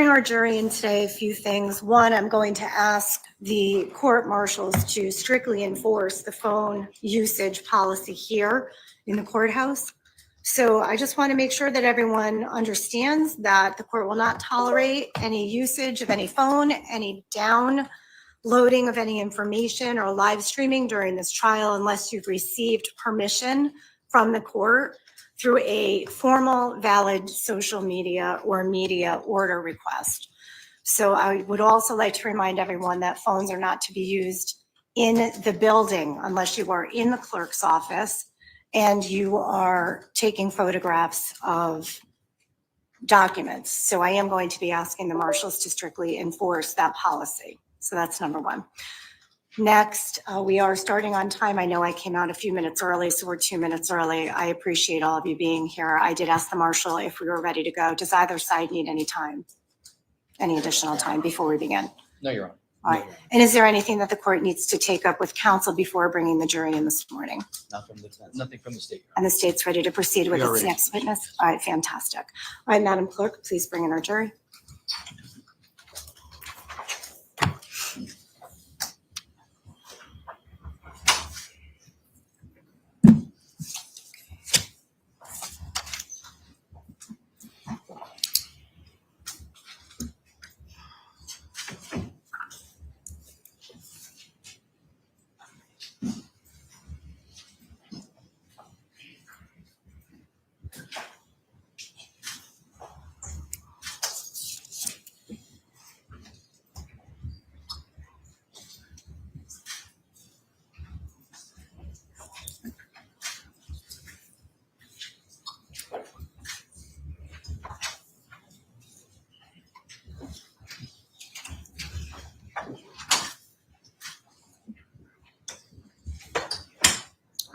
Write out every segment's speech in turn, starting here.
bring our jury in today, a few things. One, I'm going to ask the court marshals to strictly enforce the phone usage policy here in the courthouse. So I just want to make sure that everyone understands that the court will not tolerate any usage of any phone, any downloading of any information or live streaming during this trial unless you've received permission from the court through a formal, valid social media or media order request. So I would also like to remind everyone that phones are not to be used in the building unless you are in the clerk's office and you are taking photographs of documents. So I am going to be asking the marshals to strictly enforce that policy. So that's number one. Next, we are starting on time. I know I came out a few minutes early, so we're 2 minutes early. I appreciate all of you being here. I did ask the marshal if we were ready to go. Does either side need any time, any additional time before we begin? No, Your Honor. All right. And is there anything that the court needs to take up with counsel before bringing the jury in this morning? Nothing from the state. And the state's ready to proceed with its next witness? All right, fantastic. All right, Madam Clerk, please bring in our jury.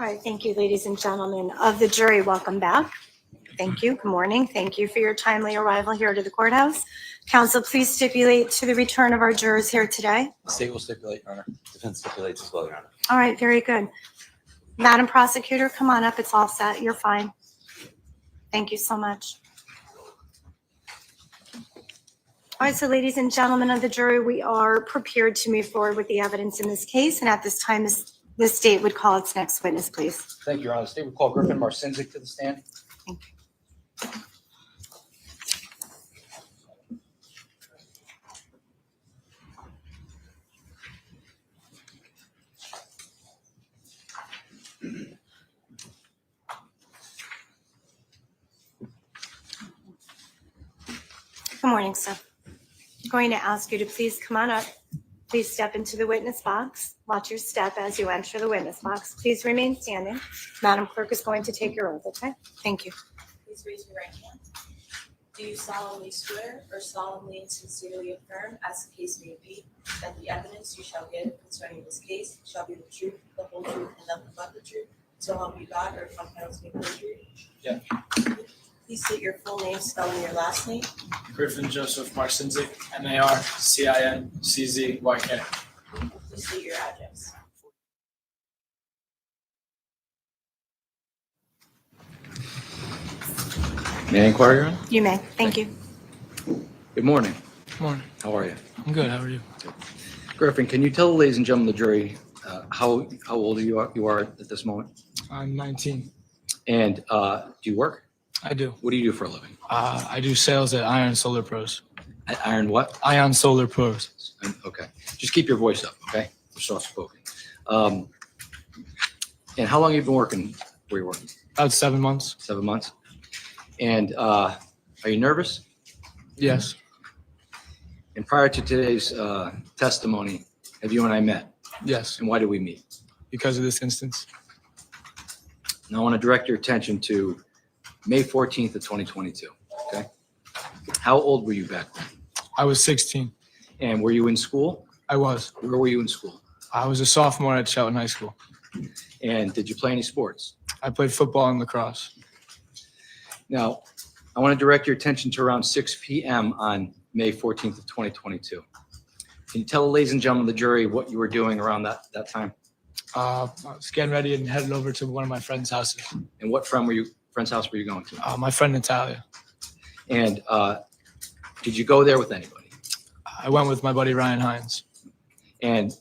All right, thank you, ladies and gentlemen of the jury. Welcome back. Thank you. Good morning. Thank you for your timely arrival here to the courthouse. Counsel, please stipulate to the return of our jurors here today. The state will stipulate, Your Honor. Defense stipulates as well, Your Honor. All right, very good. Madam Prosecutor, come on up. It's all set. You're fine. Thank you so much. All right, so ladies and gentlemen of the jury, we are prepared to move forward with the evidence in this case. And at this time, the state would call its next witness, please. Thank you, Your Honor. The state would call Griffin Marcinczyk to the stand. Thank you. Good morning, sir. I'm going to ask you to please come on up. Please step into the witness box. Watch your step as you enter the witness box. Please remain standing. Madam Clerk is going to take your oath, okay? Thank you. Please raise your right hand. Do you solemnly swear or solemnly and sincerely affirm, as the case may be, that the evidence you shall give concerning this case shall be the truth, the whole truth, and nothing but the truth, so help you God, or upon penalty of perjury? Yeah. Please state your full name, spelling your last name. Griffin Joseph Marcinczyk, Marcinczyk. Please state your address. May I inquire, Your Honor? You may. Thank you. Good morning. Good morning. How are you? I'm good. How are you? Griffin, can you tell the ladies and gentlemen of the jury how old you are at this moment? I'm 19. And do you work? I do. What do you do for a living? I do sales at Iron Solar Pros. At Iron what? Ion Solar Pros. Okay. Just keep your voice up, okay? We're soft spoken. And how long have you been working where you're working? About 7 months. 7 months. And are you nervous? Yes. And prior to today's testimony, have you and I met? Yes. And why did we meet? Because of this instance. Now I want to direct your attention to May 14th of 2022, okay? How old were you back then? I was 16. And were you in school? I was. Where were you in school? I was a sophomore at Shelton High School. And did you play any sports? I played football and lacrosse. Now, I want to direct your attention to around 6 p.m. on May 14th of 2022. Can you tell the ladies and gentlemen of the jury what you were doing around that time? I was getting ready and headed over to one of my friend's houses. And what friend's house were you going to? My friend Natalia. And Did you go there with anybody? I went with my buddy Ryan Hines. And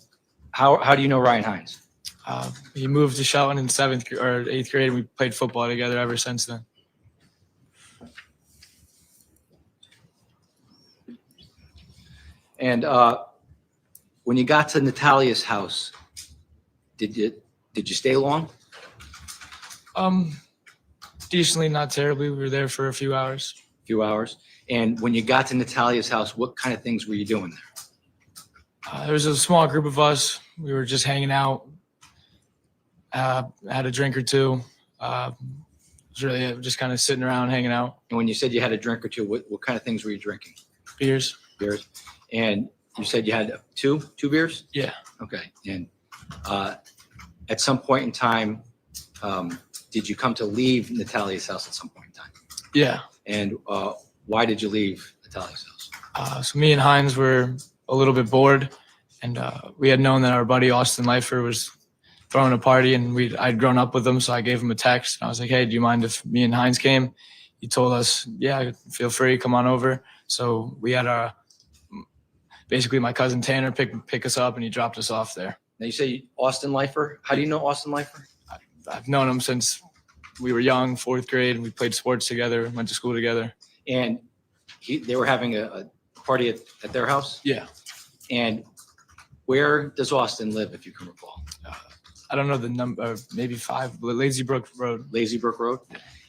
how do you know Ryan Hines? He moved to Shelton in 7th or 8th grade, and we played football together ever since then. And when you got to Natalia's house, did you stay long? Decently, not terribly. We were there for a few hours. A few hours. And when you got to Natalia's house, what kind of things were you doing there? There was a small group of us. We were just hanging out. Had a drink or two. It was really just kind of sitting around, hanging out. And when you said you had a drink or two, what kind of things were you drinking? Beers. Beers. And you said you had two beers? Yeah. Okay. And at some point in time, did you come to leave Natalia's house at some point in time? Yeah. And why did you leave Natalia's house? So me and Hines were a little bit bored, and we had known that our buddy Austin Leifer was throwing a party, and I'd grown up with him, so I gave him a text. And I was like, hey, do you mind if me and Hines came? He told us, yeah, feel free, come on over. So we had basically my cousin Tanner pick us up, and he dropped us off there. Now you say Austin Leifer. How do you know Austin Leifer? I've known him since we were young, 4th grade. We played sports together, went to school together. And they were having a party at their house? Yeah. And where does Austin live, if you can recall? I don't know the number, maybe 5, Lazy Brook Road. Lazy Brook Road.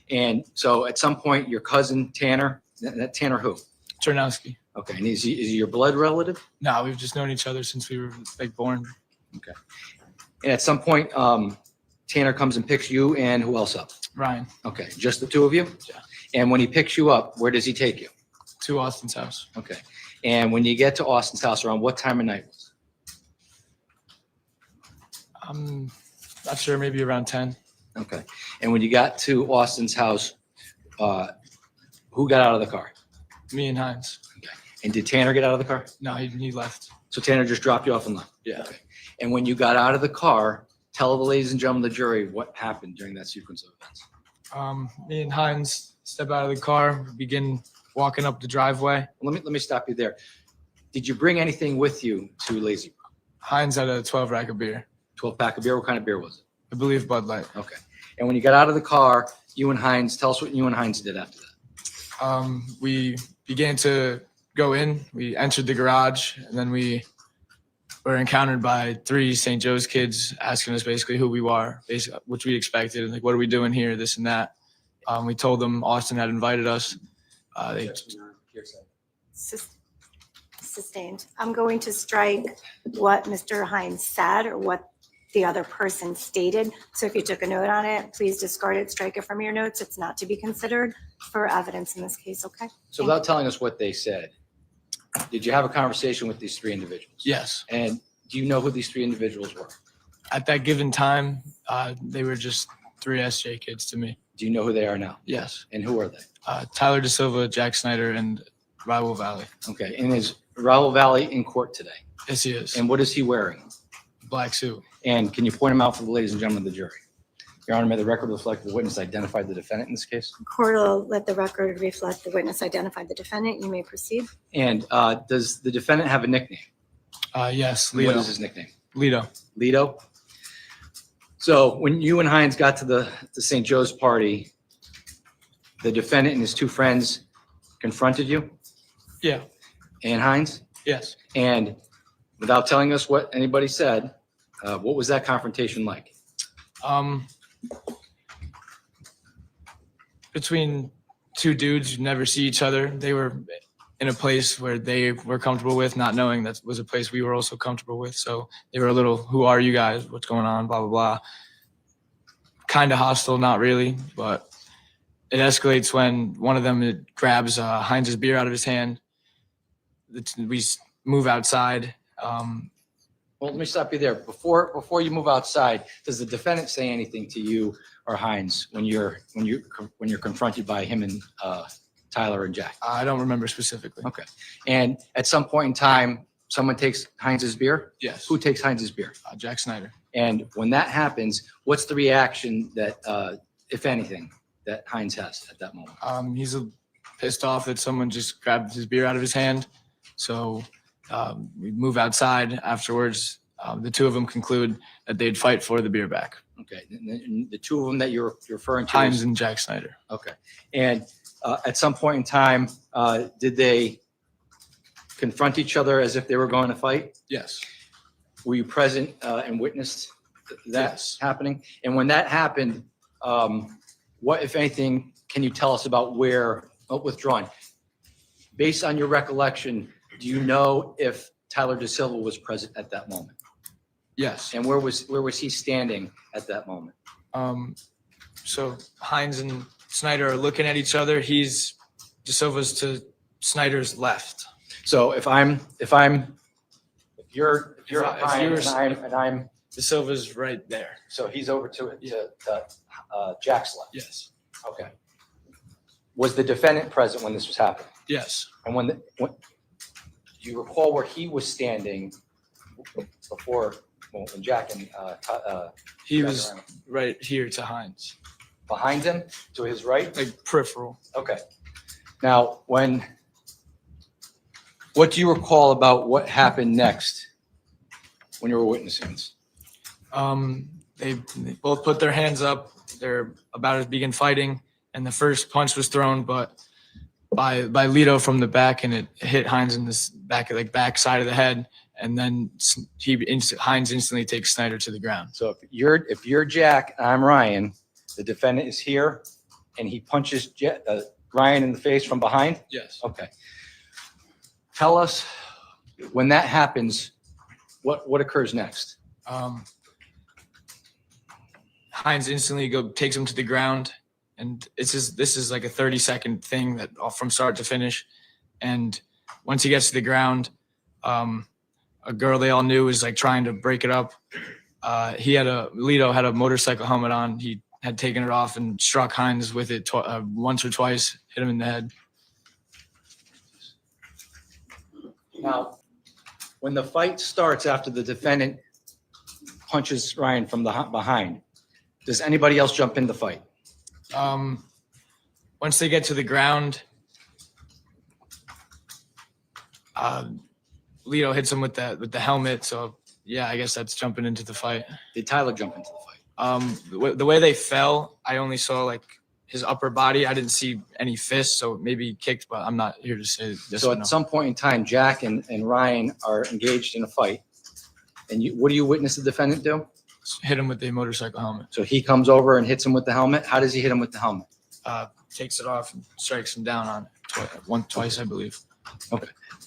And so at some point, your cousin Tanner, that Tanner who? Chernowski. Okay. And is he your blood relative? No, we've just known each other since we were born. Okay. And at some point, Tanner comes and picks you and who else up? Ryan. Okay. Just the two of you? Yeah. And when he picks you up, where does he take you? To Austin's house. Okay. And when you get to Austin's house, around what time of night was it? I'm not sure, maybe around 10. Okay. And when you got to Austin's house, who got out of the car? Me and Hines. Okay. And did Tanner get out of the car? No, he left. So Tanner just dropped you off and left? Yeah. Okay. And when you got out of the car, tell the ladies and gentlemen of the jury what happened during that sequence of events. Me and Hines step out of the car, begin walking up the driveway. Let me stop you there. Did you bring anything with you to Lazy Brook? Hines had a 12 rack of beer. 12 pack of beer? What kind of beer was it? I believe Bud Light. Okay. And when you got out of the car, you and Hines, tell us what you and Hines did after that. We began to go in. We entered the garage, and then we were encountered by 3 St. Joe's kids asking us basically who we are, basically, which we expected, and like, what are we doing here, this and that. We told them Austin had invited us. They Sustained. I'm going to strike what Mr. Hines said or what the other person stated. So if you took a note on it, please discard it, strike it from your notes. It's not to be considered for evidence in this case, okay? So without telling us what they said, did you have a conversation with these 3 individuals? Yes. And do you know who these 3 individuals were? At that given time, they were just 3 SJ kids to me. Do you know who they are now? Yes. And who are they? Tyler De Silva, Jack Snyder, and Raul Valle. Okay. And is Raul Valle in court today? Yes, he is. And what is he wearing? Black suit. And can you point him out for the ladies and gentlemen of the jury? Your Honor, may the record reflect the witness identified the defendant in this case? Court will let the record reflect the witness identified the defendant. You may proceed. And does the defendant have a nickname? Yes, What Lito. is his nickname? Lito. Lito? So when you and Hines got to the St. Joe's party, the defendant and his 2 friends confronted you Yeah. and Hines? Yes. And without telling us what anybody said, what was that confrontation like? Between 2 dudes who never see each other, they were in a place where they were comfortable with, not knowing that was a place we were also comfortable with. So they were a little, who are you guys? What's going on? Blah, blah, blah. Kind of hostile, not really, but it escalates when one of them grabs Heinz's beer out of his hand. We move outside. Well, let me stop you there. Before you move outside, does the defendant say anything to you or Hines when you're confronted by him and Tyler and Jack? I don't remember specifically. Okay. And at some point in time, someone takes Heinz's beer? Yes. Who takes Heinz's beer? Jack Snyder. And when that happens, what's the reaction that, if anything, that Hines has at that moment? He's pissed off that someone just grabbed his beer out of his hand. So we move outside afterwards. The two of them conclude that they'd fight for the beer back. Okay, and the two of them that you're referring to. Hines and Jack Snyder. Okay, and at some point in time, did they confront each other as if they were going to fight? Yes. Were you present and witnessed that Yes. happening? And when that happened, what, if anything, can you tell us about withdrawing? Based on your recollection, do you know if Tyler De Silva was present at that moment? Yes. And where was he standing at that moment? So Hines and Snyder are looking at each other. De Silva's to Snyder's left. So if you're behind and I'm, De Silva's right there. so he's over to Jack's left. Yes. Okay. Was the defendant present when this was happening? Yes. And when do you recall where he was standing before, when Jack and He Jack was around? right here to Hines, Behind him, to his right? like peripheral. Okay. Now, what do you recall about what happened next when you were witnessing this? They both put their hands up. They're about to begin fighting, and the first punch was thrown, but by Lito from the back, and it hit Hines in this back side of the head, and then Hines instantly takes Snyder to the ground. So if you're Jack and I'm Ryan, the defendant is here, and he punches Ryan in the face from behind? Yes. Okay. Tell us, when that happens, what occurs next? Hines instantly takes him to the ground, and this is like a 30-second thing that from start to finish. And once he gets to the ground, a girl they all knew is like trying to break it up. Lito had a motorcycle helmet on. He had taken it off and struck Hines with it once or twice, hit him in the head. Now, when the fight starts after the defendant punches Ryan from behind, does anybody else jump in the fight? Once they get to the ground, Lito hits him with the helmet. So yeah, I guess that's jumping into the fight. Did Tyler jump into the fight? The way they fell, I only saw like his upper body. I didn't see any fists, so maybe he kicked, but I'm not here to say this. So or at no. some point in time, Jack and Ryan are engaged in a fight. And what do you witness the defendant do? Hit him with the motorcycle helmet. So he comes over and hits him with the helmet. How does he hit him with the helmet? Takes it off and strikes him down on it twice, I believe. Do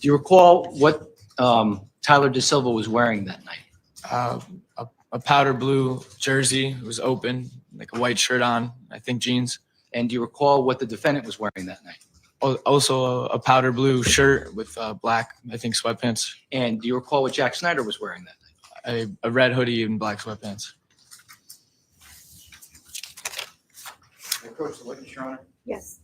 you recall what Tyler De Silva was wearing that night? A powder blue jersey. It was open, like a white shirt on, I think jeans. And do you recall what the defendant was wearing that night? Also a powder blue shirt with black, I think, sweatpants. And do you recall what Jack Snyder was wearing that night? A red hoodie and black sweatpants. Approach the witness, Your Honor. Yes.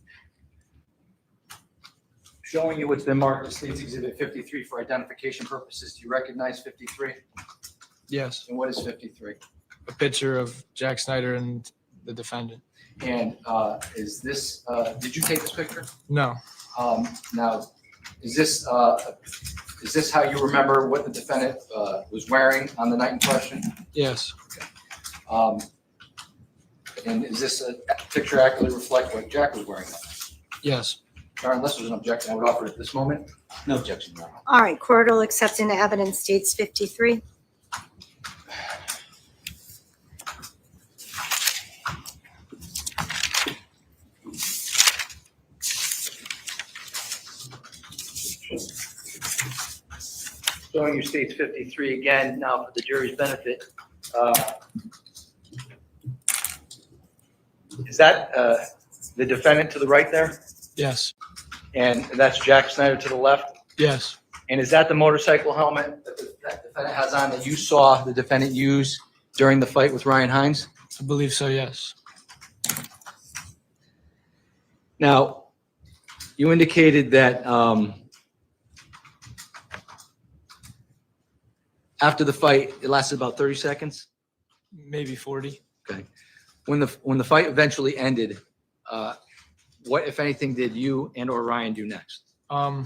Showing you what's been marked as State's Exhibit 53 for identification purposes. Do you recognize 53? Yes. And what is 53? A picture of Jack Snyder and the defendant. And is this, did you take this picture? No. Now, is this how you remember what the defendant was wearing on the night in question? Yes. And is this a picture accurately reflect what Jack was wearing that night? Yes. Your Honor, unless there's an objection, I would offer it at this moment. No objection, Your Honor. All right, court will accept into evidence states 53. Showing you states 53 again, now for the jury's benefit. Is that the defendant to the right there? Yes. And that's Jack Snyder to the left? Yes. And is that the motorcycle helmet that the defendant has on that you saw the defendant use during the fight with Ryan Hines? I believe so, yes. Now, you indicated that after the fight, it lasted about 30 seconds? Maybe 40. Okay. When the fight eventually ended, what, if anything, did you and or Ryan do next? The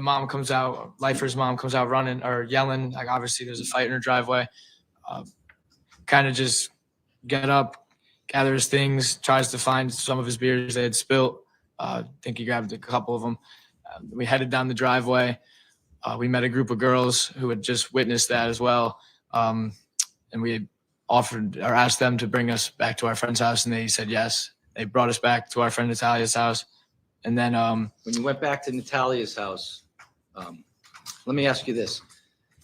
mom comes out, Lifer's mom comes out running or yelling. Like, obviously there's a fight in her driveway. Kind of just get up, gathers things, tries to find some of his beers they had spilt. I think he grabbed a couple of them. We headed down the driveway. We met a group of girls who had just witnessed that as well. And we offered or asked them to bring us back to our friend's house, and they said yes. They brought us back to our friend Natalia's house. And then When you went back to Natalia's house, let me ask you this.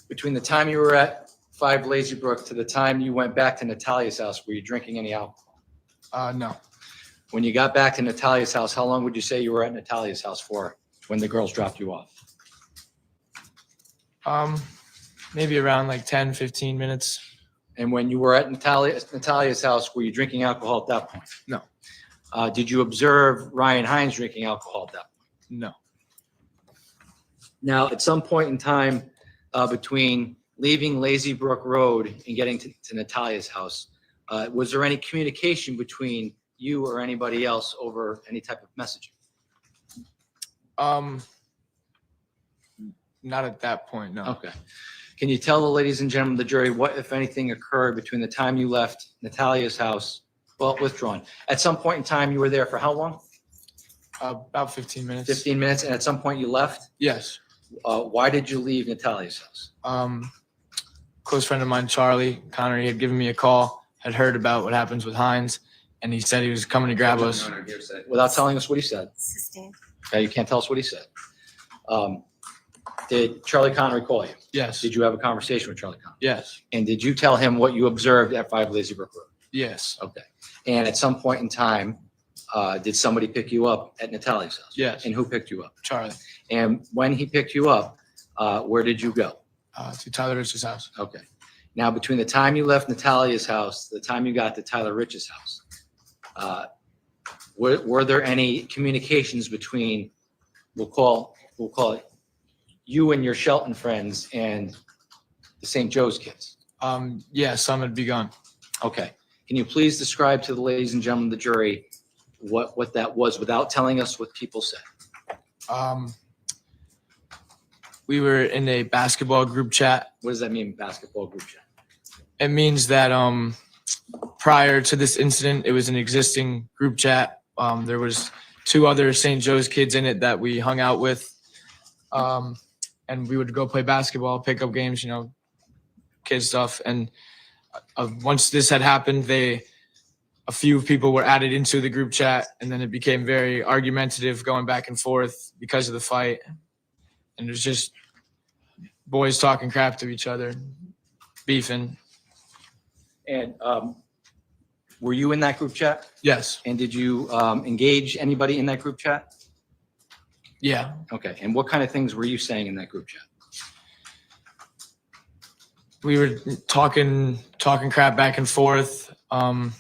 Between the time you were at 5 Lazy Brook to the time you went back to Natalia's house, were you drinking any alcohol? no, When you got back to Natalia's house, how long would you say you were at Natalia's house for when the girls dropped you off? maybe around like 10, 15 minutes. And when you were at Natalia's house, were you drinking alcohol at that point? No. Did you observe Ryan Hines drinking alcohol at that point? No. Now, at some point in time between leaving Lazy Brook Road and getting to Natalia's house, was there any communication between you or anybody else over any type of messaging? Not at that point, no. Okay. Can you tell the ladies and gentlemen of the jury what, if anything, occurred between the time you left Natalia's house? Well, withdrawn. At some point in time, you were there for how long? About 15 minutes. 15 minutes, and at some point you left? Yes. Why did you leave Natalia's house? Close friend of mine, Charlie Connery, had given me a call, had heard about what happens with Hines, and he said he was coming to grab us. Without telling us what he said. Sustained. Okay, you can't tell us what he said. Did Charlie Connery call you? Yes. Did you have a conversation with Charlie Connery? Yes. And did you tell him what you observed at 5 Lazy Brook Road? Yes. Okay. And at some point in time, did somebody pick you up at Natalia's house? Yes. And who picked you up? Charlie. And when he picked you up, where did you go? To Tyler Rich's house. Okay. Now, between the time you left Natalia's house, the time you got to Tyler Rich's house, were there any communications between, we'll call it, you and your Shelton friends and the St. Joe's kids? Yeah, some had begun. Okay. Can you please describe to the ladies and gentlemen of the jury what that was without telling us what people said? We were in a basketball group chat. What does that mean, basketball group chat? It means that prior to this incident, it was an existing group chat. There was 2 other St. Joe's kids in it that we hung out with. And we would go play basketball, pick up games, kid stuff. And once this had happened, a few people were added into the group chat, and then it became very argumentative, going back and forth because of the fight. And it was just boys talking crap to each other, beefing. And were you in that group chat? Yes. And did you engage anybody in that group chat? Yeah. Okay. And what kind of things were you saying in that group chat? We were talking crap back and forth. At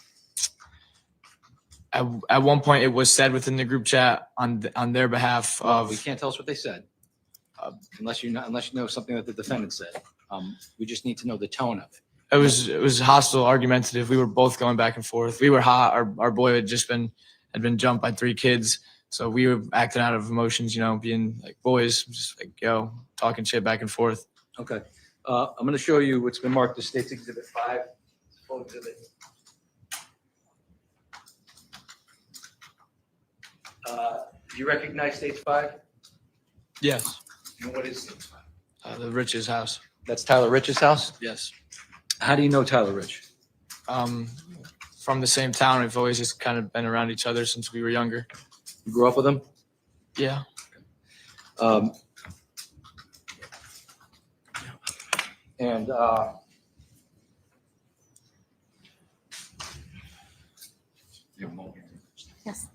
one point, it was said within the group chat on their behalf of. We can't tell us what they said, unless you know something that the defendant said. We just need to know the tone of it. It was hostile, argumentative. We were both going back and forth. We were hot. Our boy had been jumped by 3 kids, so we were acting out of emotions, being like boys, just like talking shit back and forth. Okay. I'm going to show you what's been marked as State's Exhibit 5. Full exhibit. Do you recognize State's 5? Yes. And what is State's 5? The Rich's house. That's Tyler Rich's house? Yes. How do you know Tyler Rich? From the same town. We've always just kind of been around each other since we were younger. You grew up with him? Yeah. And Yes.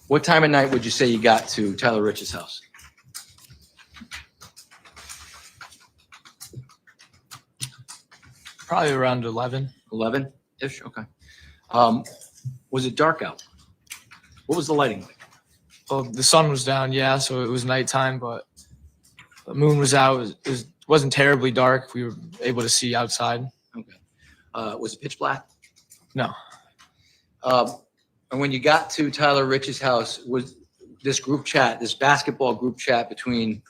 what time of night would you say you got to Tyler Rich's house? Probably around 11. 11-ish? Okay. Was it dark out? What was the lighting like? Well, the sun was down, yeah, so it was nighttime, but the moon was out. It wasn't terribly dark. We were able to see outside. Okay. Was it pitch black? No. And when you got to Tyler Rich's house, was this group chat, this basketball group chat between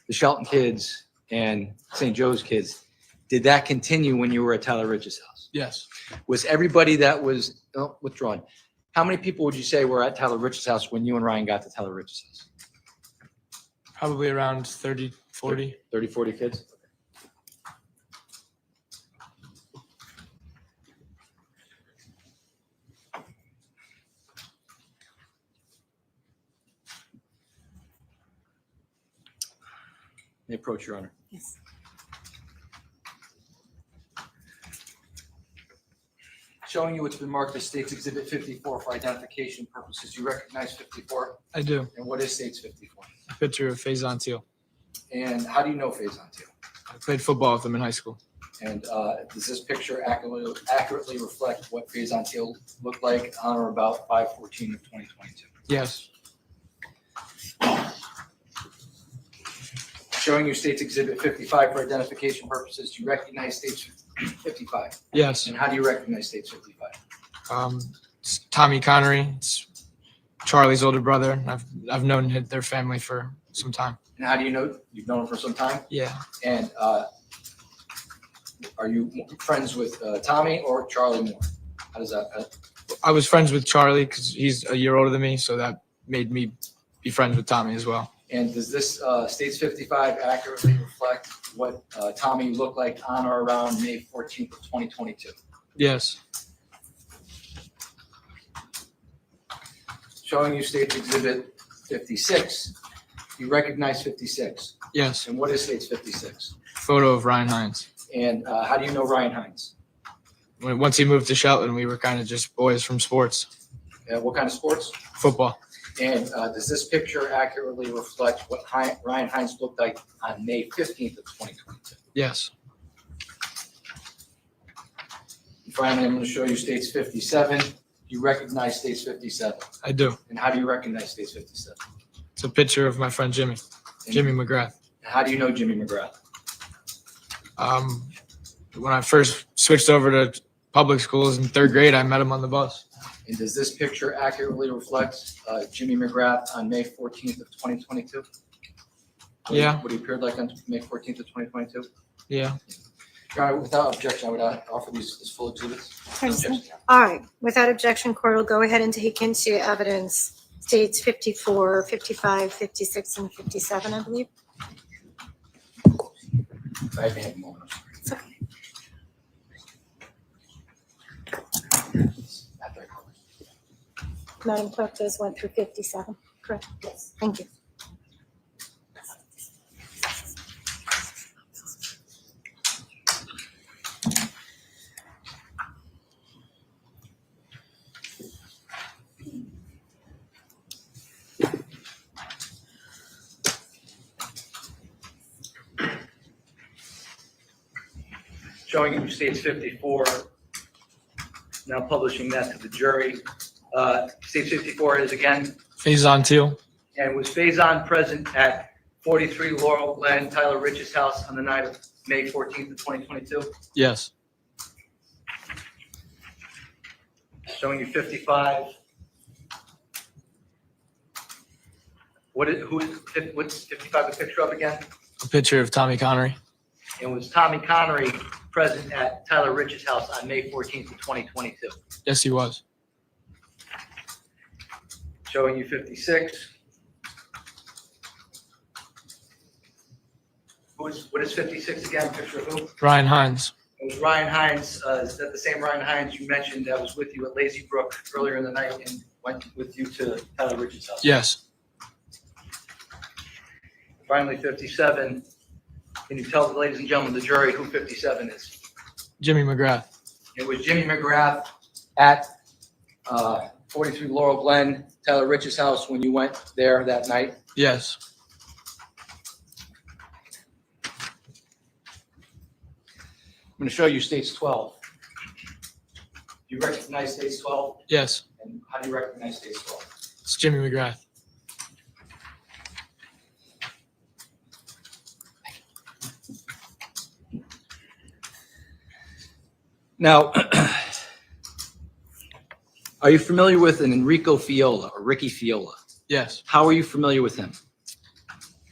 the Shelton kids and St. Joe's kids, did that continue when you were at Tyler Rich's house? Yes. Was everybody that was withdrawn? How many people would you say were at Tyler Rich's house when you and Ryan got to Tyler Rich's house? Probably around 30, 40. 30, 40 kids? May approach, Your Honor. Yes. Showing you what's been marked as State's Exhibit 54 for identification purposes. You recognize 54? I do. And what is State's 54? A picture of Faison Teal. And how do you know Faison Teal? I played football with him in high school. And does this picture accurately reflect what Faison Teal looked like on or about 5/14 of 2022? Yes. Showing you State's Exhibit 55 for identification purposes. Do you recognize State's 55? Yes. And how do you recognize State's 55? It's Tommy Connery. It's Charlie's older brother. I've known their family for some time. And how do you know? You've known him for some time? Yeah. And are you friends with Tommy or Charlie more? How does that? I was friends with Charlie because he's a year older than me, so that made me be friends with Tommy as well. And does this State's 55 accurately reflect what Tommy looked like on or around May 14th of 2022? Yes. Showing you State's Exhibit 56. You recognize 56. Yes. And what is State's 56? Photo of Ryan Hines. And how do you know Ryan Hines? Once he moved to Shelton, we were kind of just boys from sports. What kind of sports? Football. And does this picture accurately reflect what Ryan Hines looked like on May 15th of 2022? Yes. And finally, I'm going to show you State's 57. You recognize State's 57. I do. And how do you recognize State's 57? It's a picture of my friend Jimmy McGrath. And how do you know Jimmy McGrath? When I first switched over to public schools in third grade, I met him on the bus. And does this picture accurately reflect Jimmy McGrath on May 14th of 2022? Yeah. What he appeared like on May 14th of 2022? Yeah. Your Honor, without objection, I would offer these as full exhibits. All right, without objection, court will go ahead and take into evidence States 54, 55, 56, and 57, I believe. I may have a moment. It's okay. After I cover. Madam Clerk, those went through 57, correct? Yes. Thank you. Showing you States 54, now publishing that to the jury. State 54 is again, Faison Teal. and was Faison present at 43 Laurel Glen, Tyler Rich's house on the night of May 14th of 2022? Yes. Showing you 55. What's 55 a picture of again? A picture of Tommy Connery. And was Tommy Connery present at Tyler Rich's house on May 14th of 2022? Yes, he was. Showing you 56. What is 56 again? Picture of who? Ryan Hines. It was Ryan Hines. Is that the same Ryan Hines you mentioned that was with you at Lazy Brook earlier in the night and went with you to Tyler Rich's house? Yes. Finally, 57. Can you tell the ladies and gentlemen of the jury who 57 is? Jimmy McGrath. It was Jimmy McGrath at 43 Laurel Glen, Tyler Rich's house when you went there that night. Yes. I'm going to show you States 12. Do you recognize States 12? Yes. And how do you recognize States 12? It's Jimmy McGrath. Now, Are you familiar with an Enrico Fiola or Ricky Fiola? Yes. How are you familiar with him?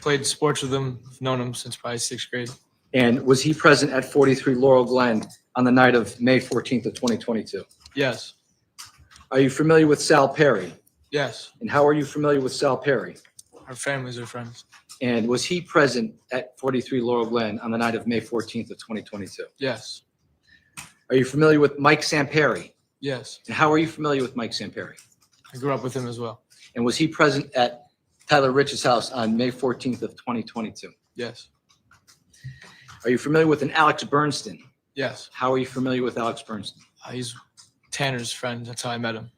Played sports with him. Known him since probably 6th grade. And was he present at 43 Laurel Glen on the night of May 14th of 2022? Yes. Are you familiar with Sal Perry? Yes. And how are you familiar with Sal Perry? Our families are friends. And was he present at 43 Laurel Glen on the night of May 14th of 2022? Yes. Are you familiar with Mike Samperi? Yes. And how are you familiar with Mike Samperi? I grew up with him as well. And was he present at Tyler Rich's house on May 14th of 2022? Yes. Are you familiar with an Alex Bernstein? Yes. How are you familiar with Alex Bernstein? He's Tanner's friend. That's how I met him.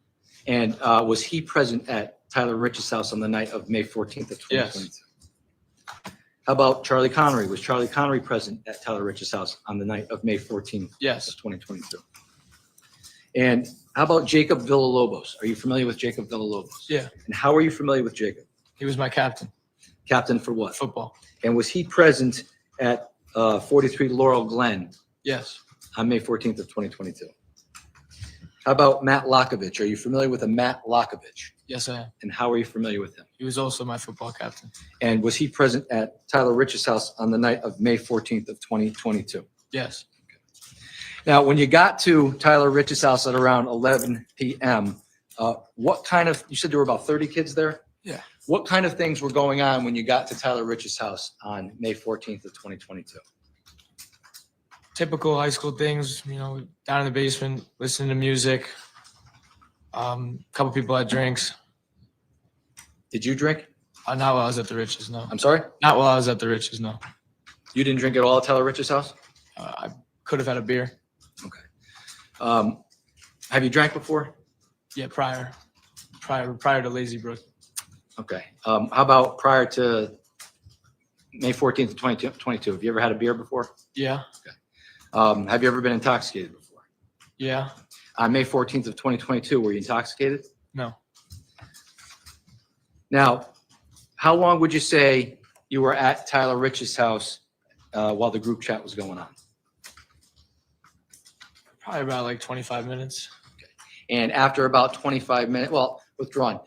And was he present at Tyler Rich's house on the night of May 14th of 2022? Yes. How about Charlie Connery? Was Charlie Connery present at Tyler Rich's house on the night of May 14th Yes. of 2022? And how about Jacob Villalobos? Are you familiar with Jacob Villalobos? Yeah. And how are you familiar with Jacob? He was my captain. Captain for what? Football. And was he present at 43 Laurel Glen Yes. on May 14th of 2022? How about Matt Lokovich? Are you familiar with a Matt Lokovich? Yes, I am. And how are you familiar with him? He was also my football captain. And was he present at Tyler Rich's house on the night of May 14th of 2022? Yes. Now, when you got to Tyler Rich's house at around 11 p.m., what kind of, you said there were about 30 kids there? Yeah. What kind of things were going on when you got to Tyler Rich's house on May 14th of 2022? Typical high school things, down in the basement, listening to music. A couple people had drinks. Did you drink? Not while I was at the Riches, no. I'm sorry? Not while I was at the Riches, no. You didn't drink at all at Tyler Rich's house? I could have had a beer. Okay. Have you drank before? Yeah, prior to Lazy Brook. Okay. How about prior to May 14th of 2022? Have you ever had a beer before? Yeah. Have you ever been intoxicated before? Yeah. On May 14th of 2022, were you intoxicated? No. Now, how long would you say you were at Tyler Rich's house while the group chat was going on? Probably about like 25 minutes. And after about 25 minutes, well, withdrawn.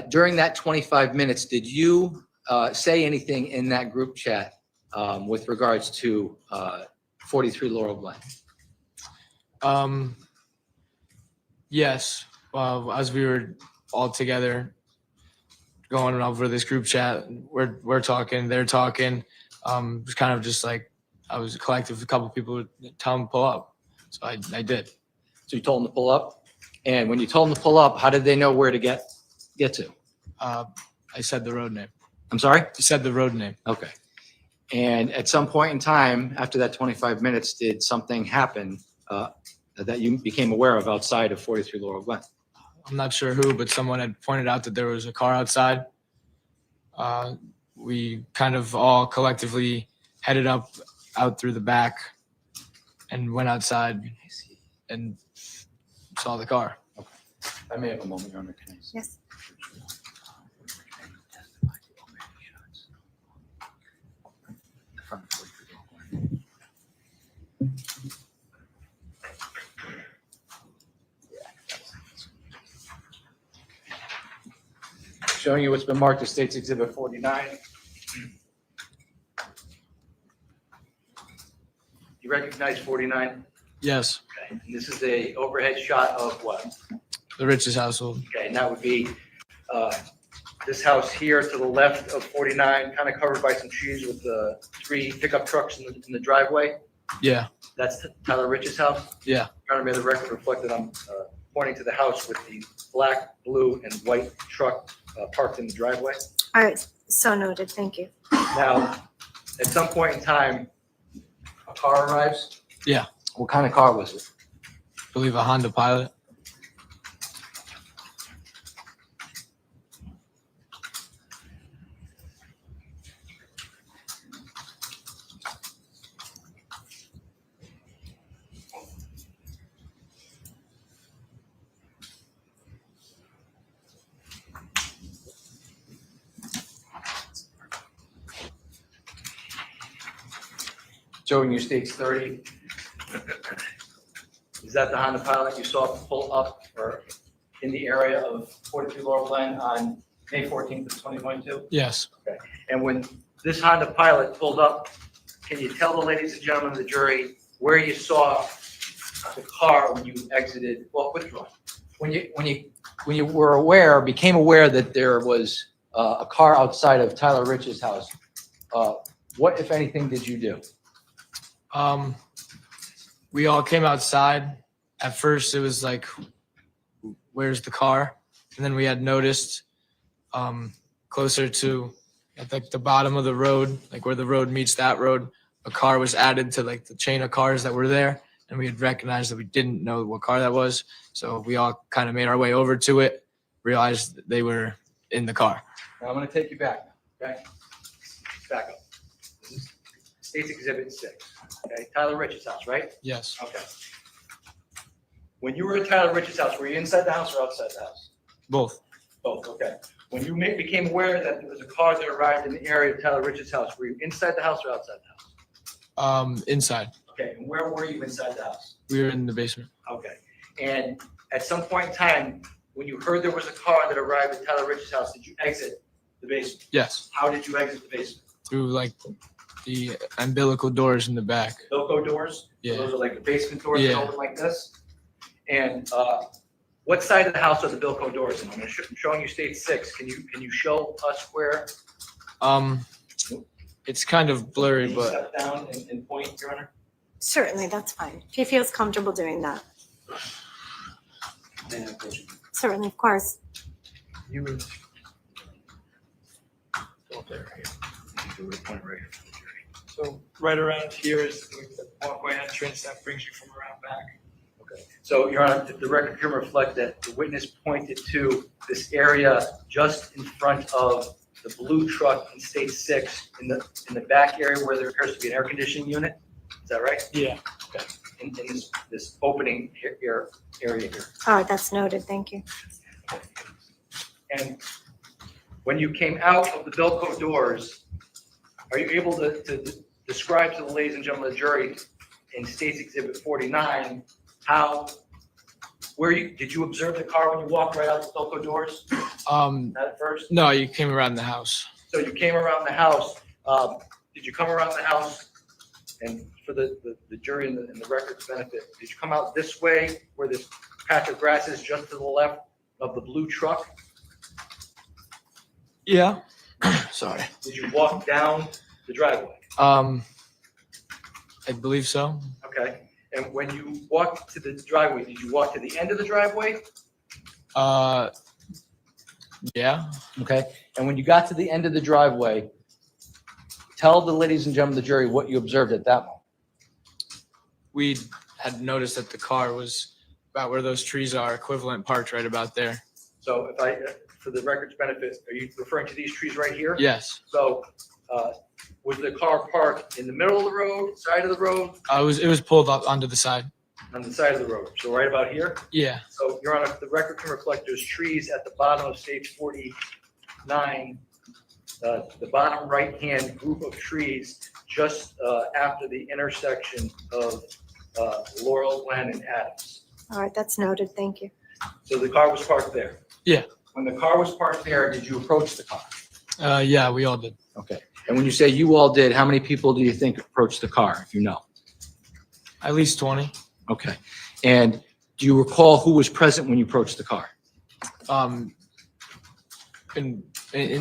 During that 25 minutes, did you say anything in that group chat with regards to 43 Laurel Glen? Yes. As we were all together going over this group chat, we're talking, they're talking. It was kind of just like I was a collective. A couple of people would tell them to pull up, so I did. So you told them to pull up, and when you told them to pull up, how did they know where to get to? I said the road name. I'm sorry? You said the road name. Okay. And at some point in time, after that 25 minutes, did something happen that you became aware of outside of 43 Laurel Glen? I'm not sure who, but someone had pointed out that there was a car outside. We kind of all collectively headed out through the back and went outside and saw the car. I may have a moment, Your Honor. Can I see? Yes. Showing you what's been marked as State's Exhibit 49. You recognize 49? Yes, Okay. And this is a overhead shot of what? the Rich's household. Okay, and that would be this house here to the left of 49, kind of covered by some trees with the 3 pickup trucks in the driveway. Yeah, That's Tyler Rich's house. yeah, Your Honor, may the record reflect that I'm pointing to the house with the black, blue, and white truck parked in the driveway. All right, so noted, thank you. Now, at some point in time, a car arrives. Yeah. What kind of car was it? I believe a Honda Pilot. Showing you State's 30. Is that the Honda Pilot you saw pull up or in the area of 42 Laurel Glen on May 14th of 2022? Yes. And when this Honda Pilot pulled up, can you tell the ladies and gentlemen of the jury where you saw the car when you exited, well, withdraw? When you were aware, became aware that there was a car outside of Tyler Rich's house, what, if anything, did you do? We all came outside. At first, it was like, where's the car? And then we had noticed closer to at like the bottom of the road, like where the road meets that road, a car was added to like the chain of cars that were there. And we had recognized that we didn't know what car that was. So we all kind of made our way over to it, realized that they were in the car. Now I'm going to take you back, okay? Back up. This is State's Exhibit 6, okay? Tyler Rich's house, right? Yes. Okay. When you were at Tyler Rich's house, were you inside the house or outside the house? Both. Both, okay. When you became aware that there was a car that arrived in the area of Tyler Rich's house, were you inside the house or outside the house? Inside. Okay, and where were you inside the house? We were in the basement. Okay. And at some point in time, when you heard there was a car that arrived at Tyler Rich's house, did you exit the basement? Yes. How did you exit the basement? Through like the umbilical doors in the back. Bilko doors? Yeah. Those are like the basement doors that Yeah. open like this? And what side of the house are the Bilko doors? And I'm showing you State 6. Can you show us where? It's kind of blurry, Can you but step down and point, Your Honor? Certainly, that's fine. If he feels comfortable doing that. Certainly, of course. You would. Go up there, right here. You would point right here. so right around here is the walkway entrance that brings you from around back. Okay. So, Your Honor, the record can reflect that the witness pointed to this area just in front of the blue truck in State 6 in the back area where there appears to be an air conditioning unit. Is that right? Yeah. Okay. In this opening area here. All right, that's noted. Thank you. And when you came out of the Bilko doors, are you able to describe to the ladies and gentlemen of the jury in State's Exhibit 49 did you observe the car when you walked right out the Bilko doors? Not at first? No, you came around the house. So you came around the house. Did you come around the house? And for the jury and the record's benefit, did you come out this way where this patch of grass is just to the left of the blue truck? Yeah. Sorry. Did you walk down the driveway? I believe so. Okay. And when you walked to the driveway, did you walk to the end of the driveway? Yeah. Okay. And when you got to the end of the driveway, tell the ladies and gentlemen of the jury what you observed at that moment. We had noticed that the car was about where those trees are, equivalent parked right about there. So for the record's benefit, are you referring to these trees right here? Yes. So was the car parked in the middle of the road, side of the road, It was pulled up onto the side. on the side of the road? So right about here? Yeah. So, Your Honor, the record can reflect there's trees at the bottom of Stage 49, the bottom right-hand group of trees just after the intersection of Laurel Glen and Adams. All right, that's noted. Thank you. So the car was parked there? Yeah. When the car was parked there, did you approach the car? Yeah, we all did. Okay. And when you say you all did, how many people do you think approached the car, if you know? At least 20. Okay. And do you recall who was present when you approached the car? In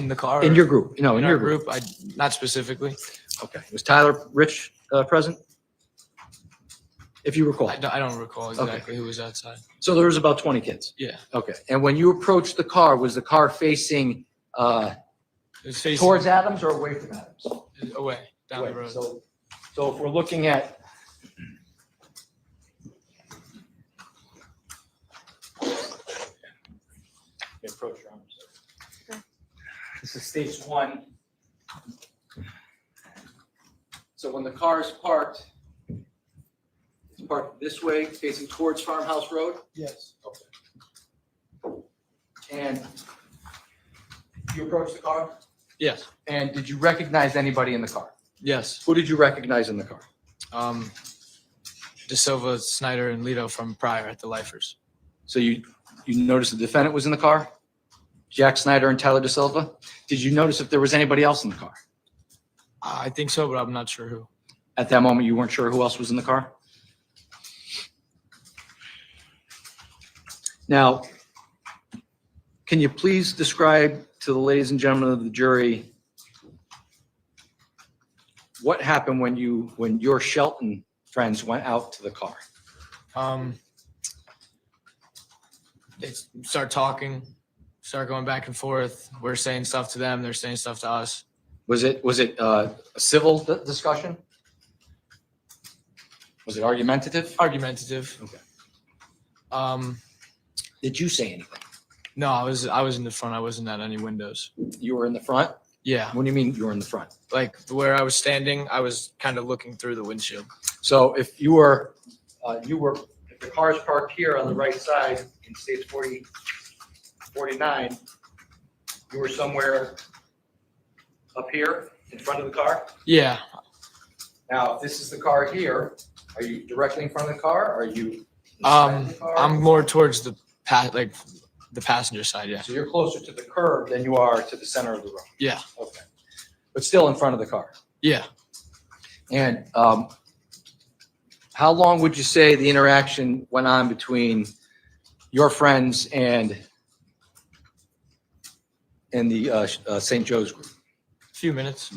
the car. In your group? No, in in your our group. group, not specifically. Okay. Was Tyler Rich present? If you recall. I don't recall exactly who was outside. So there was about 20 kids? Yeah. Okay. And when you approached the car, was the car facing It was facing towards Adams or away from Adams? away down the Away. road. So if we're looking at approach your arms. This is stage 1. So when the car is parked, it's parked this way, facing towards Farmhouse Road? Yes. Okay. And you approached the car? Yes. And did you recognize anybody in the car? Yes. Who did you recognize in the car? De Silva, Snyder, and Lito from prior at the Lifers. So you You noticed the defendant was in the car? Jack Snyder and Tyler DeSilva? Did you notice if there was anybody else in the car? I think so, but I'm not sure who. At that moment, you weren't sure who else was in the car? Now, can you please describe to the ladies and gentlemen of the jury what happened when your Shelton friends went out to the car? They start talking, start going back and forth. We're saying stuff to them. They're saying stuff to us. Was it a civil discussion? Was it argumentative? Argumentative. Okay. Did you say anything? No, I was in the front. I wasn't at any windows. You were in the front? Yeah, What do you mean you were in the front? like where I was standing, I was kind of looking through the windshield. So if you were, if the car is parked here on the right side in States 49, you were somewhere up here in front of the car? Yeah, Now, if this is the car here, are you directly in front of the car? Or are you inside the car? I'm more towards the the passenger side. Yeah, So you're closer to the curb than you are to the center of the road? yeah, Okay. But still in front of the car? yeah. And how long would you say the interaction went on between your friends and the St. Joe's group? A few minutes.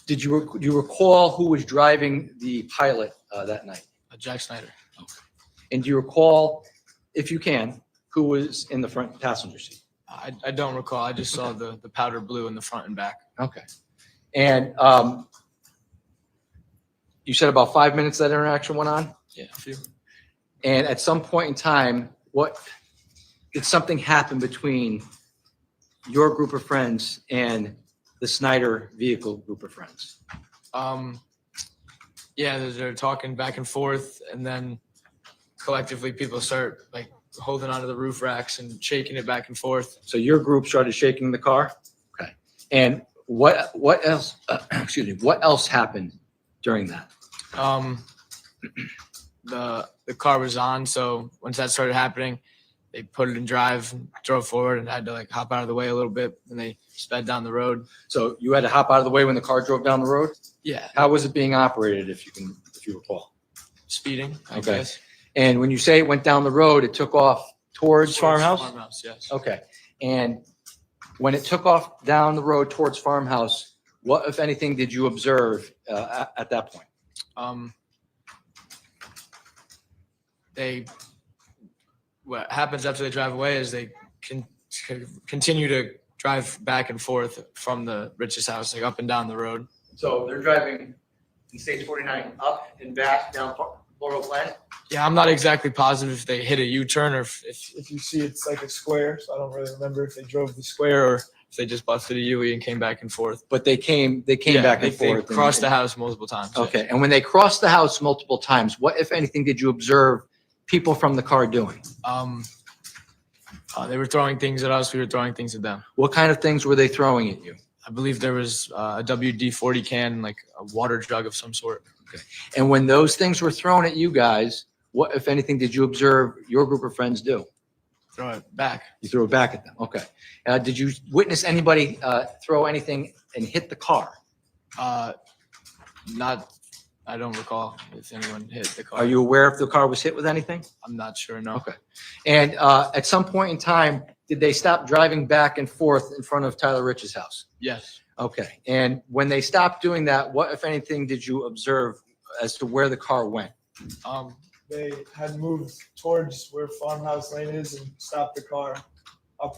Do you recall who was driving the Pilot that night? Jack Snyder. And do you recall, if you can, who was in the front passenger seat? I don't recall. I just saw the powder blue in the front and back. Okay. And you said about 5 minutes that interaction went on? Yeah, a few. And at some point in time, did something happen between your group of friends and the Snyder vehicle group of friends? Yeah, they're talking back and forth, and then collectively people start like holding onto the roof racks and shaking it back and forth. So your group started shaking the car? Okay. And what else, excuse me, what else happened during that? The car was on, so once that started happening, they put it in drive, drove forward, and had to like hop out of the way a little bit, and they sped down the road. So you had to hop out of the way when the car drove down the road? Yeah, How was it being operated, if you recall? speeding, I Okay. guess. And when you say it went down the road, it took off towards Farmhouse? Farmhouse, yes. Okay. And when it took off down the road towards Farmhouse, what, if anything, did you observe at that point? What happens after they drive away is they continue to drive back and forth from the Rich's house, like up and down the road. So they're driving in State 49 up and back down Laurel Glen? Yeah, I'm not exactly positive if they hit a U-turn or if you see it's like a square. So I don't really remember if they drove the square or if they just busted a U-turn and came back and forth. But they came Yeah, back and they forth. crossed the house multiple times. Okay. And when they crossed the house multiple times, what, if anything, did you observe people from the car doing? They were throwing things at us. We were throwing things at them. What kind of things were they throwing at you? I believe there was a WD-40 can, like a water jug of some sort. And when those things were thrown at you guys, what, if anything, did you observe your group of friends do? Throw it back. You threw it back at them. Okay. Did you witness anybody throw anything and hit the car? I don't recall if anyone hit the car. Are you aware if the car was hit with anything? I'm not sure, no. Okay. And at some point in time, did they stop driving back and forth in front of Tyler Rich's house? Yes. Okay. And when they stopped doing that, what, if anything, did you observe as to where the car went? They had moved towards where Farmhouse Lane is and stopped the car up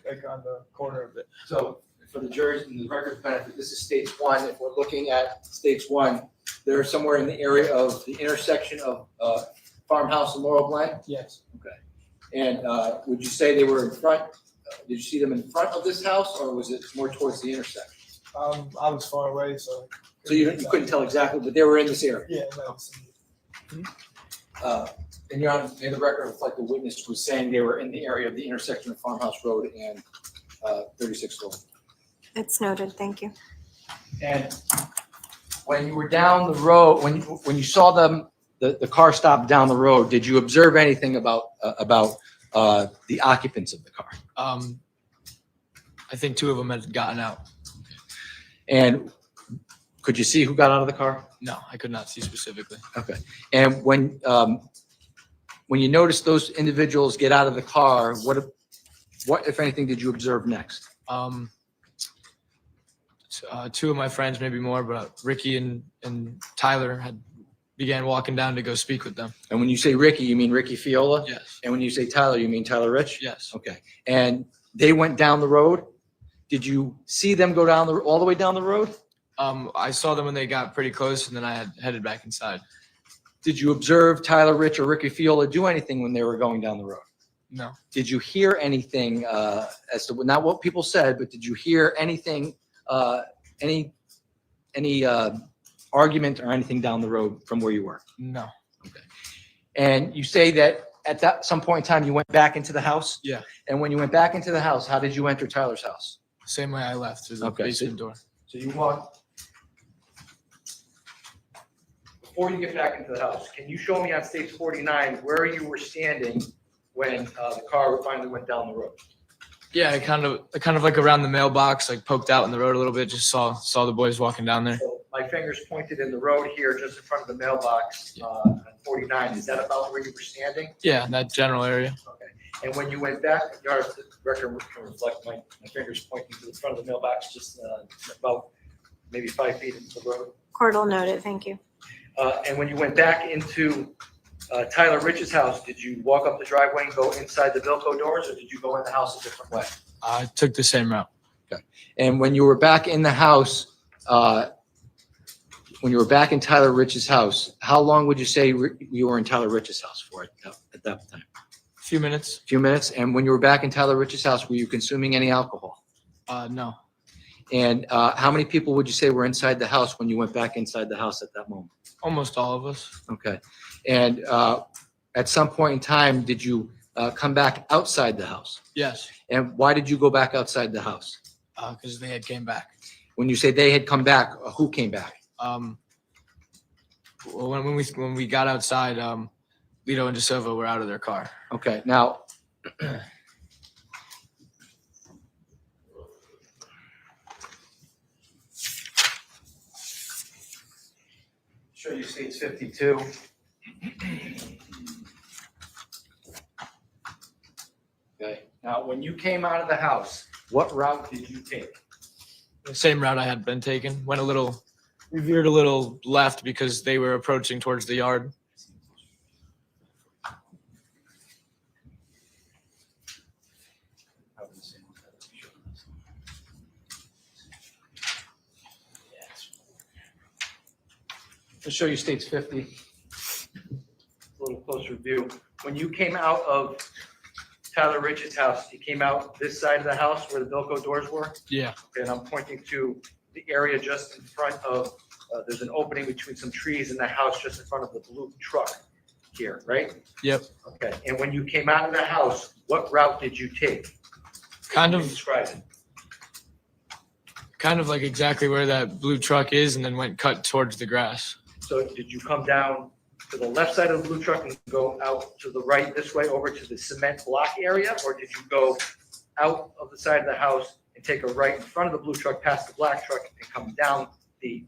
like on the corner of it. So for the jury's and the record's benefit, this is States 1. If we're looking at States 1, they're somewhere in the area of the intersection of Farmhouse and Laurel Glen? Yes. Okay. And would you say they were in front? Did you see them in front of this house, or was it more towards the intersection? I was far away, so. So you couldn't tell exactly, but they were in this area. Yeah, no. And you're on the record, it's like the witness was saying they were in the area of the intersection of Farmhouse Road and 36 Road. It's noted, thank you. And when you were down the road, when you saw them, the car stopped down the road, did you observe anything about the occupants of the car? I think 2 of them had gotten out. And could you see who got out of the car? No, I could not see specifically. Okay. And when you noticed those individuals get out of the car, what if anything, did you observe next? 2 of my friends, maybe more, but Ricky and Tyler began walking down to go speak with them. And when you say Ricky, you mean Ricky Fiola? Yes. And when you say Tyler, you mean Tyler Rich? Yes. Okay. And they went down the road? Did you see them go down all the way down the road? I saw them when they got pretty close, and then I had headed back inside. Did you observe Tyler Rich or Ricky Fiola do anything when they were going down the road? No. Did you hear anything as to not what people said, but did you hear anything, any argument or anything down the road from where you were? No. And you say that at some point in time you went back into the house? Yeah. And when you went back into the house, how did you enter Tyler's house? Same way I left, through the Okay, basement door. So you walked. Before you get back into the house, can you show me on stage 49 where you were standing when the car finally went down the road? Yeah, I kind of like around the mailbox, like poked out in the road a little bit, just saw the boys walking down there. So my finger's pointed in the road here, just in front of the mailbox on 49. Is that about where you were standing? Yeah, in that general area. Okay. And when you went back, the record can reflect my finger's pointing to the front of the mailbox, just about maybe 5 feet into the road. Court will note it, thank you. And when you went back into Tyler Rich's house, did you walk up the driveway and go inside the Vilco doors, or did you go in the house a different way? I took the same route. And when you were back in the house, when you were back in Tyler Rich's house, how long would you say you were in Tyler Rich's house for at that time? A few minutes. A few minutes. And when you were back in Tyler Rich's house, were you consuming any alcohol? No. And how many people would you say were inside the house when you went back inside the house at that moment? Almost all of us. Okay. And at some point in time, did you come back outside the house? Yes. And why did you go back outside the house? Because they had came back. When you say they had come back, who came back? Well, when we got outside, Lito and DeSilva were out of their car. Okay. Now, show you states 52. Okay. Now, when you came out of the house, what route did you take? The same route I had been taken. We veered a little left because they were approaching towards the yard. I'll show you states 50. A little closer view. When you came out of Tyler Rich's house, you came out this side of the house where the Vilco doors were? Yeah. Okay, and I'm pointing to the area just in front of, there's an opening between some trees in the house just in front of the blue truck here, right? Yep. Okay, and when you came out of the house, what route did you take? Kind Can you of describe it. Kind of like exactly where that blue truck is, and then went cut towards the grass. So did you come down to the left side of the blue truck and go out to the right this way over to the cement block area? Or did you go out of the side of the house and take a right in front of the blue truck, past the black truck, and come down the,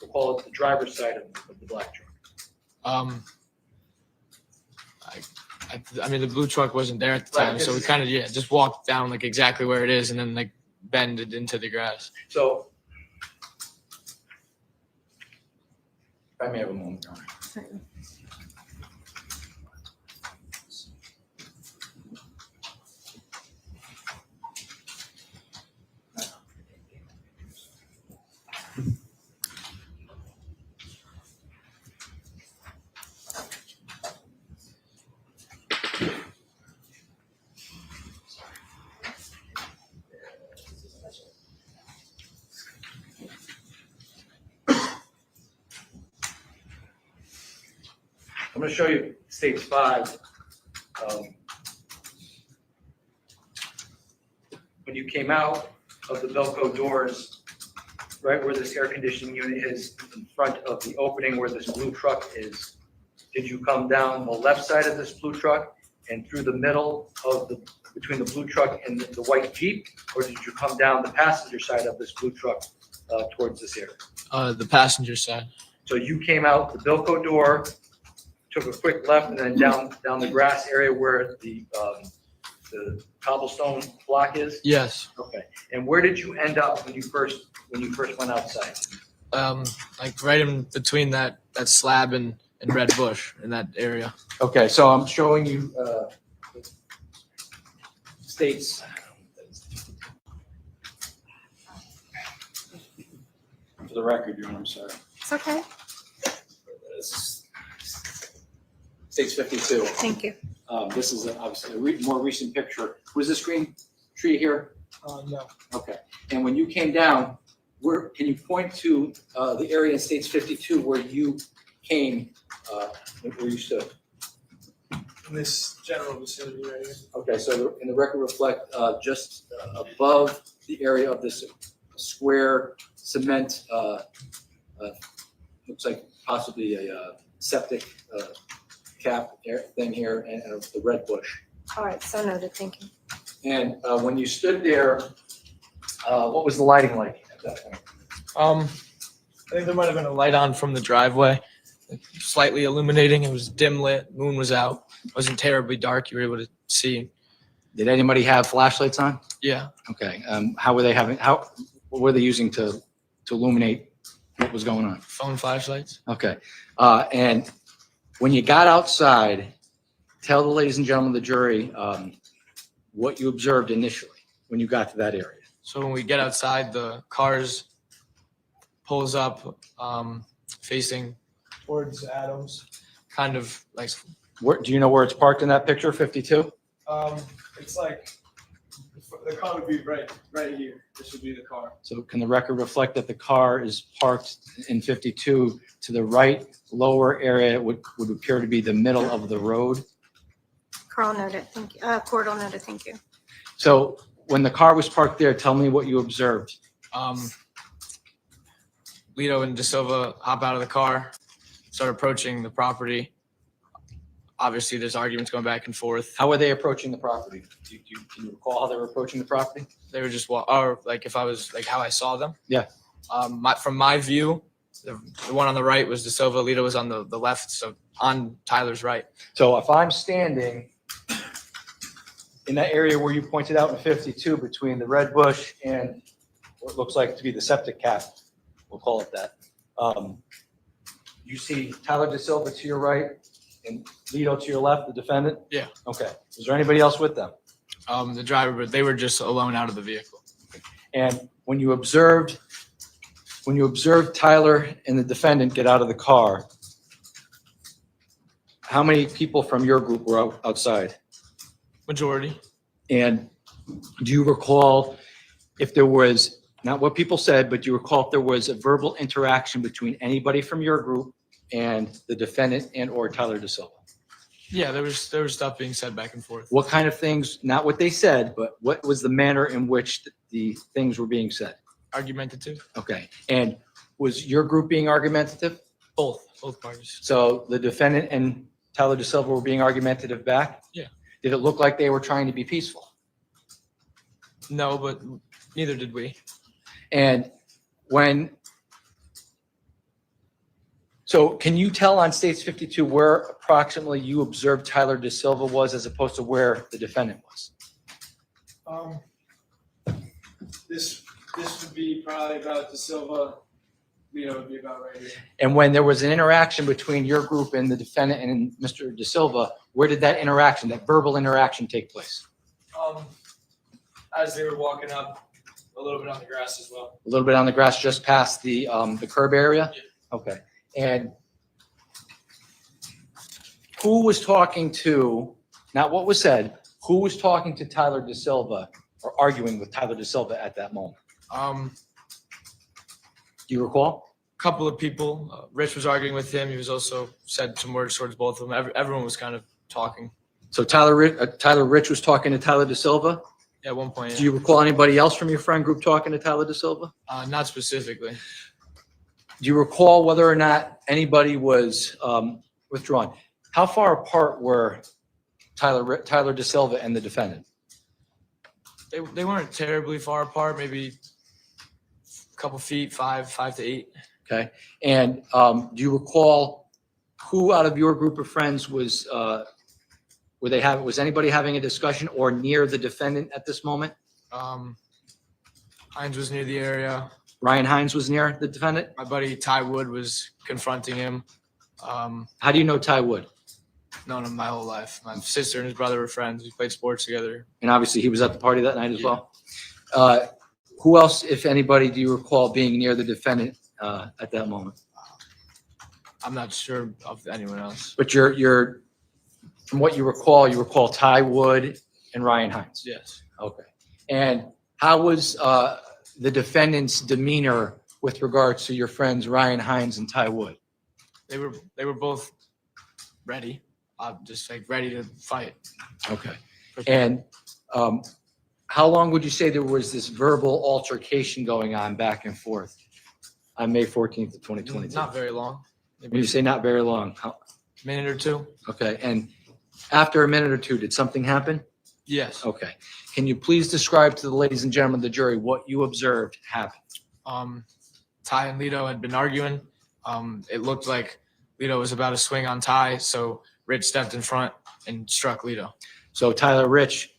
we'll call it the driver's side of the black truck? I mean, the blue truck wasn't there at the time, Right, so we kind of, just walked down like exactly where it is and then like bended into the grass. So if I may have a moment. I'm going to show you stage 5. When you came out of the Velcro doors, right where this air conditioning unit is in front of the opening where this blue truck is, did you come down the left side of this blue truck and through the middle of between the blue truck and the white Jeep? Or did you come down the passenger side of this blue truck towards this area? The passenger side. So you came out the Bilco door, took a quick left, and then down the grass area where the cobblestone block is? Yes. Okay. And where did you end up when you first went outside? Like right in between that slab and red bush in that area. Okay, so I'm showing you states. For the record, Your Honor, I'm sorry. It's okay. States 52. Thank you. This is obviously a more recent picture. Was this green tree here? No. Okay. And when you came down, can you point to the area in States 52 where you came, where you stood? In this general vicinity right here. Okay, so in the record reflect just above the area of this square cement, looks like possibly a septic cap thing here and the red bush. All right, so noted, thank you. And when you stood there, what was the lighting like at that point? I think there might have been a light on from the driveway, slightly illuminating. It was dim lit. Moon was out. It wasn't terribly dark. You were able to see. Did anybody have flashlights on? Yeah. Okay. What were they using to illuminate what was going on? Phone flashlights. Okay. And when you got outside, tell the ladies and gentlemen of the jury what you observed initially when you got to that area. So when we get outside, the cars pulls up facing towards Adams, kind of like. Do you know where it's parked in that picture, 52? It's like the car would be right here. This would be the car. So can the record reflect that the car is parked in 52 to the right lower area would appear to be the middle of the road? Carl noted, thank you. Cordell noted, thank you. So when the car was parked there, tell me what you observed. Lito and De Silva hop out of the car, start approaching the property. Obviously, there's arguments going back and forth. How were they approaching the property? Can you recall how they were approaching the property? They were just or like if I was like how I saw them. Yeah. From my view, the one on the right was De Silva. Lito was on the left, so on Tyler's right. So if I'm standing in that area where you pointed out in 52 between the red bush and what looks like to be the septic cap, we'll call it that. You see Tyler De Silva to your right and Lito to your left, the defendant? Yeah. Okay. Was there anybody else with them? The driver, but they were just alone out of the vehicle. And when you observed Tyler and the defendant get out of the car, how many people from your group were outside? Majority. And do you recall if there was, not what people said, but do you recall if there was a verbal interaction between anybody from your group and the defendant and or Tyler De Silva? Yeah, there was stuff being said back and forth. What kind of things, not what they said, but what was the manner in which the things were being said? Argumentative. Okay. And was your group being argumentative? Both parties. So the defendant and Tyler De Silva were being argumentative back? Yeah. Did it look like they were trying to be peaceful? No, but neither did we. And so can you tell on States 52 where approximately you observed Tyler De Silva was as opposed to where the defendant was? This would be probably about De Silva. Lito would be about right here. And when there was an interaction between your group and the defendant and Mr. De Silva, where did that interaction, that verbal interaction take place? As they were walking up, a little bit on the grass as well. A little bit on the grass just past the curb area? Yeah. Okay. And who was talking to, not what was said, who was talking to Tyler De Silva or arguing with Tyler De Silva at that moment? Do you recall? A couple of people. Rich was arguing with him. He was also said some words towards both of them. Everyone was kind of talking. So Tyler Rich was talking to Tyler De Silva? At one point. Do you recall anybody else from your friend group talking to Tyler De Silva? Not specifically. Do you recall whether or not anybody was withdrawn? How far apart were Tyler DeSilva and the defendant? They weren't terribly far apart, maybe a couple feet, 5 to 8. Okay. And do you recall who out of your group of friends was anybody having a discussion or near the defendant at this moment? Hines was near the area. Ryan Hines was near the defendant? My buddy Ty Wood was confronting him. How do you know Ty Wood? Known him my whole life. My sister and his brother were friends. We played sports together. And obviously he was at the party that night as well. Who else, if anybody, do you recall being near the defendant at that moment? I'm not sure of anyone else. But you're from what you recall Ty Wood and Ryan Hines. Yes. Okay. And how was the defendant's demeanor with regards to your friends Ryan Hines and Ty Wood? They were both ready, just like ready to fight. Okay. And how long would you say there was this verbal altercation going on back and forth on May 14th of 2022? Not very long. When you say not very long, how, Minute or two. okay. And after a minute or two, did something happen? Yes. Okay. Can you please describe to the ladies and gentlemen of the jury what you observed happened? Ty and Lito had been arguing. It looked like Lito was about to swing on Ty, so Rich stepped in front and struck Lito. So Tyler Rich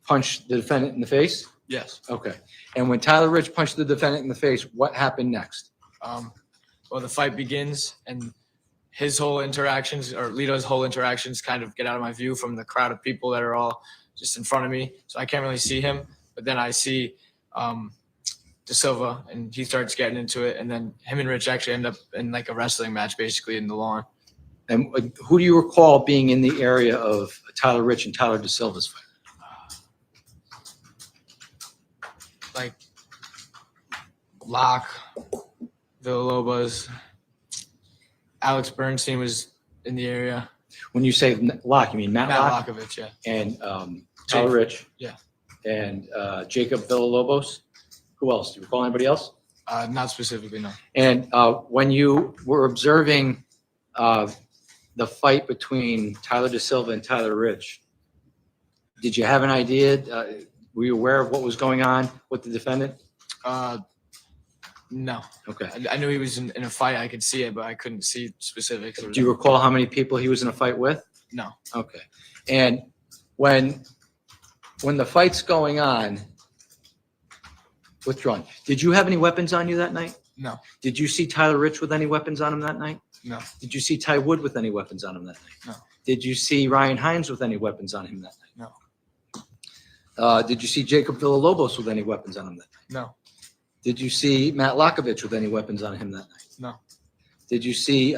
punched the defendant in the face? Yes. Okay. And when Tyler Rich punched the defendant in the face, what happened next? Well, the fight begins, and his whole interactions, or Lito's whole interactions, kind of get out of my view from the crowd of people that are all just in front of me. So I can't really see him. But then I see DeSilva, and he starts getting into it. And then him and Rich actually end up in like a wrestling match, basically, in the lawn. And who do you recall being in the area of Tyler Rich and Tyler DeSilva's fight? Like Locke, Villalobos, Alex Bernstein was in the area. When you say Locke, you mean Matt Locke? Lockovich, yeah. And Tyler Rich? Yeah. And Jacob Villalobos? Who else? Do you recall anybody else? Not specifically, no. And when you were observing the fight between Tyler DeSilva and Tyler Rich, did you have an idea? Were you aware of what was going on with the defendant? No. Okay. I knew he was in a fight. I could see it, but I couldn't see specifics. Do you recall how many people he was in a fight with? No. Okay. And when the fight's going on, withdrawn, did you have any weapons on you that night? No. Did you see Tyler Rich with any weapons on him that night? No. Did you see Ty Wood with any weapons on him that night? No. Did you see Ryan Hines with any weapons on him that night? No. Did you see Jacob Villalobos with any weapons on him that night? No. Did you see Matt Lockovich with any weapons on him that night? No. Did you see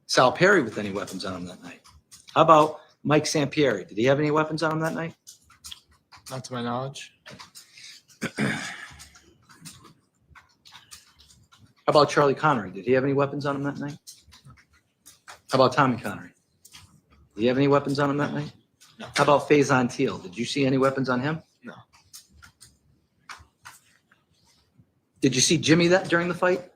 Sal Perry with any weapons on him that night? How about Mike Sampieri? Did he have any weapons on him that night? Not to my knowledge. How about Charlie Connery? Did he have any weapons on him that night? How about Tommy Connery? Did he have any weapons on him that night? No. How about Faison Teal? Did you see any weapons on him? No. Did you see Jimmy during the fight?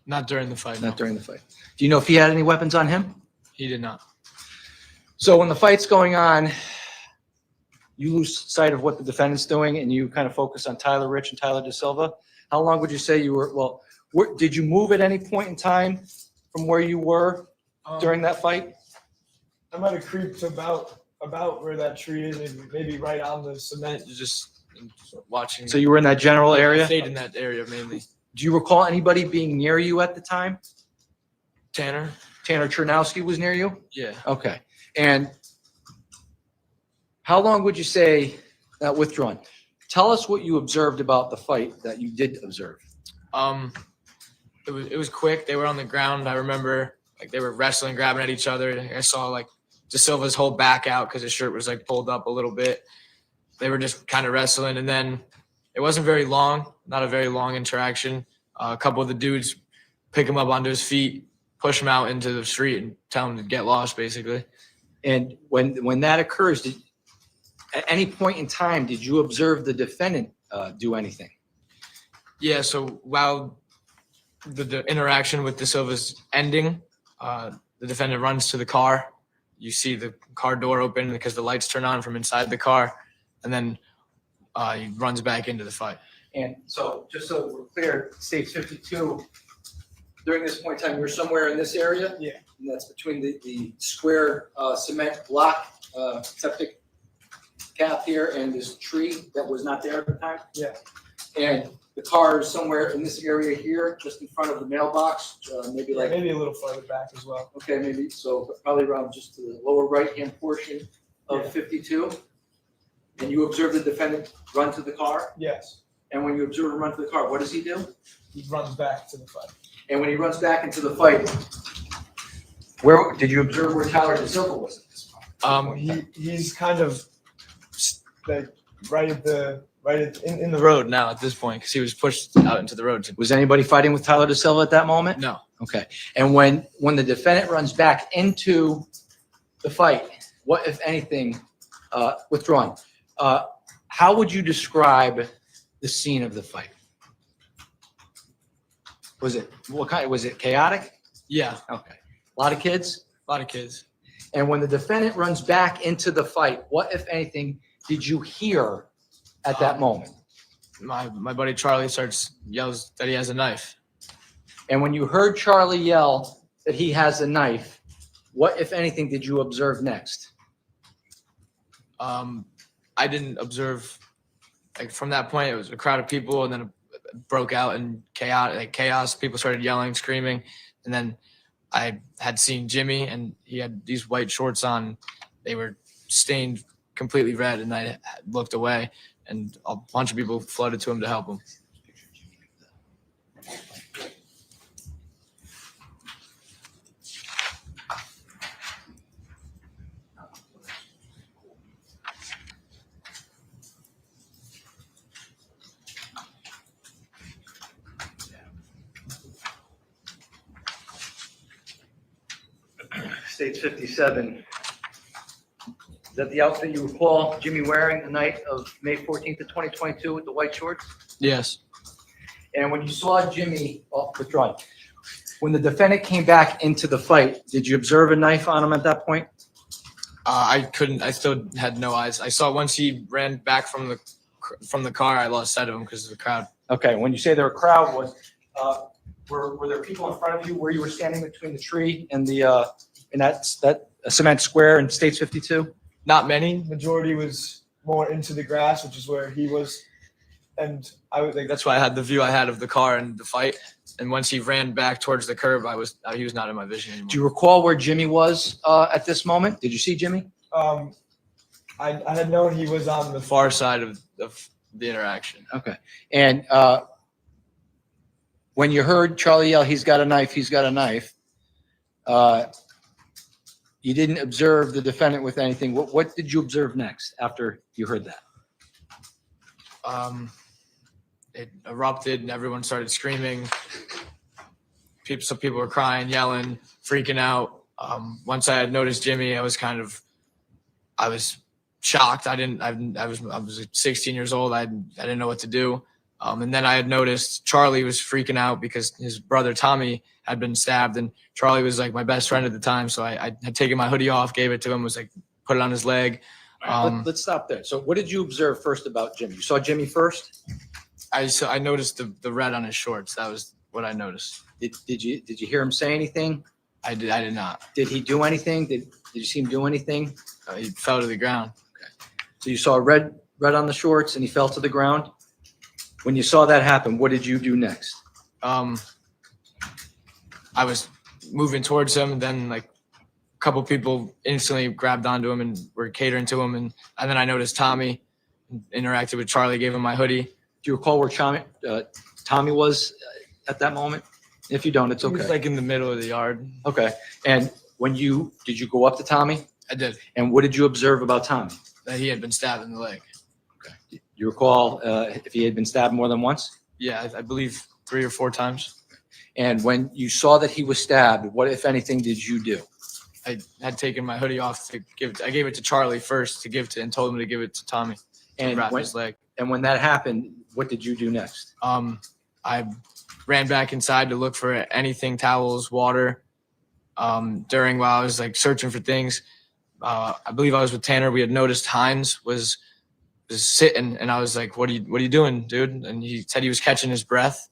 Not during the fight. Not No. during the fight. Do you know if he had any weapons on him? He did not. So when the fight's going on, you lose sight of what the defendant's doing and you kind of focus on Tyler Rich and Tyler DeSilva. How long would you say you were, did you move at any point in time from where you were during that fight? I might have creeped about where that tree is, maybe right on the cement, just watching. So you were in that general area? I stayed in that area mainly. Do you recall anybody being near you at the time? Tanner? Tanner Chernowski was near you? Yeah. Okay. And how long would you say that withdrawn? Tell us what you observed about the fight that you did observe. It was quick. They were on the ground. I remember like they were wrestling, grabbing at each other. I saw like DeSilva's whole back out because his shirt was like pulled up a little bit. They were just kind of wrestling, and then it wasn't very long, not a very long interaction. A couple of the dudes pick him up onto his feet, push him out into the street, and tell him to get lost, basically. And when that occurs, at any point in time, did you observe the defendant do anything? Yeah, so while the interaction with DeSilva's ending, the defendant runs to the car, you see the car door open because the lights turn on from inside the car, and then he runs back into the fight. And so, just so we're clear, states 52, during this point in time, you're somewhere in this area? Yeah. And that's between the square cement block, septic cap here and this tree that was not there at the time? Yeah. And the car is somewhere in this area here, just in front of the mailbox, maybe like, Maybe a little further back as well. okay, maybe, so probably around just to the lower right-hand portion of Yeah. 52. And you observe the defendant run to the car? Yes. And when you observe him run to the car, what does he do? He runs back to the fight. And when he runs back into the fight, where did you observe where Tyler DeSilva was at this point? He's kind of like In the road now at this point because he was pushed out into the road. Was anybody fighting with Tyler DeSilva at that moment? No. Okay. And when the defendant runs back into the fight, what, if anything, withdrawn, how would you describe the scene of the fight? Was it chaotic? Yeah, Okay. A lot of kids? a lot of kids. And when the defendant runs back into the fight, what, if anything, did you hear at that moment? My buddy Charlie yells that he has a knife. And when you heard Charlie yell that he has a knife, what, if anything, did you observe next? I didn't observe, like from that point, it was a crowd of people, and then it broke out in chaos. People started yelling, screaming, and then I had seen Jimmy, and he had these white shorts on. They were stained completely red, and I looked away, and a bunch of people flooded to him to help him. States 57. Is that the outfit you recall Jimmy wearing the night of May 14th of 2022 with the white shorts? Yes. And when you saw Jimmy, withdrawn, when the defendant came back into the fight, did you observe a knife on him at that point? I still had no eyes. I saw once he ran back from the car, I lost sight of him because of the crowd. Okay, when you say there were a crowd, were there people in front of you where you were standing between the tree and that cement square in States 52? Not many. majority was more into the grass, which is where he was. And I was like, That's why I had the view I had of the car and the fight. And once he ran back towards the curb, he was not in my vision anymore. Do you recall where Jimmy was at this moment? Did you see Jimmy? I had known he was on the Far side of the interaction. Okay. And when you heard Charlie yell, he's got a knife, you didn't observe the defendant with anything. What did you observe next after you heard that? It erupted and everyone started screaming. Some people were crying, yelling, freaking out. Once I had noticed Jimmy, I was shocked. I was 16 years old. I didn't know what to do. And then I had noticed Charlie was freaking out because his brother Tommy had been stabbed, and Charlie was like my best friend at the time. So I had taken my hoodie off, gave it to him, was like, put it on his leg. Let's stop there. So what did you observe first about Jimmy? You saw Jimmy first? I noticed the red on his shorts. That was what I noticed. Did you hear him say anything? I did not. Did he do anything? Did you see him do anything? He fell to the ground. So you saw red on the shorts and he fell to the ground? When you saw that happen, what did you do next? I was moving towards him, then like a couple people instantly grabbed onto him and were catering to him, and then I noticed Tommy, interacted with Charlie, gave him my hoodie. Do you recall where Tommy was at that moment? If you don't, it's He was okay. like in the middle of the yard. Okay. And did you go up to Tommy? I did. And what did you observe about Tommy? That he had been stabbed in the leg. Do you recall if he had been stabbed more than once? Yeah, I believe 3 or 4 times. And when you saw that he was stabbed, what, if anything, did you do? I had taken my hoodie off to I gave it to Charlie first to give to, and told him to give it to Tommy to And wrap when, his leg. and when that happened, what did you do next? I ran back inside to look for anything, towels, water. While I was like searching for things, I believe I was with Tanner. We had noticed Hines was sitting, and I was like, what are you doing, dude? And he said he was catching his breath,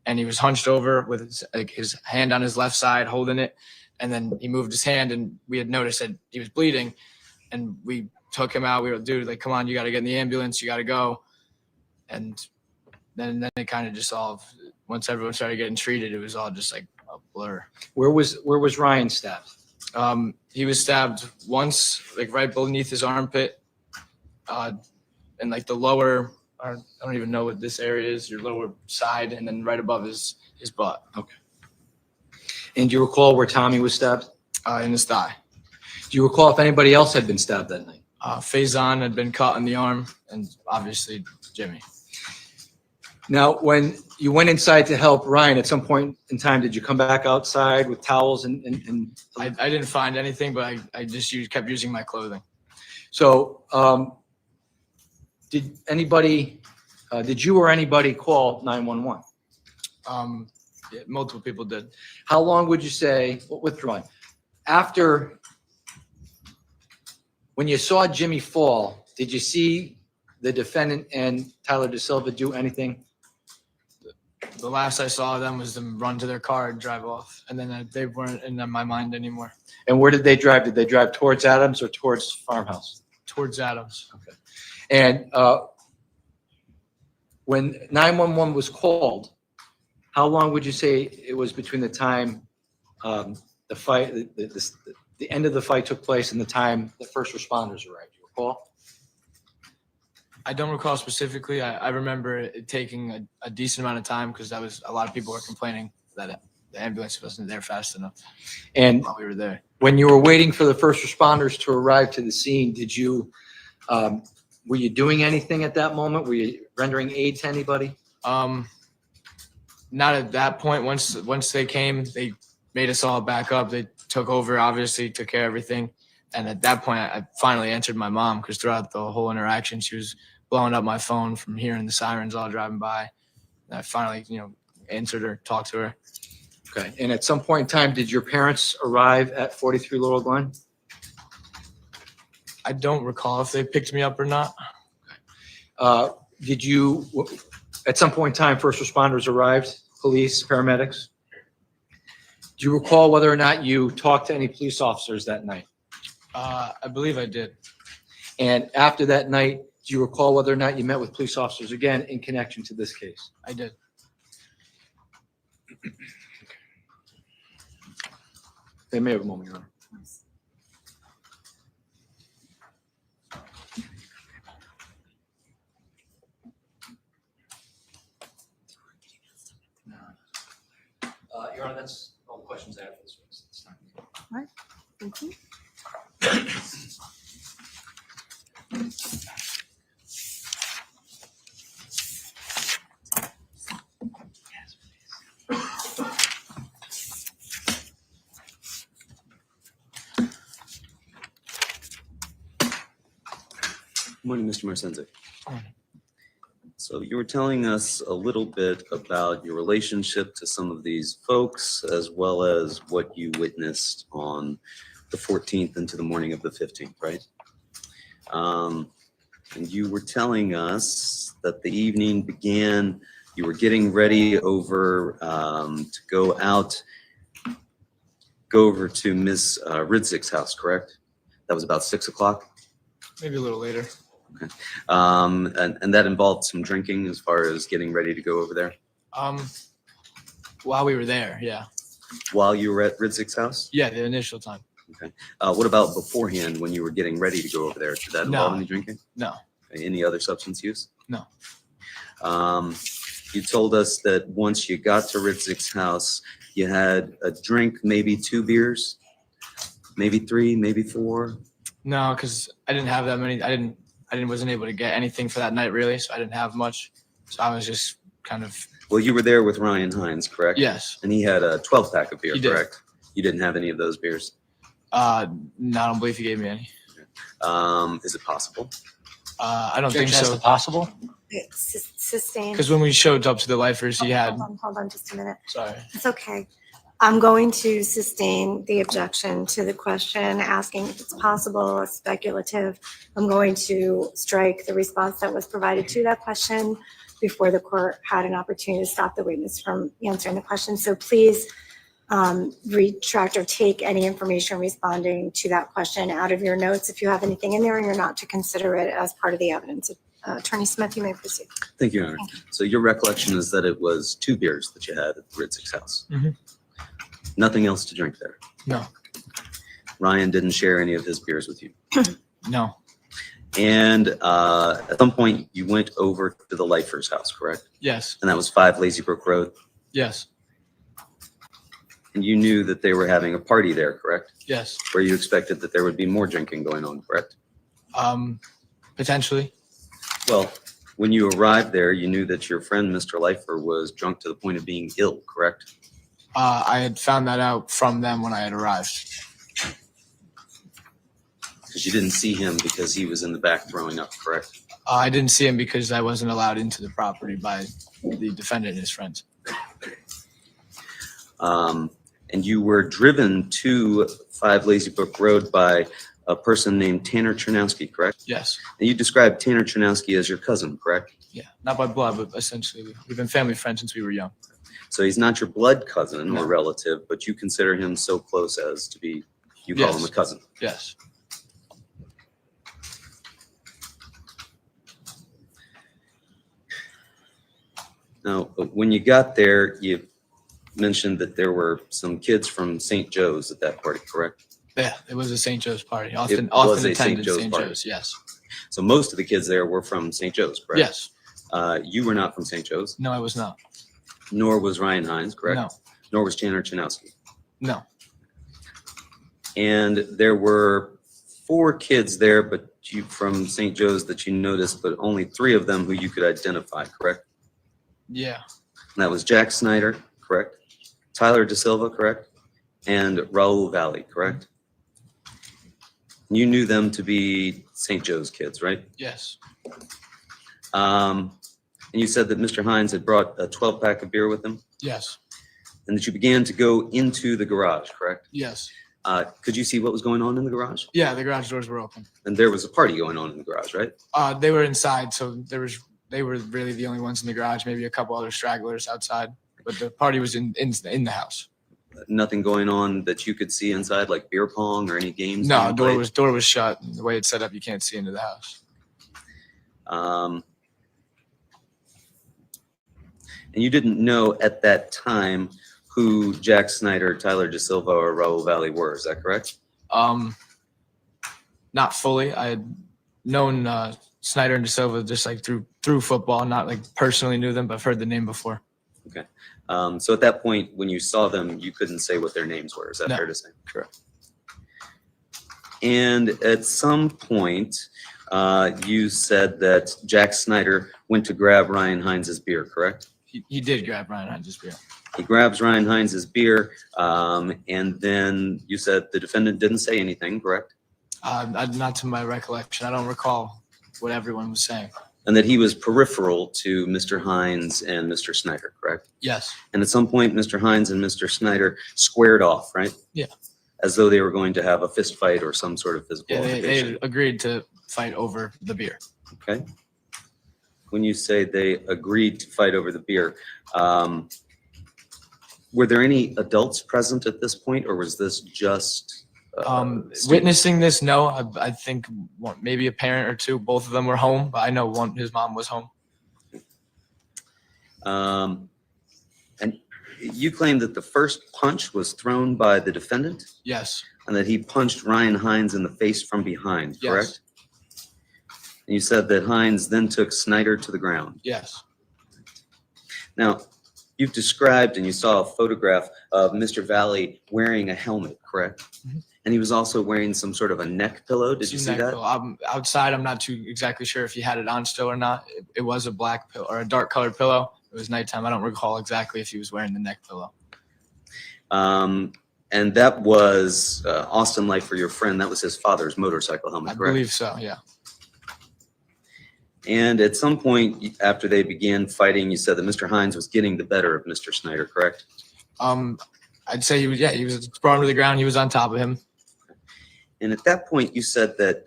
and he was hunched over with his hand on his left side holding it. And then he moved his hand, and we had noticed that he was bleeding, and we took him out. We were like, dude, like, come on, you got to get in the ambulance. You got to go. And then it kind of just all, once everyone started getting treated, it was all just like a blur. Where was Ryan stabbed? He was stabbed once, like right beneath his armpit, and like the lower, I don't even know what this area is, your lower side, and then right above his butt. Okay. And do you recall where Tommy was stabbed? In his thigh. Do you recall if anybody else had been stabbed that night? Faison had been cut in the arm, and obviously Jimmy. Now, when you went inside to help Ryan, at some point in time, did you come back outside with towels and I didn't find anything, but I just kept using my clothing. so did you or anybody call 911? Yeah, multiple people did. How long would you say, withdrawing, after, when you saw Jimmy fall, did you see the defendant and Tyler DeSilva do anything? The last I saw of them was them run to their car and drive off, and then they weren't in my mind anymore. And where did they drive? Did they drive towards Adams or towards Farmhouse? Towards Adams. Okay. And when 911 was called, how long would you say it was between the time the fight, the end of the fight took place and the time the first responders arrived? Do you recall? I don't recall specifically. I remember it taking a decent amount of time because that was a lot of people were complaining that the ambulance wasn't there fast enough And while we were there. when you were waiting for the first responders to arrive to the scene, did you, were you doing anything at that moment? Were you rendering aid to anybody? Not at that point. Once they came, they made us all back up. They took over, obviously, took care of everything. And at that point, I finally answered my mom because throughout the whole interaction, she was blowing up my phone from hearing the sirens all driving by. And I finally, answered her, talked to her. Okay. And at some point in time, did your parents arrive at 43 Laurel Glen? I don't recall if they picked me up or not. Did you, at some point in time, first responders arrived, police, paramedics? Do you recall whether or not you talked to any police officers that night? I believe I did. And after that night, do you recall whether or not you met with police officers again in connection to this case? I did. They may have a moment, Your Honor. Your Honor, that's all the questions I have for this witness. Thank you. Morning, Mr. Marcinczyk. Morning. So you were telling us a little bit about your relationship to some of these folks, as well as what you witnessed on the 14th into the morning of the 15th, right? And you were telling us that the evening began, you were getting ready over to go over to Ms. Ridzik's house, correct? That was about 6 o'clock? Maybe a little later. And that involved some drinking as far as getting ready to go over there? While we were there, yeah. While you were at Ridzik's house? Yeah, the initial time. Okay. What about beforehand when you were getting ready to go over there? Did that involve No. any drinking? No. Any other substance use? No. You told us that once you got to Ridzik's house, you had a drink, maybe 2 beers, maybe 3, maybe 4. No, because I didn't have that many. I wasn't able to get anything for that night really, so I didn't have much. So I was just kind of. Well, you were there with Ryan Hines, correct? Yes. And he had a 12-pack of beer, He did. correct? You didn't have any of those beers? No, I don't believe he gave me any. Is it possible? I don't think That's so. possible? Sustained. Because when we showed up to the lifers, he had. Hold on just a minute. Sorry. It's okay. I'm going to sustain the objection to the question, asking if it's possible, or speculative. I'm going to strike the response that was provided to that question before the court had an opportunity to stop the witness from answering the question. So please retract or take any information responding to that question out of your notes if you have anything in there and you're not to consider it as part of the evidence. Attorney Smith, you may proceed. Thank you, Your Honor. Thank you. So your recollection is that it was 2 beers that you had at the Ritzick's house? Mhm. Nothing else to drink there? No. Ryan didn't share any of his beers with you? No. And at some point, you went over to the Lifers' house, correct? Yes. And that was 5 Lazy Brook Road? Yes. And you knew that they were having a party there, correct? Yes. Where you expected that there would be more drinking going on, correct? Potentially. Well, when you arrived there, you knew that your friend, Mr. Lifer, was drunk to the point of being ill, correct? I had found that out from them when I had arrived. Because you didn't see him because he was in the back throwing up, correct? I didn't see him because I wasn't allowed into the property by the defendant and his friends. And you were driven to 5 Lazy Brook Road by a person named Tanner Chernowski, correct? Yes. And you described Tanner Chernowski as your cousin, correct? Yeah. Not by blood, but essentially we've been family friends since we were young. So he's not your blood cousin No. or relative, but you consider him so close as to be, you call Yes. him a cousin. Yes. Now, when you got there, you mentioned that there were some kids from St. Joe's at that party, correct? Yeah. It was a St. Joe's party. Often was a St. attended Joe's St. party. Joe's. Yes. So most of the kids there were from St. Joe's, correct? Yes. You were not from St. Joe's, No, I was not. nor was Ryan Hines, correct? No. Nor was Tanner Chernowski. No. And there were 4 kids there, but you from St. Joe's that you noticed, but only 3 of them who you could identify, correct? Yeah. And that was Jack Snyder, correct? Tyler DeSilva, correct? And Raul Valle, correct? You knew them to be St. Joe's kids, right? Yes. And you said that Mr. Hines had brought a 12-pack of beer with him, Yes. and that you began to go into the garage, correct? Yes. Could you see what was going on in the garage? Yeah. The garage doors were open. And there was a party going on in the garage, right? They were inside, so they were really the only ones in the garage. Maybe a couple other stragglers outside, but the party was in the house. Nothing going on that you could see inside, like beer pong or any games? No, being door played? door was shut. And the way it's set up, you can't see into the house. And you didn't know at that time who Jack Snyder, Tyler DeSilva, or Raul Valle were, is that correct? Not fully. I had known Snyder and DeSilva just like through football, not like personally knew them, but I've heard the name before. So at that point, when you saw them, you couldn't say what their names were, is that No. fair to say? Correct. And at some point, you said that Jack Snyder went to grab Ryan Hines' beer, correct? He did grab Ryan Hines' beer. He grabs Ryan Hines' beer, and then you said the defendant didn't say anything, correct? Not to my recollection. I don't recall what everyone was saying. And that he was peripheral to Mr. Hines and Mr. Snyder, correct? Yes. And at some point, Mr. Hines and Mr. Snyder squared off, right? Yeah. As though they were going to have a fist fight or some sort of physical Yeah, they altercation. agreed to fight over the beer. Okay. When you say they agreed to fight over the beer, were there any adults present at this point, or was this just students? Witnessing this, no. I think maybe a parent or two. Both of them were home, but I know his mom was home. And you claim that the first punch was thrown by the defendant Yes. and that he punched Ryan Hines in the face from behind, Yes. correct? And you said that Hines then took Snyder to the ground. Yes. Now, you've described and you saw a photograph of Mr. Valle wearing a helmet, correct? Mhm. And he was also wearing some sort of a neck pillow. Did you see that? Outside, I'm not too exactly sure if he had it on still or not. It was a black pillow or a dark colored pillow. It was nighttime. I don't recall exactly if he was wearing the neck pillow. And that was Austin Lifer, your friend. That was his father's motorcycle helmet, I correct? believe so. Yeah. And at some point after they began fighting, you said that Mr. Hines was getting the better of Mr. Snyder, correct? I'd say he was brought him to the ground. He was on top of him. And at that point, you said that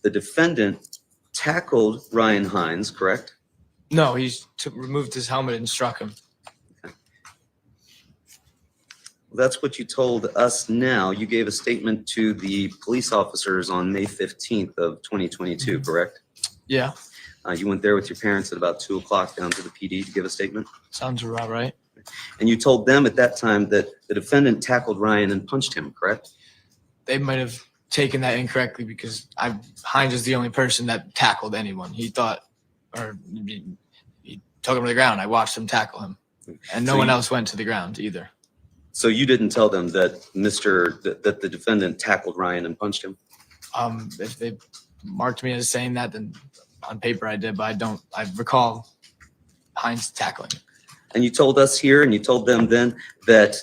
the defendant tackled Ryan Hines, correct? No, removed his helmet and struck him. That's what you told us now. You gave a statement to the police officers on May 15th of 2022, correct? Yeah, You went there with your parents at about 2 o'clock down to the PD to give a statement? sounds about right. And you told them at that time that the defendant tackled Ryan and punched him, correct? They might have taken that incorrectly because Hines is the only person that tackled anyone. He took him to the ground. I watched him tackle him, and no So one you- else went to the ground either. So you didn't tell them that that the defendant tackled Ryan and punched him? If they marked me as saying that, then on paper I did, but I recall Hines tackling. And you told us here and you told them then that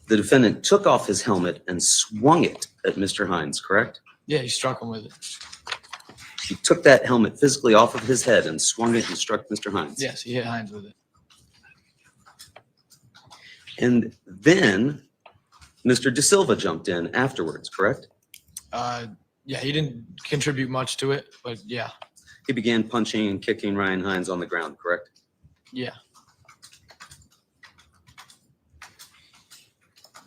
the defendant took off his helmet and swung it at Mr. Hines, correct? Yeah, he struck him with it. He took that helmet physically off of his head and swung it and struck Mr. Hines. Yes, he hit Hines with it. And then Mr. De Silva jumped in afterwards, correct? Yeah, he didn't contribute much to it, but yeah, He began punching and kicking Ryan Hines on the ground, correct? yeah,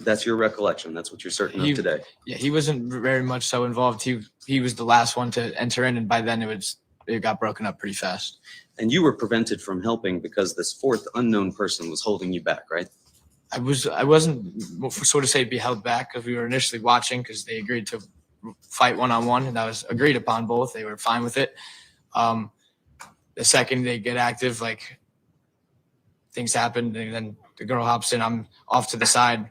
That's your recollection. That's what you're certain of He- today. yeah. He wasn't very much so involved. He was the last one to enter in, and by then it got broken up pretty fast. And you were prevented from helping because this fourth unknown person was holding you back, right? I wasn't sort of say be held back because we were initially watching because they agreed to fight one-on-one, and that was agreed upon both. They were fine with it. The second they get active, like things happen, and then the girl hops in. I'm off to the side.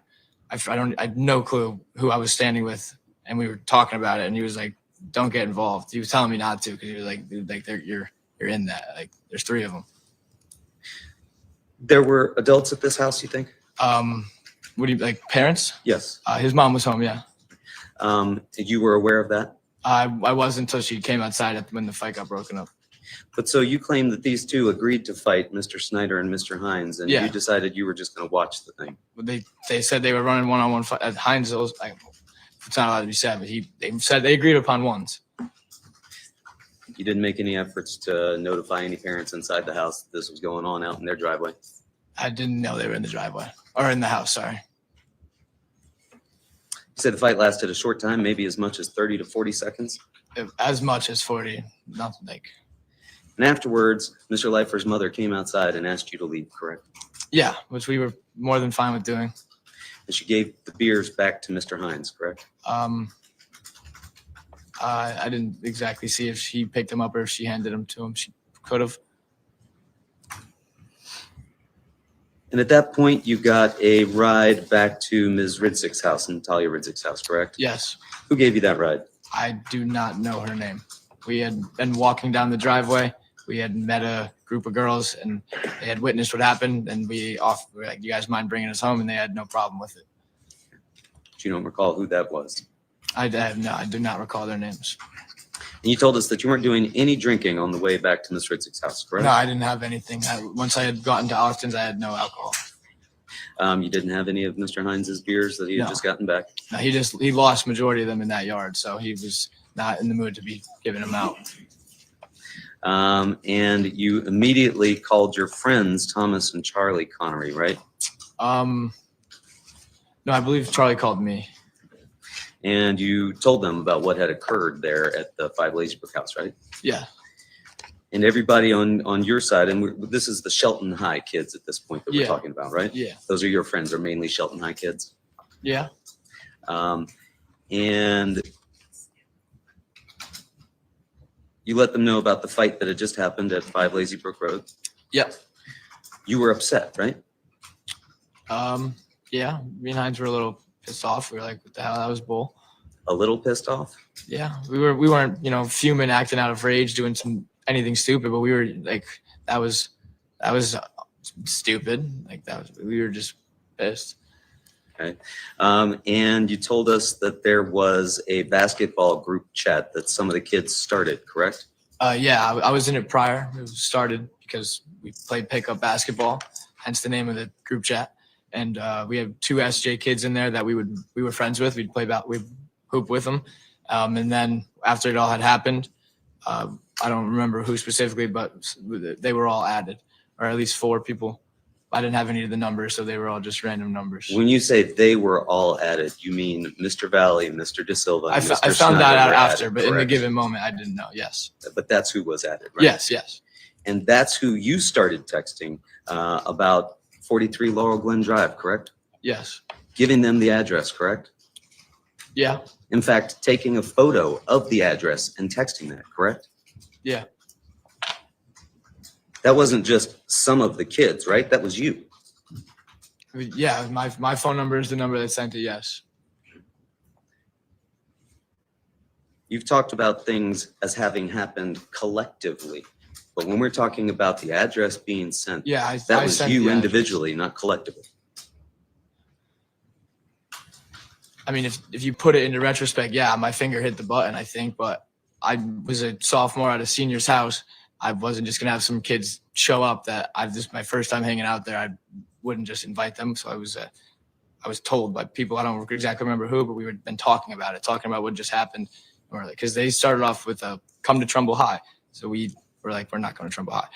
I had no clue who I was standing with, and we were talking about it. And he was like, "Don't get involved." He was telling me not to because he was like, "Dude, like you're in that. Like there's 3 of them." There were adults at this house, you think? What do you like? Parents? Yes. His mom was home. Yeah. You were aware of that? I wasn't until she came outside when the fight got broken up. But so you claim that these two agreed to fight Mr. Snyder and Mr. Hines, and Yeah. you decided you were just going to watch the thing. But they said they were running one-on-one fight. Hines, it's not allowed to be said, but they said they agreed upon ones. You didn't make any efforts to notify any parents inside the house that this was going on out in their driveway. I didn't know they were in the driveway or in the house. Sorry. You said the fight lasted a short time, maybe as much as 30 to 40 seconds. As much as 40. Nothing like. And afterwards, Mr. Leifer's mother came outside and asked you to leave, correct? Yeah, which we were more than fine with doing. And she gave the beers back to Mr. Hines, correct? I didn't exactly see if she picked them up or if she handed them to him. She could have. And at that point, you got a ride back to Ms. Ridsick's house, Natalia Ridsick's house, correct? Yes. Who gave you that ride? I do not know her name. We had been walking down the driveway. We had met a group of girls and they had witnessed what happened. And we were like, "You guys mind bringing us home?" And they had no problem with it. Do you don't recall who that was? I do not recall their names. And you told us that you weren't doing any drinking on the way back to Ms. Ridsick's house, correct? No, I didn't have anything. Once I had gotten to Austin's, I had no alcohol. You didn't have any of Mr. Hines's beers that he had No. just gotten back? No, he lost majority of them in that yard, so he was not in the mood to be giving them out. And you immediately called your friends, Thomas and Charlie Connery, right? No, I believe Charlie called me. And you told them about what had occurred there at the 5 Lazy Brook house, right? Yeah, And everybody on your side, and this is the Shelton High kids at this point that we're Yeah. talking about, right? yeah, Those are your friends, are mainly Shelton High kids. yeah. And you let them know about the fight that had just happened at 5 Lazy Brook Road. Yep. You were upset, right? Yeah, me and Hines were a little pissed off. We were like, "What the hell? That was bull." A little pissed off? Yeah, we weren't, fuming, acting out of rage, doing anything stupid, but we were like, that was stupid. Like we were just pissed. And you told us that there was a basketball group chat that some of the kids started, correct? Yeah, I was in it prior. It was started because we played pickup basketball, hence the name of the group chat. and we have 2 SJ kids in there that we were friends with. We'd hoop with them, and then after it all had happened, I don't remember who specifically, but they were all added, or at least 4 people. I didn't have any of the numbers, so they were all just random numbers. When you say they were all added, you mean Mr. Valle, Mr. De Silva, and Mr. I found that Snyder out were after, added, but in the correct? given moment, I didn't know. Yes. But that's who was added, right? Yes. And that's who you started texting about 43 Laurel Glen Drive, correct? Yes. Giving them the address, correct? Yeah. In fact, taking a photo of the address and texting that, correct? Yeah. That wasn't just some of the kids, right? That was you. Yeah. My phone number is the number that sent it. Yes. You've talked about things as having happened collectively, but when we're talking about the address being sent, Yeah. that I was sent you the address. individually, not collectively. I mean, if you put it into retrospect, yeah, my finger hit the button, I think, but I was a sophomore at a senior's house. I wasn't just gonna have some kids show up that my first time hanging out there. I wouldn't just invite them. So I was told by people, I don't exactly remember who, but we had been talking about what just happened. And we're like, because they started off with come to Trumbull High. So we were like, we're not going to Trumbull High,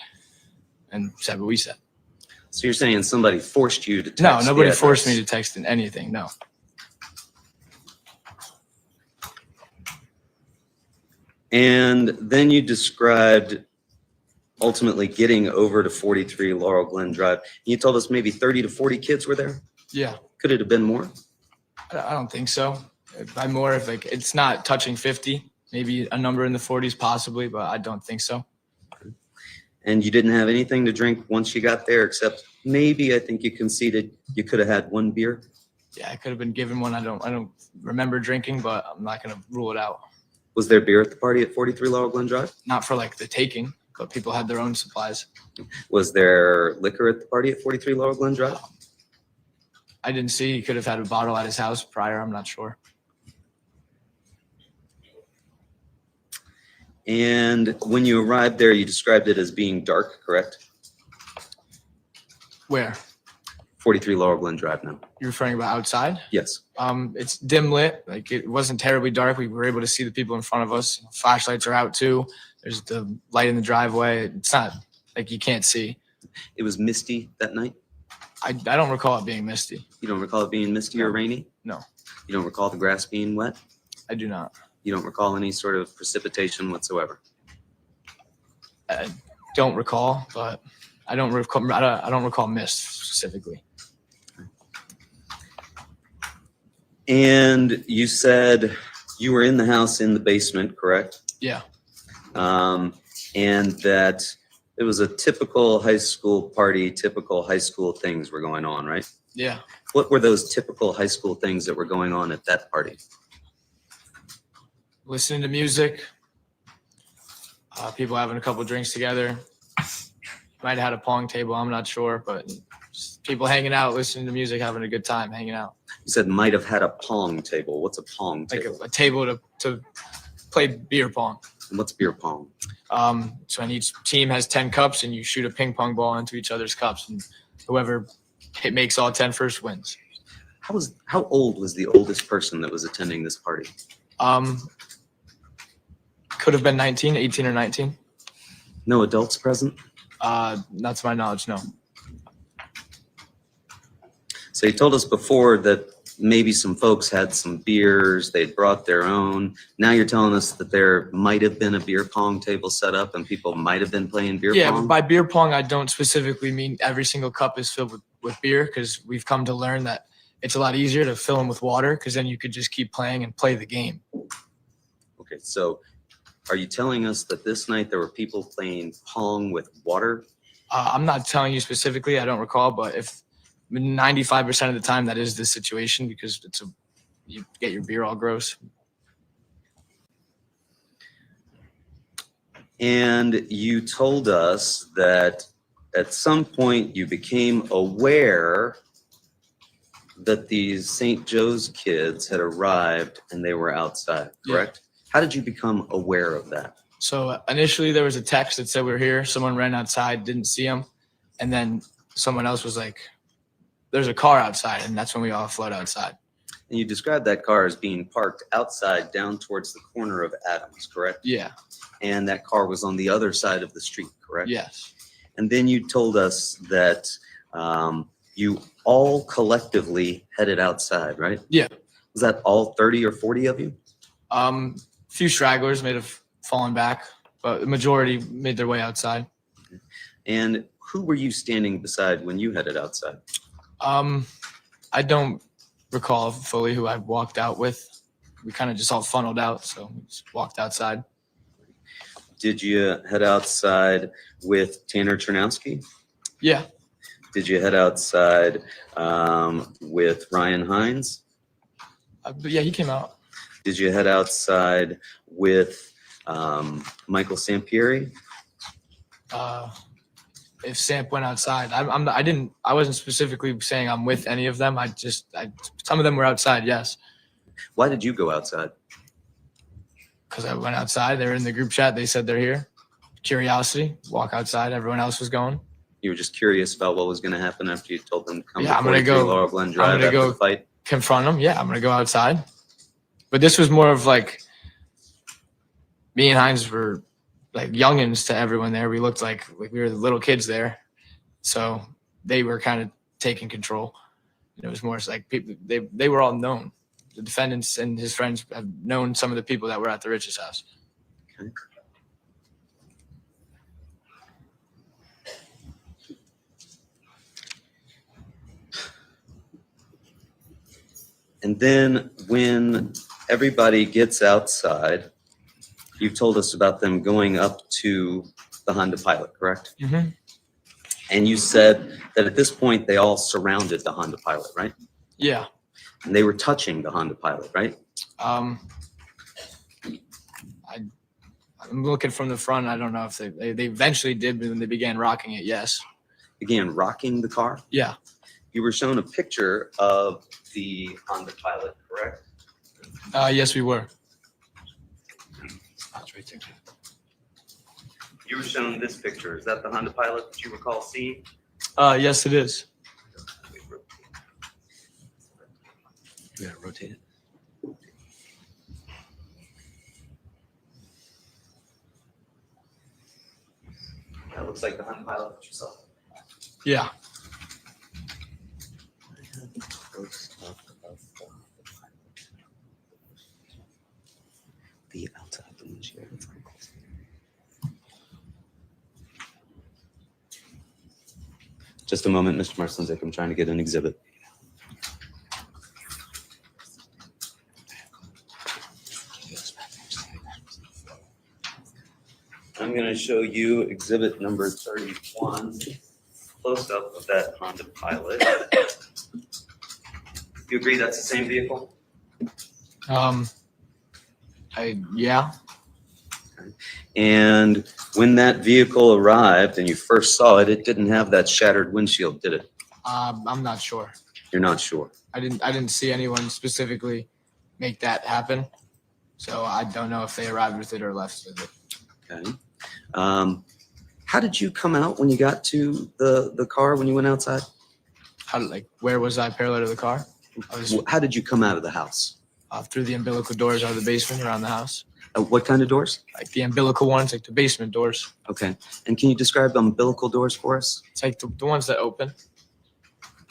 and said what we said. So you're saying somebody forced you to text? No, the nobody forced me address. to text in anything. No. And then you described ultimately getting over to 43 Laurel Glen Drive. You told us maybe 30 to 40 kids were there. Yeah. Could it have been more? I don't think so. By more, if like it's not touching 50, maybe a number in the 40s possibly, but I don't think so. And you didn't have anything to drink once you got there, except maybe I think you conceded you could have had 1 beer. Yeah, I could have been given one. I don't remember drinking, but I'm not going to rule it out. Was there beer at the party at 43 Laurel Glen Drive? Not for like the taking, but people had their own supplies. Was there liquor at the party at 43 Laurel Glen Drive? I didn't see. He could have had a bottle at his house prior. I'm not sure. And when you arrived there, you described it as being dark, correct? Where? 43 Laurel Glen Drive now. You're referring about outside? Yes. It's dim lit. Like it wasn't terribly dark. We were able to see the people in front of us. Flashlights are out too. There's the light in the driveway. It's not like you can't see. It was misty that night? I don't recall it being misty. You don't recall it being misty or rainy? No. You don't recall the grass being wet? I do not. You don't recall any sort of precipitation whatsoever? I don't recall, but I don't recall mist specifically. And you said you were in the house in the basement, correct? Yeah. And that it was a typical high school party, typical high school things were going on, right? Yeah. What were those typical high school things that were going on at that party? Listening to music. People having a couple drinks together. Might have had a pong table. I'm not sure, but just people hanging out, listening to music, having a good time, hanging out. You said might have had a pong table. What's a pong Like table? a table to play beer pong. And what's beer pong? So when each team has 10 cups and you shoot a ping pong ball into each other's cups, and whoever makes all 10 first wins. How old was the oldest person that was attending this party? Could have been 19, 18 or 19. No adults present? Not to my knowledge, no. So you told us before that maybe some folks had some beers, they'd brought their own. Now you're telling us that there might have been a beer pong table set up and people might have been playing beer Yeah, but pong? by beer pong, I don't specifically mean every single cup is filled with beer, because we've come to learn that it's a lot easier to fill them with water, because then you could just keep playing and play the game. Okay, so are you telling us that this night there were people playing pong with water? I'm not telling you specifically, I don't recall, but if 95% of the time that is the situation, because you get your beer all gross. And you told us that at some point you became aware that these St. Joe's kids had arrived and they were outside, correct? How did you become aware of that? So initially there was a text that said we were here. Someone ran outside, didn't see them. And then someone else was like, there's a car outside, and that's when we all flowed outside. And you described that car as being parked outside down towards the corner of Adams, correct? Yeah. And that car was on the other side of the street, correct? Yes. And then you told us that you all collectively headed outside, right? Yeah. Was that all 30 or 40 of you? Few stragglers may have fallen back, but the majority made their way outside. And who were you standing beside when you headed outside? I don't recall fully who I walked out with. We kind of just all funneled out, so we just walked outside. Did you head outside with Tanner Chernowski? Yeah. Did you head outside with Ryan Hines? But yeah, he came out. Did you head outside with Michael Sampieri? If Samp went outside, I wasn't specifically saying I'm with any of them. Some of them were outside, yes. Why did you go outside? Because I went outside. They were in the group chat. They said they're here. Curiosity, walk outside. Everyone else was going. You were just curious about what was going to happen after you told them to come Yeah, I'm to gonna 43 go- Laurel Glen I'm Drive gonna after go- the fight. Confront them. Yeah, I'm going to go outside. But this was more of like me and Hines were like youngins to everyone there. We looked like we were the little kids there. So they were kind of taking control. And it was more like people, they were all known. The defendants and his friends have known some of the people that were at the Rich's house. Okay. And then when everybody gets outside, you told us about them going up to the Honda Pilot, correct? Mm-hmm. And you said that at this point, they all surrounded the Honda Pilot, right? Yeah. And they were touching the Honda Pilot, right? I'm looking from the front. I don't know if they eventually did when they began rocking it. Yes. Began rocking the car. Yeah. You were shown a picture of the Honda Pilot, correct? Yes, we were. That's right there. You were shown this picture. Is that the Honda Pilot that you recall seeing? Yes, it is. You gotta rotate it. That looks like the Honda Pilot that you saw. Yeah. The outside of the windshield. Just a moment, Mr. Marcinczyk. I'm trying to get an exhibit. I'm going to show you exhibit number 31, close up of that Honda Pilot. You agree that's the same vehicle? Yeah. And when that vehicle arrived and you first saw it, it didn't have that shattered windshield, did it? I'm not sure. You're not sure. I didn't see anyone specifically make that happen. So I don't know if they arrived with it or left with it. Okay. How did you come out when you got to the car when you went outside? Where was I parallel to the car? I was How did you come out of the house? through the umbilical doors out of the basement around the house. What kind of doors? Like the umbilical ones, like the basement doors. Okay. And can you describe the umbilical doors for us? It's like the ones that open.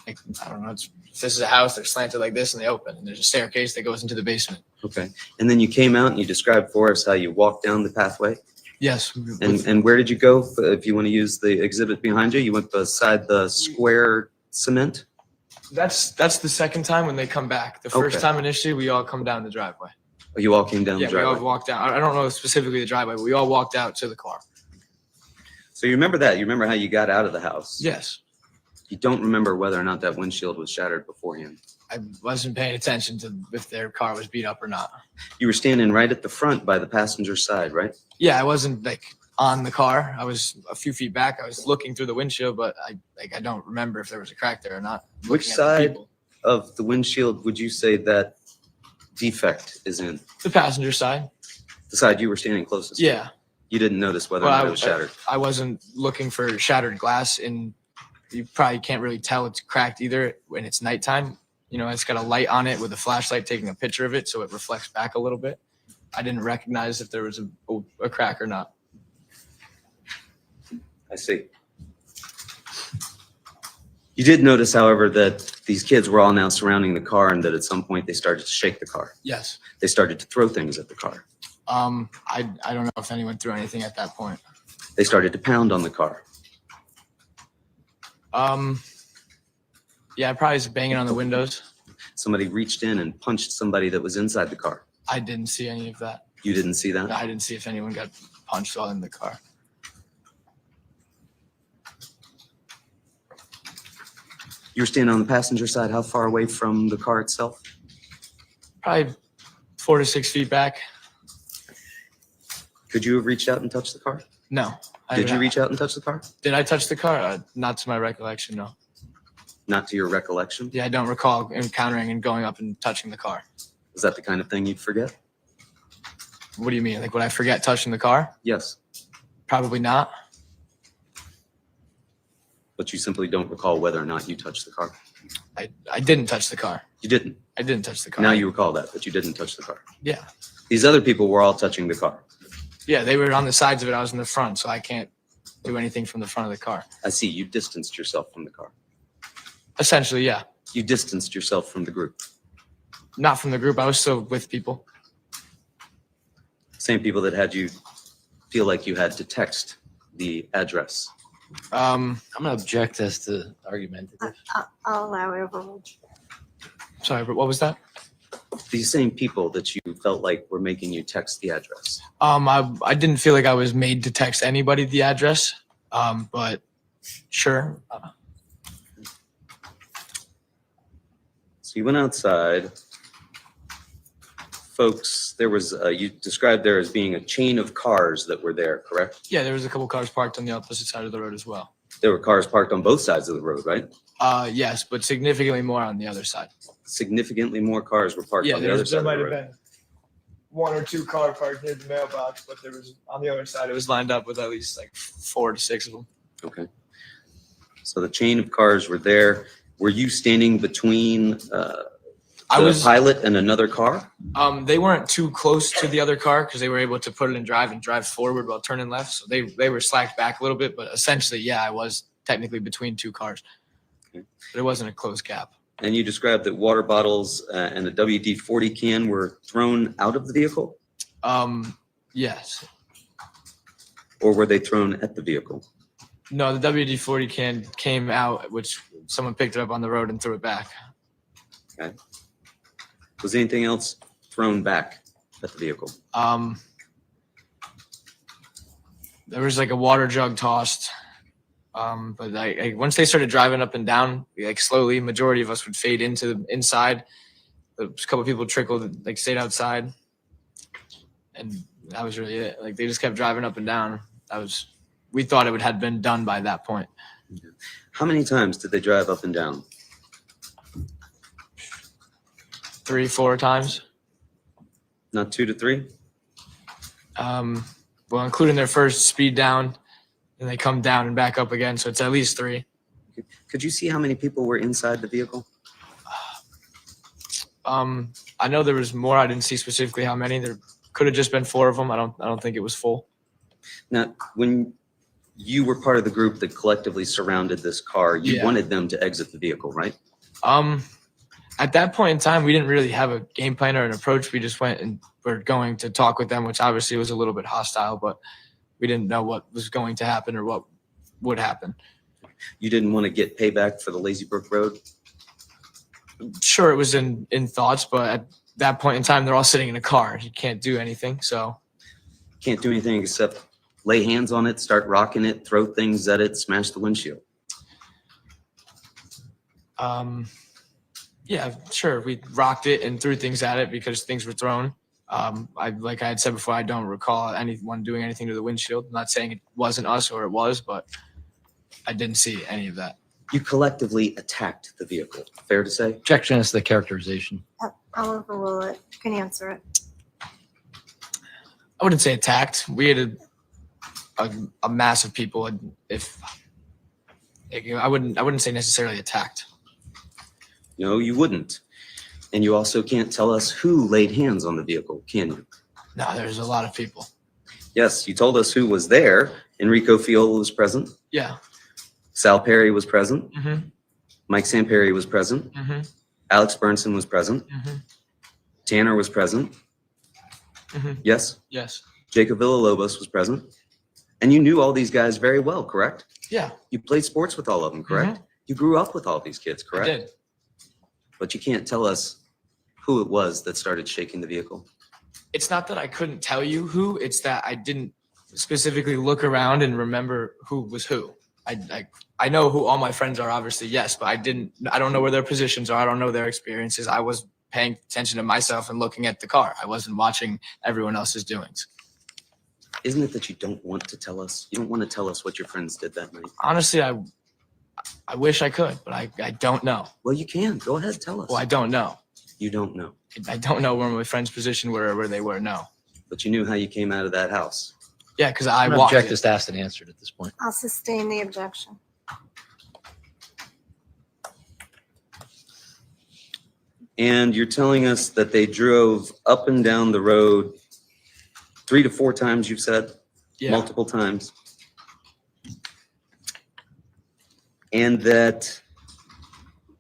Like, I don't know. If this is a house, they're slanted like this and they open. And there's a staircase that goes into the basement. Okay. And then you came out and you described for us how you walked down the pathway. Yes. And where did you go? If you want to use the exhibit behind you, you went beside the square cement. That's the second time when they come back. The first Okay. time initially, we all come down the driveway. Oh, you all came down Yeah, the we all driveway. walked down. I don't know specifically the driveway, but we all walked out to the car. So you remember that? You remember how you got out of the house? Yes. You don't remember whether or not that windshield was shattered beforehand. I wasn't paying attention to if their car was beat up or not. You were standing right at the front by the passenger side, right? Yeah, I wasn't like on the car. I was a few feet back. I was looking through the windshield, but I don't remember if there was a crack there or not. Which Looking at the side people. of the windshield would you say that defect is in? The passenger side. The side you were standing closest to? Yeah. You didn't notice whether or Well, not it was shattered? I wasn't looking for shattered glass in you probably can't really tell it's cracked either when it's nighttime. You know, it's got a light on it with a flashlight taking a picture of it, so it reflects back a little bit. I didn't recognize if there was a crack or not. I see. You did notice, however, that these kids were all now surrounding the car and that at some point they started to shake the car. Yes. They started to throw things at the car. I don't know if anyone threw anything at that point. They started to pound on the car. Yeah, probably just banging on the windows. Somebody reached in and punched somebody that was inside the car. I didn't see any of that. You didn't see that? I didn't see if anyone got punched while in the car. You were standing on the passenger side. How far away from the car itself? Probably 4 to 6 feet back. Could you have reached out and touched the car? No. Did you reach out and touch the car? Did I touch the car? Not to my recollection, no. Not to your recollection? Yeah, I don't recall encountering and going up and touching the car. Is that the kind of thing you'd forget? What do you mean? Like, would I forget touching the car? Yes, Probably not. but you simply don't recall whether or not you touched the car. I didn't touch the car. You didn't. I didn't touch the car. Now you recall that, but you didn't touch the car. Yeah. These other people were all touching the car. Yeah, they were on the sides of it. I was in the front, so I can't do anything from the front of the car. I see. You distanced yourself from the car. Essentially, yeah. You distanced yourself from the group. Not from the group. I was still with people. Same people that had you feel like you had to text the address. Um, I'm gonna object as to argumentative. I'll allow it overruled. sorry, but what was that? These same people that you felt like were making you text the address. I didn't feel like I was made to text anybody the address. But sure. So you went outside. Folks, there was, you described there as being a chain of cars that were there, correct? Yeah, there was a couple cars parked on the opposite side of the road as well. There were cars parked on both sides of the road, right? Yes, but significantly more on the other side. Significantly more cars were parked Yeah, on the there other was- side There of the might have road. been one or two car parked near the mailbox, but there was on the other side. It was lined up with at least like 4 to 6 of them. Okay. So the chain of cars were there. Were you standing between I the was. pilot and another car? They weren't too close to the other car because they were able to put it in drive and drive forward while turning left. So they were slacked back a little bit, but essentially, yeah, I was technically between 2 cars. Okay. But it wasn't a close gap. And you described that water bottles and a WD-40 can were thrown out of the vehicle, Yes. or were they thrown at the vehicle? No, the WD-40 can came out, which someone picked it up on the road and threw it back. Was anything else thrown back at the vehicle? There was like a water jug tossed. But I once they started driving up and down, like slowly, majority of us would fade into the inside. A couple of people trickled, like stayed outside, and that was really it. Like they just kept driving up and down. We thought it had been done by that point. How many times did they drive up and down? 3, 4 times. Not 2 to 3? Well, including their first speed down, and they come down and back up again. So it's at least 3. Could you see how many people were inside the vehicle? I know there was more. I didn't see specifically how many. There could have just been 4 of them. I don't think it was full. Now, when you were part of the group that collectively surrounded this car, you Yeah. wanted them to exit the vehicle, right? At that point in time, we didn't really have a game plan or an approach. We just went and were going to talk with them, which obviously was a little bit hostile, but we didn't know what was going to happen or what would happen. You didn't want to get payback for the Lazy Brook Road? Sure, it was in thoughts, but at that point in time, they're all sitting in a car. You can't do anything. So Can't do anything except lay hands on it, start rocking it, throw things at it, smash the windshield. yeah, sure. We rocked it and threw things at it because things were thrown. Like I had said before, I don't recall anyone doing anything to the windshield. I'm not saying it wasn't us or it was, but I didn't see any of that. You collectively attacked the vehicle, fair to say? Objection is the characterization. I'll overrule it. You can answer it. I wouldn't say attacked. We had a mass of people. If I wouldn't say necessarily attacked. No, you wouldn't. And you also can't tell us who laid hands on the vehicle, can you? No, there's a lot of people. Yes, you told us who was there. Enrico Fiola was present. Yeah. Sal Perry was present. Mm-hmm. Mike Samperi was present. Mm-hmm. Alex Burnson was present. Mm-hmm. Tanner was present. Mm-hmm. Yes. Yes. Jacob Villalobos was present. And you knew all these guys very well, correct? Yeah. You played sports with all of them, correct? You grew up with all these kids, I correct? did. But you can't tell us who it was that started shaking the vehicle. It's not that I couldn't tell you who, it's that I didn't specifically look around and remember who was who. I know who all my friends are, obviously, yes, but I don't know where their positions are. I don't know their experiences. I was paying attention to myself and looking at the car. I wasn't watching everyone else's doings. Isn't it that you don't want to tell us? You don't want to tell us what your friends did that night? Honestly, I wish I could, but I don't know. Well, you can. Go ahead, tell us. Well, I don't know. You don't know. I don't know where my friends' position were or where they were, no. But you knew how you came out of that house. Yeah, because I I'm gonna walked object it. this asked and answered at this point. I'll sustain the objection. And you're telling us that they drove up and down the road 3 to 4 times, you've said? Yeah. Multiple times. And that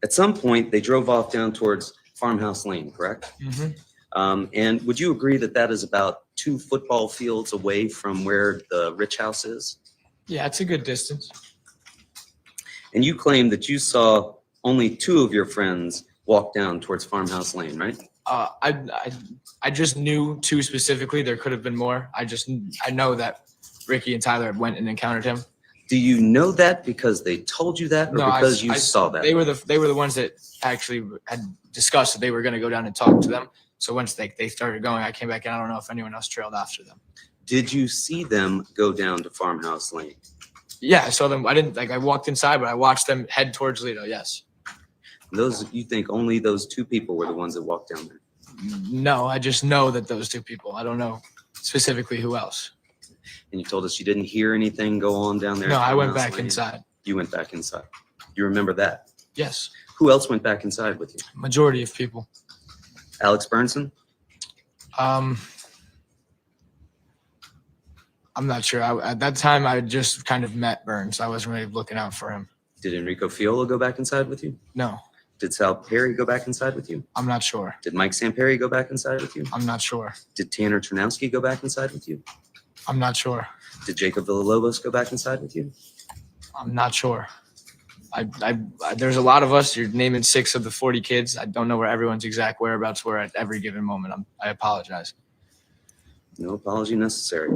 at some point they drove off down towards Farmhouse Lane, correct? Mm-hmm. And would you agree that that is about 2 football fields away from where the Rich House is? Yeah, it's a good distance. And you claim that you saw only 2 of your friends walk down towards Farmhouse Lane, right? I just knew 2 specifically. There could have been more. I know that Ricky and Tyler went and encountered him. Do you know that because they told you that, or No, because you saw that? They were the ones that actually had discussed that they were going to go down and talk to them. So once they started going, I came back and I don't know if anyone else trailed after them. Did you see them go down to Farmhouse Lane? Yeah, I saw them. I walked inside, but I watched them head towards Lido. Yes. Those, you think only those 2 people were the ones that walked down there? No, I just know that those 2 people. I don't know specifically who else. And you told us you didn't hear anything go on down there? No, at I went Farmhouse back Lane? inside. You went back inside. You remember that? Yes. Who else went back inside with you? Majority of people. Alex Burnson? I'm not sure. At that time, I just kind of met Burns. I wasn't really looking out for him. Did Enrico Fiola go back inside with you? No, Did Sal Perry go back inside with you? I'm not sure. Did Mike Samperi go back inside with you? I'm not sure. Did Tanner Ternowski go back inside with you? I'm not sure. Did Jacob Villalobos go back inside with you? I'm not sure. There's a lot of us. You're naming 6 of the 40 kids. I don't know where everyone's exact whereabouts were at every given moment. I apologize. No apology necessary.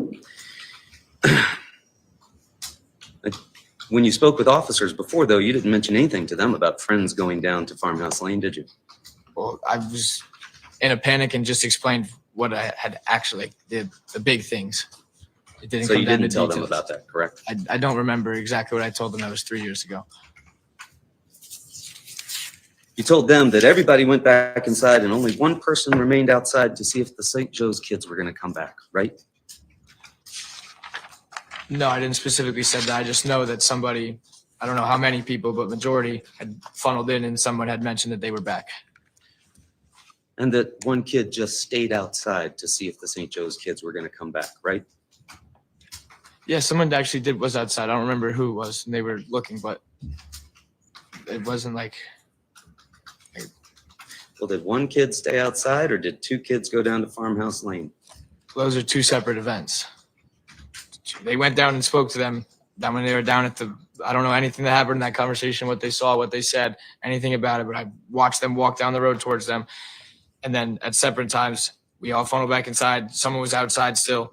When you spoke with officers before, though, you didn't mention anything to them about friends going down to Farmhouse Lane, did you? Well, I was in a panic and just explained what I had actually did, the big things. It didn't So come you down didn't to tell them details. about that, correct? I don't remember exactly what I told them. That was 3 years ago. You told them that everybody went back inside and only one person remained outside to see if the St. Joe's kids were going to come back, right? No, I didn't specifically said that. I just know that somebody, I don't know how many people, but majority had funneled in and someone had mentioned that they were back. And that one kid just stayed outside to see if the St. Joe's kids were going to come back, right? Yeah, someone actually was outside. I don't remember who it was, and they were looking, but it wasn't like. Well, did one kid stay outside or did 2 kids go down to Farmhouse Lane? Those are 2 separate events. They went down and spoke to them. Then when they were down at the, I don't know anything that happened in that conversation, what they saw, what they said, anything about it, but I watched them walk down the road towards them. And then at separate times, we all funneled back inside. Someone was outside still.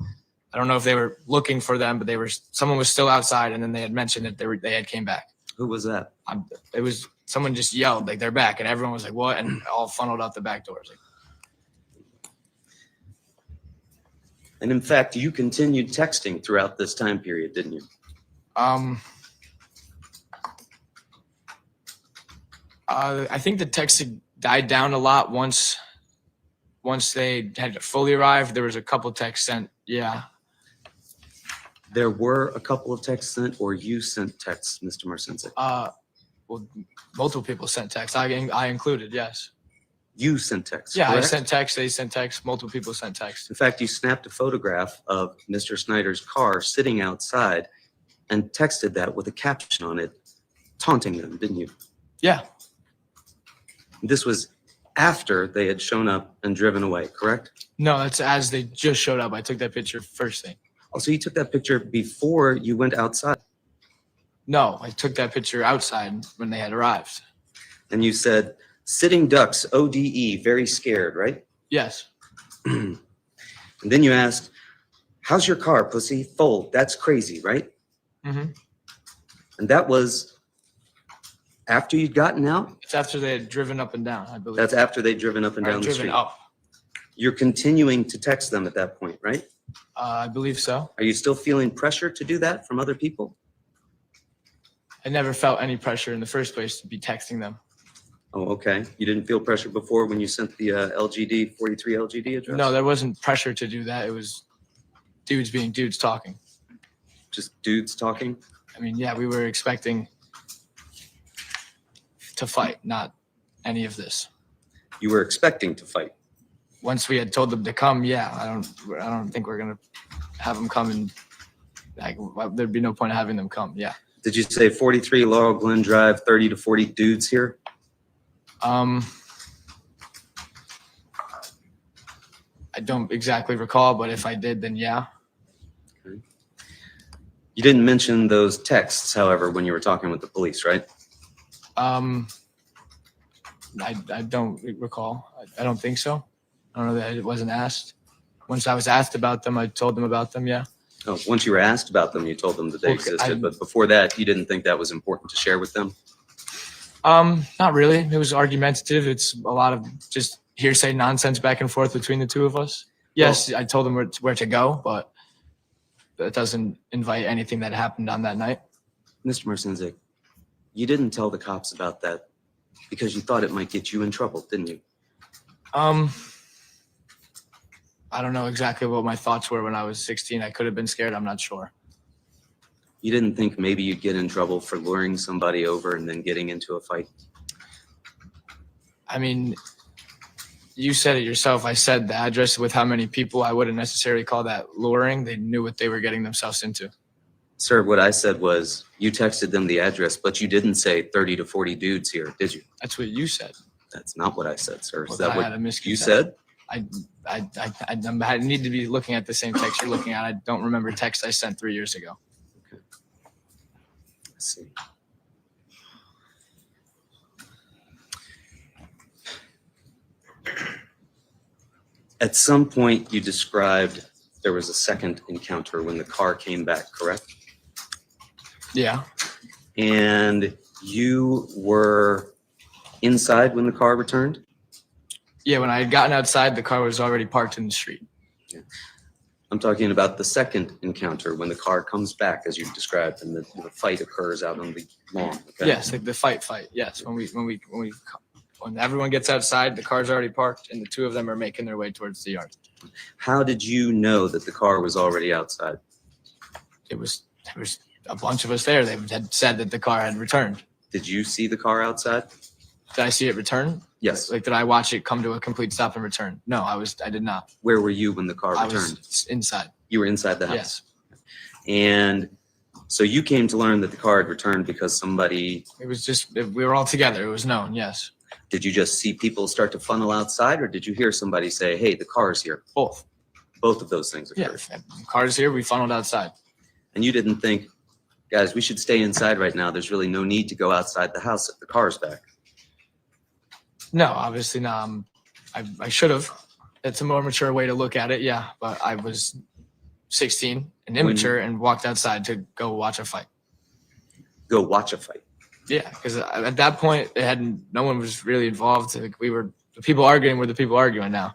I don't know if they were looking for them, but someone was still outside, and then they had mentioned that they had came back. Who was that? It was someone just yelled like they're back, and everyone was like, "What?" and all funneled out the back doors. Like, And in fact, you continued texting throughout this time period, didn't you? I think the texting died down a lot once they had fully arrived. There was a couple texts sent. Yeah. There were a couple of texts sent, or you sent texts, Mr. Marcinczyk? Well, multiple people sent text. I included, yes. You sent texts, Yeah, correct? I sent text. They sent text. Multiple people sent text. In fact, you snapped a photograph of Mr. Snyder's car sitting outside and texted that with a caption on it, taunting them, didn't you? Yeah, This was after they had shown up and driven away, correct? no, that's as they just showed up. I took that picture first thing. Also, you took that picture before you went outside, No, I took that picture outside when they had arrived. and you said, "Sitting ducks, ODE, very scared," right? Yes. And then you asked, "How's your car, pussy? Full. That's crazy, right?" Mm-hmm. And that was after you'd gotten out? It's after they had driven up and down, I believe. That's after they'd driven up and Or down the driven street. up. You're continuing to text them at that point, right? I believe so. Are you still feeling pressure to do that from other people? I never felt any pressure in the first place to be texting them. Oh, okay. You didn't feel pressure before when you sent the LGD 43 LGD address? No, there wasn't pressure to do that. It was dudes being dudes talking. Just dudes talking? I mean, yeah, we were expecting to fight, not any of this. You were expecting to fight. Once we had told them to come, yeah, I don't think we're gonna have them come and like there'd be no point of having them come. Yeah. Did you say 43 Laurel Glen Drive, 30 to 40 dudes here? I don't exactly recall, but if I did, then yeah. You didn't mention those texts, however, when you were talking with the police, right? I don't recall. I don't think so. I don't know that it wasn't asked. Once I was asked about them, I told them about them. Yeah. Oh, once you were asked about them, you told them that they Well, existed, but before that, you didn't think that was important to share with them? Not really. It was argumentative. It's a lot of just hearsay nonsense back and forth between the two of us. Yes, I told them where to go, but that doesn't invite anything that happened on that night. Mr. Marcinczyk, you didn't tell the cops about that because you thought it might get you in trouble, didn't you? I don't know exactly what my thoughts were when I was 16. I could have been scared. I'm not sure. You didn't think maybe you'd get in trouble for luring somebody over and then getting into a fight? I mean, you said it yourself. I said the address with how many people. I wouldn't necessarily call that luring. They knew what they were getting themselves into. Sir, what I said was you texted them the address, but you didn't say 30 to 40 dudes here, did you? That's what you said. That's not what I said, sir. Is Well, that I had a what you misconception. said? I need to be looking at the same text you're looking at. I don't remember text I sent 3 years ago. Let's see. At some point, you described there was a second encounter when the car came back, correct? Yeah. And you were inside when the car returned? Yeah, when I had gotten outside, the car was already parked in the street. I'm talking about the second encounter when the car comes back, as you described, and the fight occurs out on the lawn. Okay? Yes, like the fight. Yes, when everyone gets outside, the car's already parked, and the two of them are making their way towards the yard. How did you know that the car was already outside? There was a bunch of us there. They had said that the car had returned. Did you see the car outside? Did I see it return? Yes. Like, did I watch it come to a complete stop and return? No, I did not. Where were you when the car I returned? was inside. You were inside the house? Yes. And so you came to learn that the car had returned because somebody, It was just, we were all together. It was known. Yes. did you just see people start to funnel outside, or did you hear somebody say, hey, the car's here? Both. Both of those things Yeah. occurred. Car's here. We funneled outside. And you didn't think, guys, we should stay inside right now. There's really no need to go outside the house if the car's back. No, obviously not. I should have. It's a more mature way to look at it. Yeah. But I was 16 and immature and walked outside to go watch a fight. Go watch a fight. Yeah. Because at that point, no one was really involved. Like, the people arguing were the people arguing now.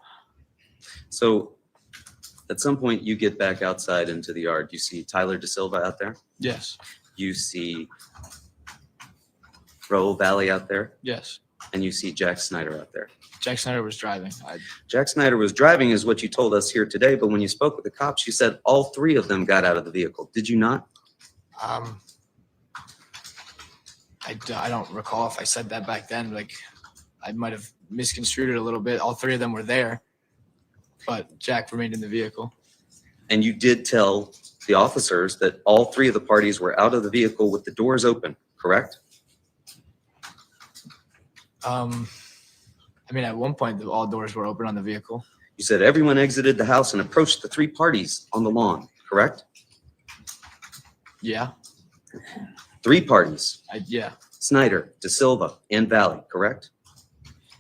So at some point you get back outside into the yard. You see Tyler DeSilva out there. Yes. You see Raul Valle out there. Yes. And you see Jack Snyder out there. Jack Snyder was driving. Jack Snyder was driving is what you told us here today, but when you spoke with the cops, you said all three of them got out of the vehicle. Did you not? I don't recall if I said that back then. Like, I might have misconstrued it a little bit. All three of them were there, but Jack remained in the vehicle. And you did tell the officers that all three of the parties were out of the vehicle with the doors open, correct? I mean, at one point, all doors were open on the vehicle. You said everyone exited the house and approached the three parties on the lawn, correct? Yeah, Three parties, yeah. Snyder, De Silva, and Valle, correct?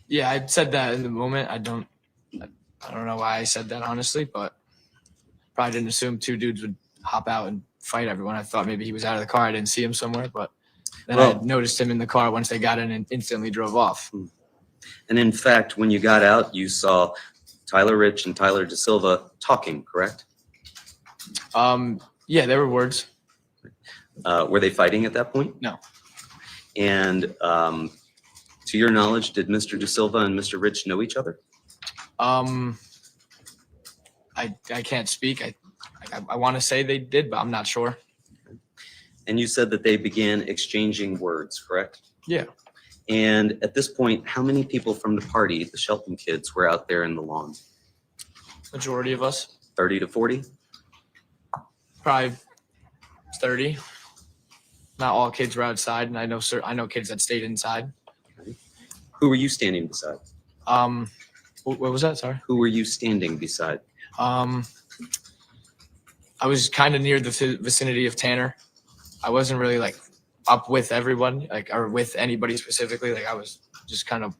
Yeah, I said that in the moment. I don't know why I said that, honestly, but probably didn't assume two dudes would hop out and fight everyone. I thought maybe he was out of the car. I didn't see him somewhere, but then I noticed him in the car once they got in and instantly drove off. And in fact, when you got out, you saw Tyler Rich and Tyler De Silva talking, correct? Yeah, there were words. Were they fighting at that point? No. And to your knowledge, did Mr. De Silva and Mr. Rich know each other? I can't speak. I want to say they did, but I'm not sure. And you said that they began exchanging words, correct? Yeah. And at this point, how many people from the party, the Shelton kids, were out there in the lawn? Majority of us, 30 to 40? probably 30. Not all kids were outside, and I know kids that stayed inside. Who were you standing beside? What was that? Sorry. Who were you standing beside? I was kind of near the vicinity of Tanner. I wasn't really like up with everyone, or with anybody specifically. Like, I was just kind of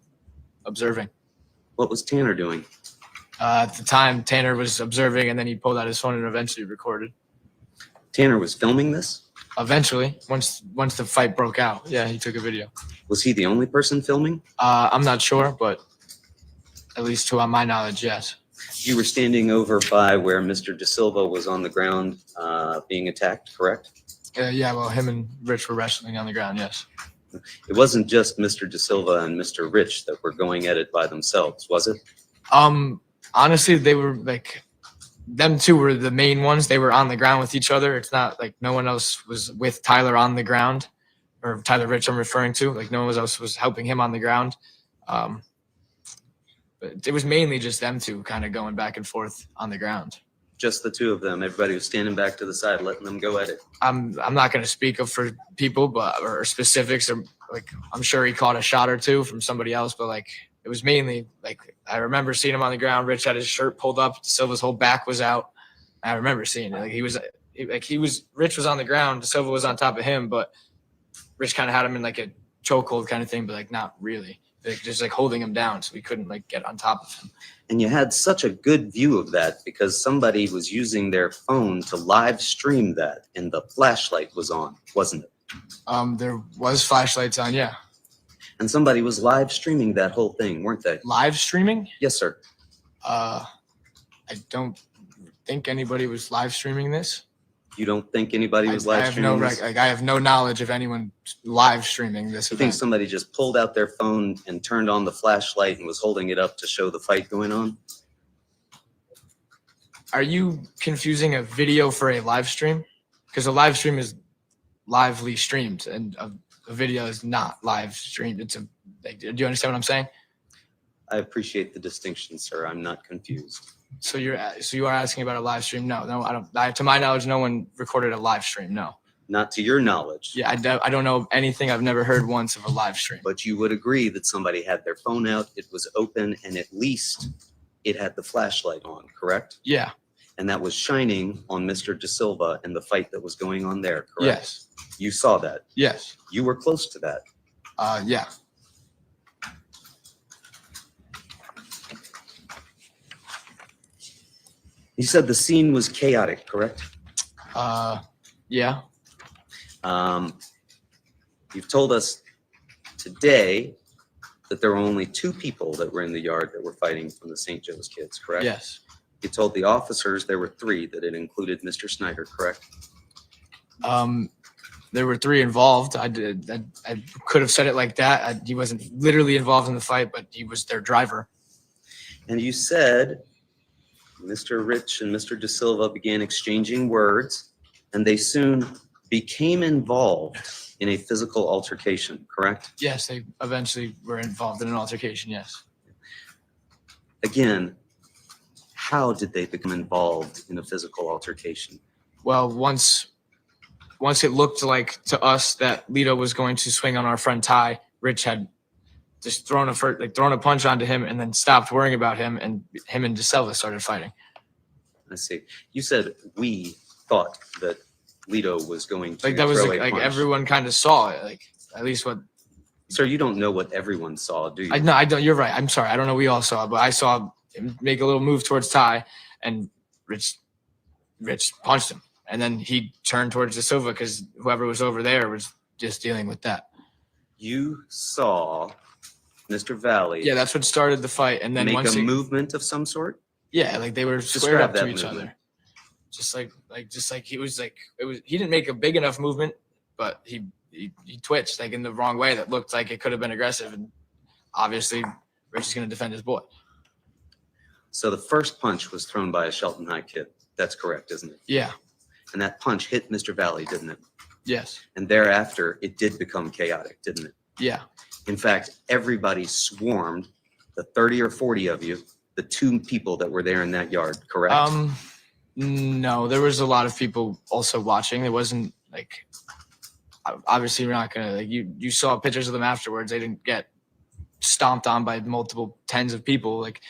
observing. What was Tanner doing? At the time, Tanner was observing, and then he pulled out his phone and eventually recorded. Tanner was filming this? Eventually, once the fight broke out, yeah, he took a video. Was he the only person filming? I'm not sure, but at least to my knowledge, yes. You were standing over by where Mr. De Silva was on the ground being attacked, correct? Yeah, well, him and Rich were wrestling on the ground, yes. It wasn't just Mr. De Silva and Mr. Rich that were going at it by themselves, was it? Honestly, they were like, them two were the main ones. They were on the ground with each other. It's not like no one else was with Tyler on the ground, or Tyler Rich I'm referring to. Like, no one else was helping him on the ground. But it was mainly just them two kind of going back and forth on the ground. Just the two of them. Everybody was standing back to the side, letting them go at it. I'm not going to speak up for people, or specifics, or like, I'm sure he caught a shot or two from somebody else, but like, it was mainly like, I remember seeing him on the ground. Rich had his shirt pulled up. Silva's whole back was out. I remember seeing it. Rich was on the ground. Silva was on top of him, but Rich kind of had him in like a chokehold kind of thing, but like, not really. Like, just like holding him down so he couldn't like get on top of him. And you had such a good view of that because somebody was using their phone to live stream that, and the flashlight was on, wasn't it? There was flashlights on, yeah. And somebody was live streaming that whole thing, weren't they? Live streaming? Yes, sir. I don't think anybody was live streaming this. You don't think anybody was I live have streaming this? I have no knowledge of anyone live streaming this You think event. somebody just pulled out their phone and turned on the flashlight and was holding it up to show the fight going on? Are you confusing a video for a live stream? Because a live stream is lively streamed, and a video is not live streamed. It's do you understand what I'm saying? I appreciate the distinction, sir. I'm not confused. So you are asking about a live stream? No, I don't. To my knowledge, no one recorded a live stream. No. Not to your knowledge. Yeah, I don't know anything. I've never heard once of a live stream. But you would agree that somebody had their phone out, it was open, and at least it had the flashlight on, correct? Yeah. And that was shining on Mr. De Silva and the fight that was going on there, correct? Yes. You saw that. Yes. You were close to that. Yeah. You said the scene was chaotic, correct? Yeah. You've told us today that there were only 2 people that were in the yard that were fighting from the St. Joe's kids, correct? Yes. You told the officers there were 3, that it included Mr. Snyder, correct? there were 3 involved. I could have said it like that. He wasn't literally involved in the fight, but he was their driver. And you said Mr. Rich and Mr. De Silva began exchanging words, and they soon became involved in a physical altercation, correct? Yes, they eventually were involved in an altercation, yes. Again, how did they become involved in a physical altercation? Well, once it looked like to us that Lito was going to swing on our front tie, Rich had just thrown a punch onto him and then stopped worrying about him, and him and De Silva started fighting. I see. You said we thought that Lito was going to Like that was throw like a punch. everyone kind of saw it, like at least what. Sir, you don't know what everyone saw, do you? No, I don't. You're right. I'm sorry. I don't know. We all saw it, but I saw him make a little move towards Ty, and Rich punched him, and then he turned towards De Silva because whoever was over there was just dealing with that. You saw Mr. Valle Yeah, that's what started the fight, and then make once a he, movement of some sort? yeah, like they were squared Describe up to that each movement. other, just like he was like it was. He didn't make a big enough movement, but he twitched like in the wrong way that looked like it could have been aggressive, and obviously Rich is going to defend his boy. So the first punch was thrown by a Shelton High kid. That's correct, isn't it? Yeah. And that punch hit Mr. Valle, didn't it? Yes. And thereafter, it did become chaotic, didn't it? Yeah. In fact, everybody swarmed, the 30 or 40 of you, the 2 people that were there in that yard, correct? No, there was a lot of people also watching. It wasn't like, obviously we're not gonna like you saw pictures of them afterwards. They didn't get stomped on by multiple tens of people. Like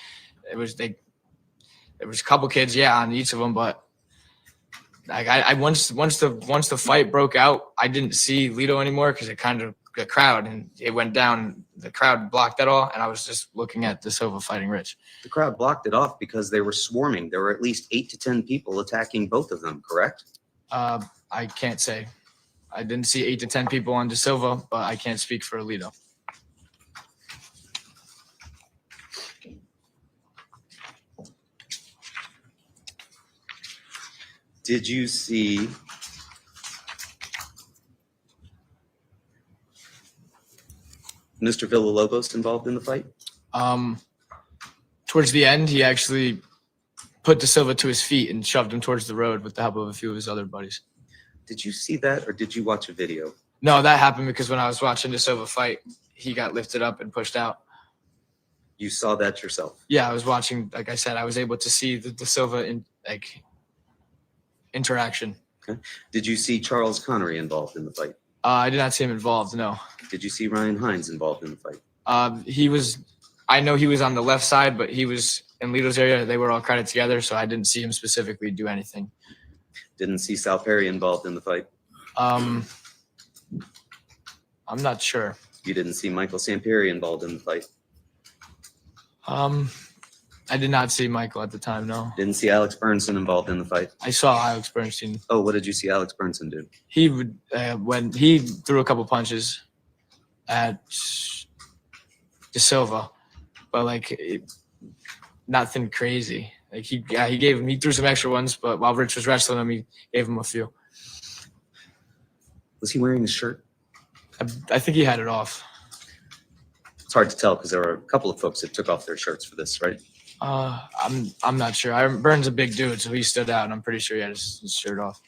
there was a couple kids, yeah, on each of them, but like I once the fight broke out, I didn't see Lito anymore because it kind of the crowd and it went down. The crowd blocked that all, and I was just looking at De Silva fighting Rich. The crowd blocked it off because they were swarming. There were at least 8 to 10 people attacking both of them, correct? I can't say. I didn't see 8 to 10 people on De Silva, but I can't speak for Lito. Did you see Mr. Villalobos involved in the fight? Towards the end, he actually put De Silva to his feet and shoved him towards the road with the help of a few of his other buddies. Did you see that, or did you watch a video? No, that happened because when I was watching De Silva fight, he got lifted up and pushed out. You saw that yourself. Yeah, I was watching. Like I said, I was able to see the De Silva interaction. Did you see Charles Connery involved in the fight? I did not see him involved. No, Did you see Ryan Hines involved in the fight? he was. I know he was on the left side, but he was in Lito's area. They were all crowded together, so I didn't see him specifically do anything. Didn't see Sal Perry involved in the fight? I'm not sure. You didn't see Michael Sampieri involved in the fight? I did not see Michael at the time. No, Didn't see Alex Bernson involved in the fight? I saw Alex Bernstein. Oh, what did you see Alex Bernson do? He would when he threw a couple punches at De Silva, but nothing crazy. Like he threw some extra ones, but while Rich was wrestling him, he gave him a few. Was he wearing a shirt? I think he had it off. It's hard to tell because there were a couple of folks that took off their shirts for this, right? I'm not sure. Burns a big dude, so he stood out, and I'm pretty sure he had his shirt off.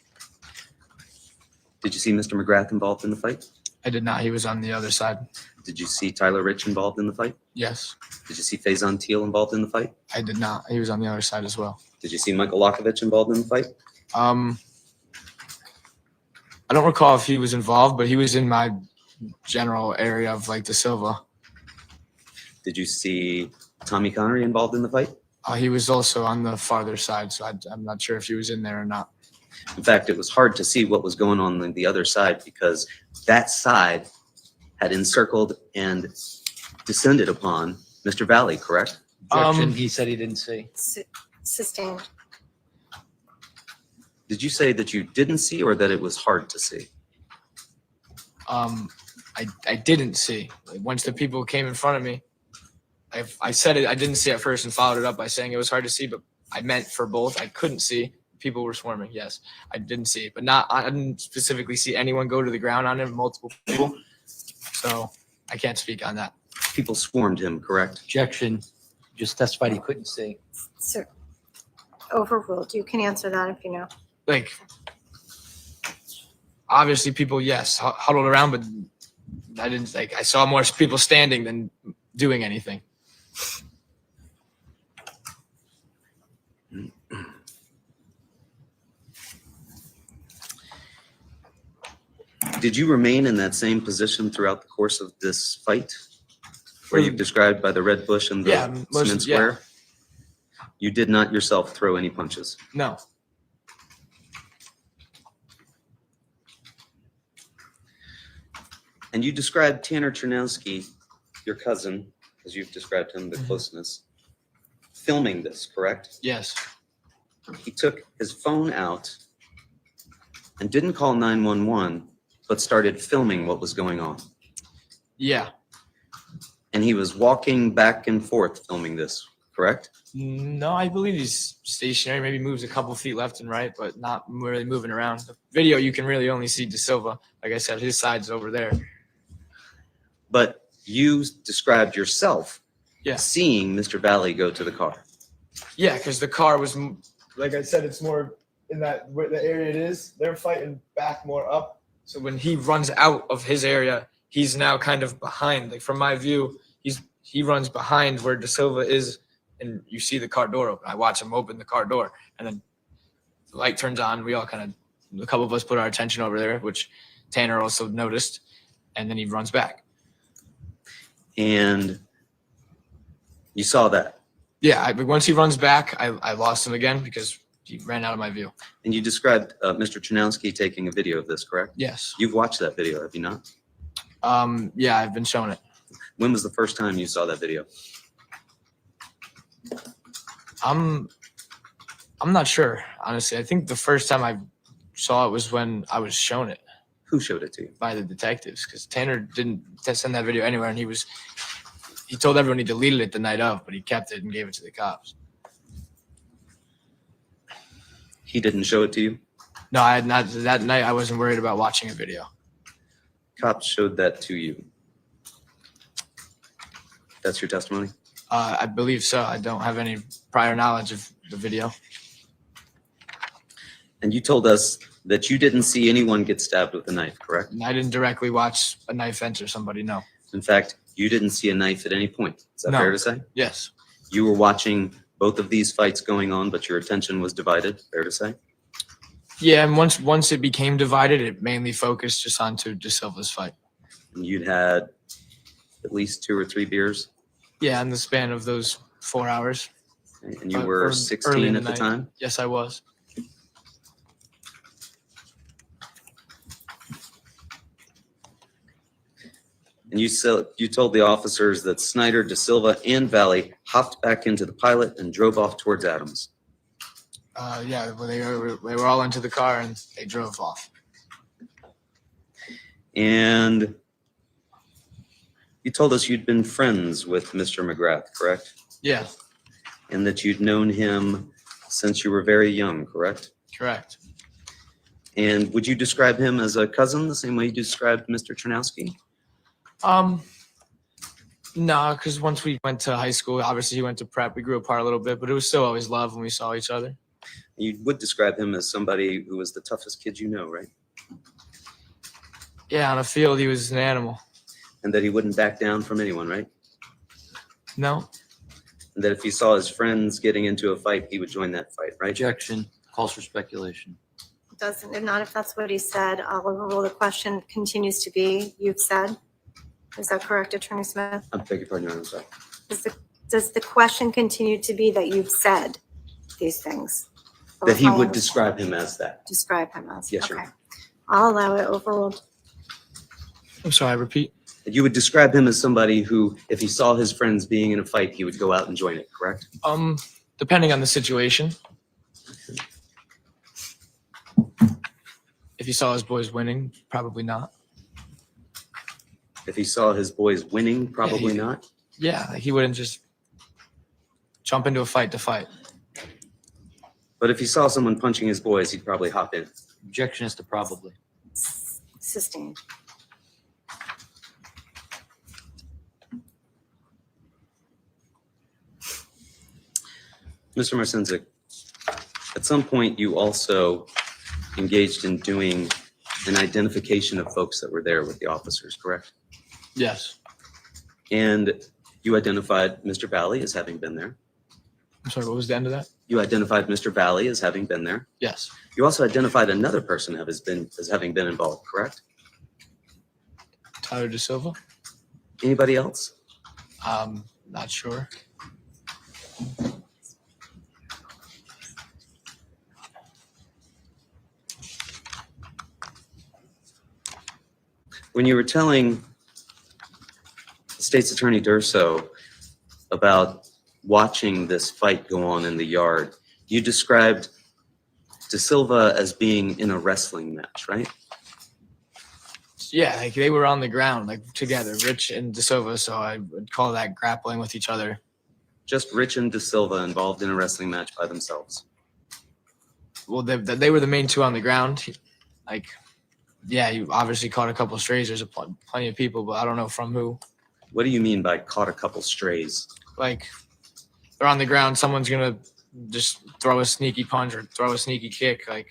Did you see Mr. McGrath involved in the fight? I did not. He was on the other side. Did you see Tyler Rich involved in the fight? Yes, Did you see Faison Teal involved in the fight? I did not. He was on the other side as well. Did you see Michael Lokovich involved in the fight? I don't recall if he was involved, but he was in my general area of De Silva. Did you see Tommy Connery involved in the fight? He was also on the farther side, so I'm not sure if he was in there or not. In fact, it was hard to see what was going on the other side because that side had encircled and descended upon Mr. Valle, correct? Objection, he said he didn't see. Sustained. Did you say that you didn't see or that it was hard to see? I didn't see. Like, once the people came in front of me, I said it. I didn't see at first and followed it up by saying it was hard to see, but I meant for both. I couldn't see people were swarming. Yes, I didn't see it, but I didn't specifically see anyone go to the ground on him, multiple people. So I can't speak on that. People swarmed him, correct? Objection, just testified he couldn't see. So overruled. You can answer that if you know. Like, obviously people, yes, huddled around, but I didn't, like, I saw more people standing than doing anything. Did you remain in that same position throughout the course of this fight? Where you've described by the red bush and the Yeah, cement square? You did not yourself throw any punches? No. And you described Tanner Chernowski, your cousin, as you've described him, the Mhm. closeness, filming this, correct? Yes. He took his phone out and didn't call 911, but started filming what was going on. Yeah. And he was walking back and forth filming this, correct? No, I believe he's stationary, maybe moves a couple feet left and right, but not really moving around. The video, you can really only see De Silva. Like I said, his side's over there. But you described yourself Yeah. seeing Mr. Valle go to the car. Yeah, because the car was, Like I said, it's more in that where the area it is. They're fighting back more up. so when he runs out of his area, he's now kind of behind. Like from my view, he runs behind where De Silva is, and you see the car door open. I watch him open the car door, and then the light turns on. We all kind of, a couple of us put our attention over there, which Tanner also noticed, and then he runs back. And you saw that. Yeah, once he runs back, I lost him again because he ran out of my view. And you described Mr. Chernowski taking a video of this, correct? Yes. You've watched that video, have you not? Yeah, I've been shown it. When was the first time you saw that video? I'm not sure, honestly. I think the first time I saw it was when I was shown it Who showed it to you? by the detectives, because Tanner didn't send that video anywhere, and he told everyone he deleted it the night of, but he kept it and gave it to the cops. He didn't show it to you? No, I had not. That night, I wasn't worried about watching a video. Cops showed that to you. That's your testimony? I believe so. I don't have any prior knowledge of the video. And you told us that you didn't see anyone get stabbed with a knife, correct? And I didn't directly watch a knife enter somebody, no. In fact, you didn't see a knife at any point. Is that No. fair to say? Yes. You were watching both of these fights going on, but your attention was divided, fair to say? Yeah, and once it became divided, it mainly focused just onto De Silva's fight. And you'd had at least 2 or 3 beers, Yeah, in the span of those 4 hours. and you Early were in 16 the at the night. time? Yes, I was. And you told the officers that Snyder, De Silva, and Valle hopped back into the Pilot and drove off towards Adams. Yeah, well, they were all into the car and they drove off. And you told us you'd been friends with Mr. McGrath, correct? Yeah, And that you'd known him since you were very young, correct? correct. And would you describe him as a cousin the same way you described Mr. Chernowski? No, because once we went to high school, obviously he went to prep. We grew apart a little bit, but it was still always love when we saw each other. You would describe him as somebody who was the toughest kid you know, right? Yeah, on a field, he was an animal. And that he wouldn't back down from anyone, right? No? And that if he saw his friends getting into a fight, he would join that fight, right? Objection, calls for speculation. Doesn't, and not if that's what he said. I'll overrule. The question continues to be, you've said. Is that correct, Attorney Smith? I beg your pardon, Your Honor, I'm sorry. Does the question continue to be that you've said these things? That he would Or describe him as that. describe him as? Yes, Your Okay. Honor. I'll allow it overruled. I'm sorry, repeat. That you would describe him as somebody who, if he saw his friends being in a fight, he would go out and join it, correct? Depending on the situation. If he saw his boys winning, probably not. If he saw his boys winning, probably he- not. Yeah, like he wouldn't just jump into a fight to fight. But if he saw someone punching his boys, he'd probably hop in. Objection is to probably. Sustained. Mr. Marcinczyk, at some point you also engaged in doing an identification of folks that were there with the officers, correct? Yes. And you identified Mr. Valle as having been there. I'm sorry, what was the end of that? You identified Mr. Valle as having been there. Yes. You also identified another person as having been involved, correct? Tyler De Silva? Anybody else? Not sure. When you were telling State's Attorney Durso about watching this fight go on in the yard, you described De Silva as being in a wrestling match, right? Yeah, like they were on the ground, like together, Rich and De Silva. So I would call that grappling with each other. Just Rich and De Silva involved in a wrestling match by themselves. Well, they were the main two on the ground. Like, yeah, you obviously caught a couple strays. There's plenty of people, but I don't know from who. What do you mean by caught a couple strays? Like, they're on the ground. Someone's gonna just throw a sneaky punch or throw a sneaky kick, like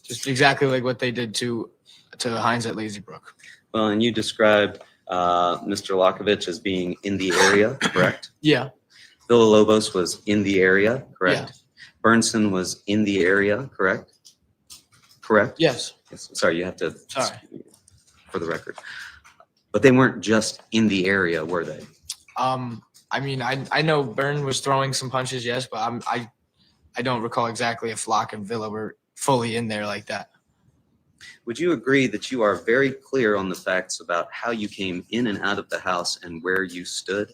just exactly like what they did to Hines at Lazy Brook. Well, and you described Mr. Lakovich as being in the area, correct? Yeah. Villalobos was in the area, correct? Yeah. Burnson was in the area, correct? Correct? Yes. Yes. Sorry, you have to. Sorry. For the record. But they weren't just in the area, were they? I mean, I know Byrne was throwing some punches, yes, but I don't recall exactly if Locke and Villa were fully in there like that. Would you agree that you are very clear on the facts about how you came in and out of the house and where you stood?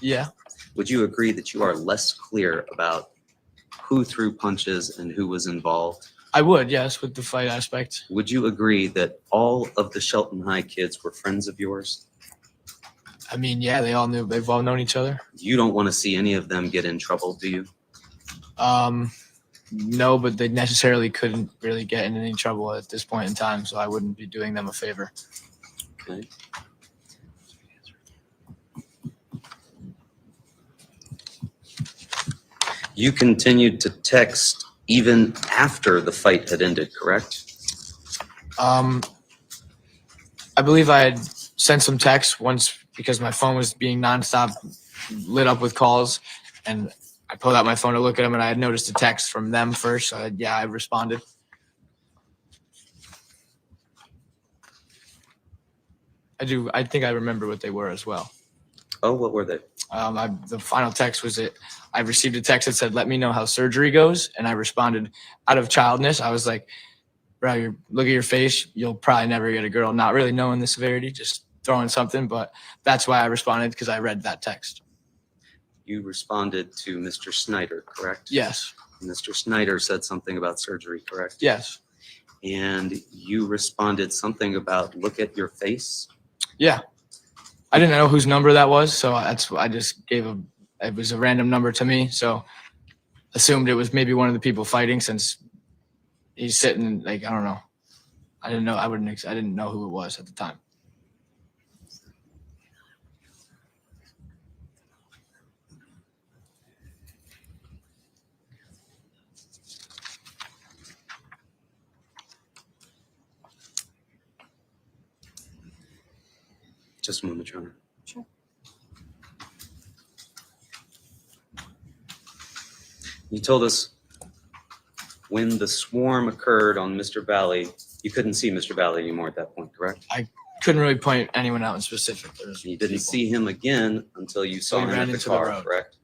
Yeah. Would you agree that you are less clear about who threw punches and who was involved? I would, yes, with the fight aspect. Would you agree that all of the Shelton High kids were friends of yours? I mean, yeah, they've all known each other. You don't want to see any of them get in trouble, do you? No, but they necessarily couldn't really get in any trouble at this point in time, so I wouldn't be doing them a favor. Okay. You continued to text even after the fight had ended, correct? I believe I had sent some texts once because my phone was being nonstop lit up with calls, and I pulled out my phone to look at them, and I had noticed a text from them first. So I responded. I think I remember what they were as well. Oh, what were they? The final text was it. I received a text that said, "Let me know how surgery goes," and I responded out of childness. I was like, "Bro, look at your face. You'll probably never get a girl." Not really knowing the severity, just throwing something. But that's why I responded, because I read that text. You responded to Mr. Snyder, correct? Yes. Mr. Snyder said something about surgery, correct? Yes. And you responded something about look at your face. Yeah. I didn't know whose number that was, so I just gave it was a random number to me, so assumed it was maybe one of the people fighting, since he's sitting, like, I don't know. I didn't know who it was at the time. Just a moment, Your Honor. Sure. You told us when the swarm occurred on Mr. Valle, you couldn't see Mr. Valle anymore at that point, correct? Couldn't really point anyone out in specific. You didn't see him again until you saw he him ran at the into the car, road. correct?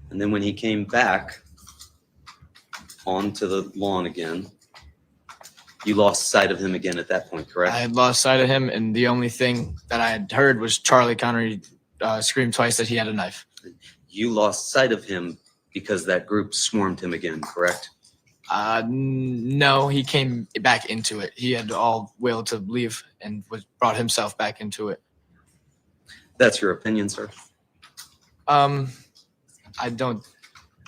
And then when he came back onto the lawn again, you lost sight of him again at that point, correct? I had lost sight of him, and the only thing that I had heard was Charlie Connery scream twice that he had a knife. You lost sight of him because that group swarmed him again, correct? No, he came back into it. He had all will to leave and brought himself back into it. That's your opinion, sir? I don't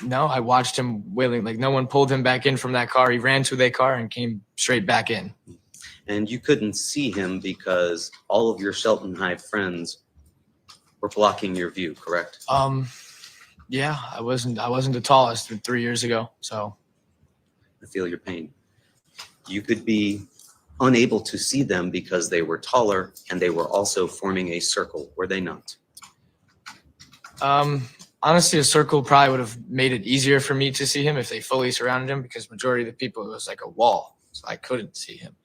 know. I watched him wailing, like no one pulled him back in from that car. He ran to their car and came straight back in. And you couldn't see him because all of your Shelton High friends were blocking your view, correct? Yeah, I wasn't the tallest 3 years ago, so I feel your pain. You could be unable to see them because they were taller and they were also forming a circle, were they not? honestly, a circle probably would have made it easier for me to see him if they fully surrounded him, because majority of the people, it was like a wall, so I couldn't see him.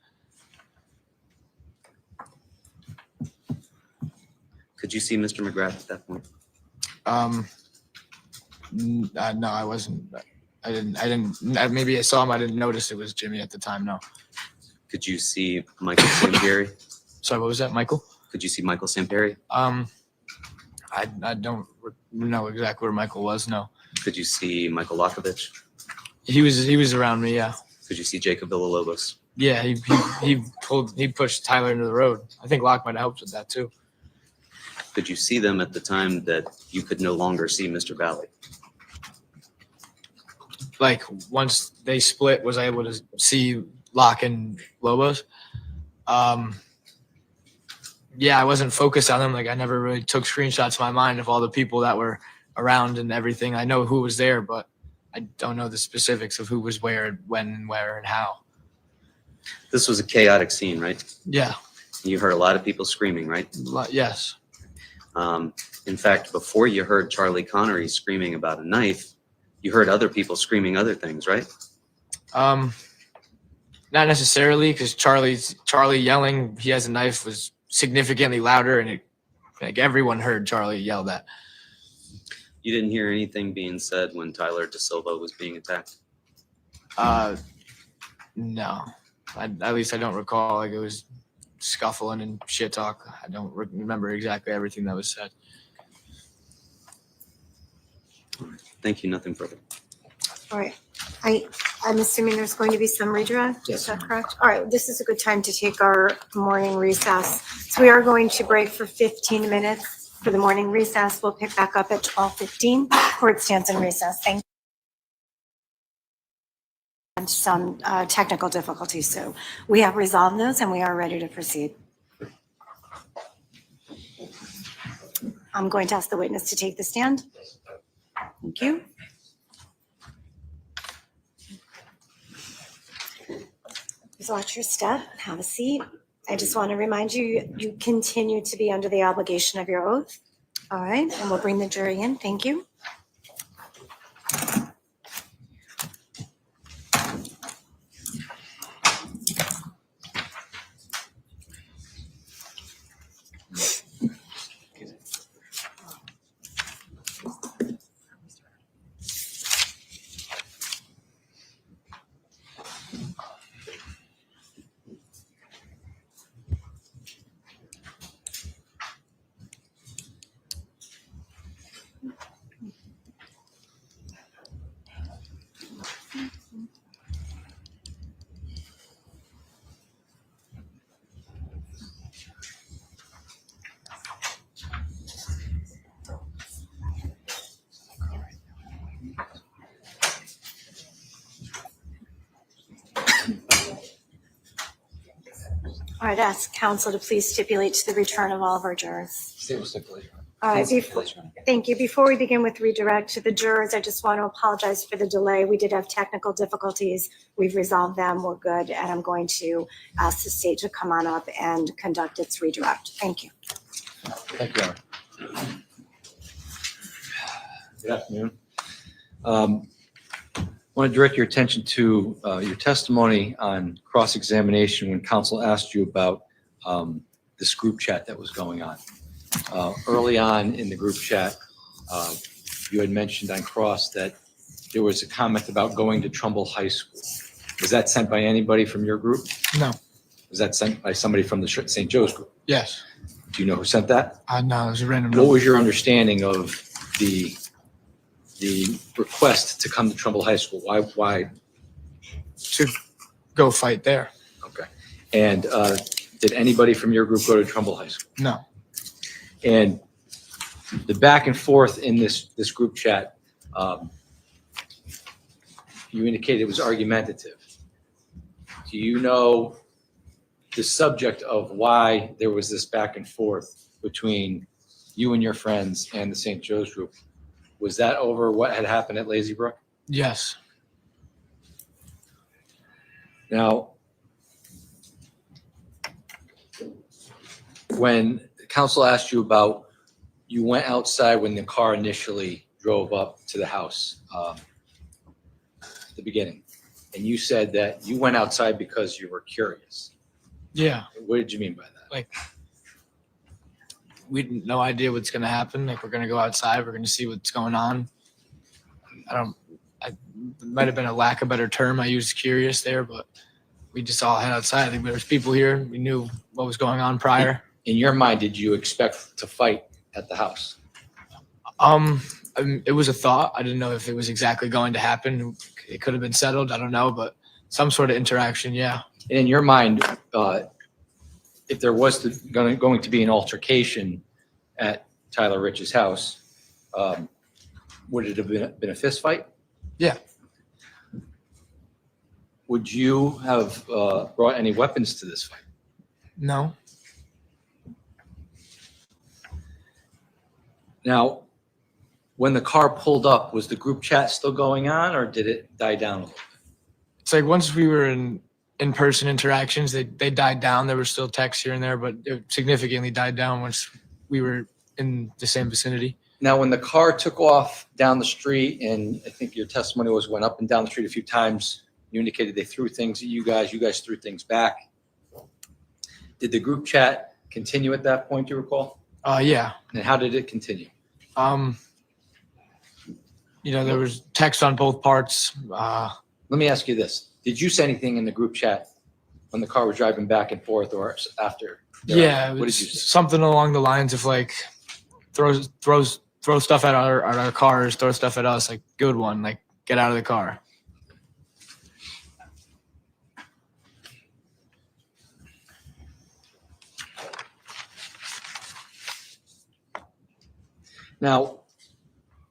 Could you see Mr. McGrath at that point? No, I wasn't. I didn't. Maybe I saw him. I didn't notice it was Jimmy at the time. No. Could you see Michael Sampieri? Sorry, what was that, Michael? Could you see Michael Sampieri? I don't know exactly where Michael was. No. Could you see Michael Lakovich? He was around me. Yeah. Could you see Jacob Villalobos? Yeah. He pushed Tyler into the road. I think Locke might have helped with that too. Could you see them at the time that you could no longer see Mr. Valle? Like once they split, was I able to see Locke and Lobos? Yeah, I wasn't focused on them. Like I never really took screenshots in my mind of all the people that were around and everything. I know who was there, but I don't know the specifics of who was where, when, where, and how. This was a chaotic scene, right? Yeah. You heard a lot of people screaming, right? Yes. In fact, before you heard Charlie Connery screaming about a knife, you heard other people screaming other things, right? Not necessarily, because Charlie yelling he has a knife was significantly louder, and like everyone heard Charlie yell that. You didn't hear anything being said when Tyler DeSilva was being attacked? No. At least I don't recall. Like it was scuffling and shit talk. I don't remember exactly everything that was said. Thank you. Nothing further. All right. I'm assuming there's going to be some redirect. Yes. Is that correct? All right. This is a good time to take our morning recess. So we are going to break for 15 minutes for the morning recess. We'll pick back up at 12:15. Court stands in recess. Thank you. And some technical difficulties. So we have resolved those and we are ready to proceed. I'm going to ask the witness to take the stand. Thank you. Please watch your step, have a seat. I just want to remind you, you continue to be under the obligation of your oath. All right, and we'll bring the jury in. Thank you. All right, ask counsel to please stipulate to the return of all of our jurors. Stipulation. All right, thank you. Before we begin with redirect to the jurors, I just want to apologize for the delay. We did have technical difficulties. We've resolved them. We're good. And I'm going to ask the state to come on up and conduct its redirect. Thank you. Thank you, Aaron. Good afternoon. I want to direct your attention to your testimony on cross-examination when counsel asked you about this group chat that was going on. Early on in the group chat, you had mentioned on cross that there was a comment about going to Trumbull High School. Was that sent by anybody from your group? No. Was that sent by somebody from the St. Joe's group? Yes. Do you know who sent that? No, it was a random What number. was your understanding of the request to come to Trumbull High School? Why? To go fight there. Okay. And did anybody from your group go to Trumbull High School? No. And the back and forth in this group chat, you indicated it was argumentative. Do you know the subject of why there was this back and forth between you and your friends and the St. Joe's group? Was that over what had happened at Lazy Brook? Yes. Now, when council asked you about, you went outside when the car initially drove up to the house at the beginning, and you said that you went outside because you were curious. Yeah. What did you mean by that? Like, we had no idea what's going to happen. Like, we're going to go outside. We're going to see what's going on. It might have been a lack of better term. I used curious there, but we just all head outside. I think there was people here. We knew what was going on prior. In your mind, did you expect to fight at the house? It was a thought. I didn't know if it was exactly going to happen. It could have been settled. I don't know, but some sort of interaction. Yeah. And in your mind, if there was going to be an altercation at Tyler Rich's house, would it have been a fist fight? Yeah. Would you have brought any weapons to this fight? No. Now, when the car pulled up, was the group chat still going on, or did it die down a little bit? It's like once we were in in-person interactions, they died down. There were still texts here and there, but it significantly died down once we were in the same vicinity. Now, when the car took off down the street, and I think your testimony was went up and down the street a few times, you indicated they threw things at you guys threw things back. Did the group chat continue at that point, do you recall? Yeah. And how did it continue? There was text on both parts. Let me ask you this. Did you say anything in the group chat when the car was driving back and forth or after? Yeah, it What was did you say? something along the lines of like throw stuff at our cars, throw stuff at us, like good one, like get out of the car. Now,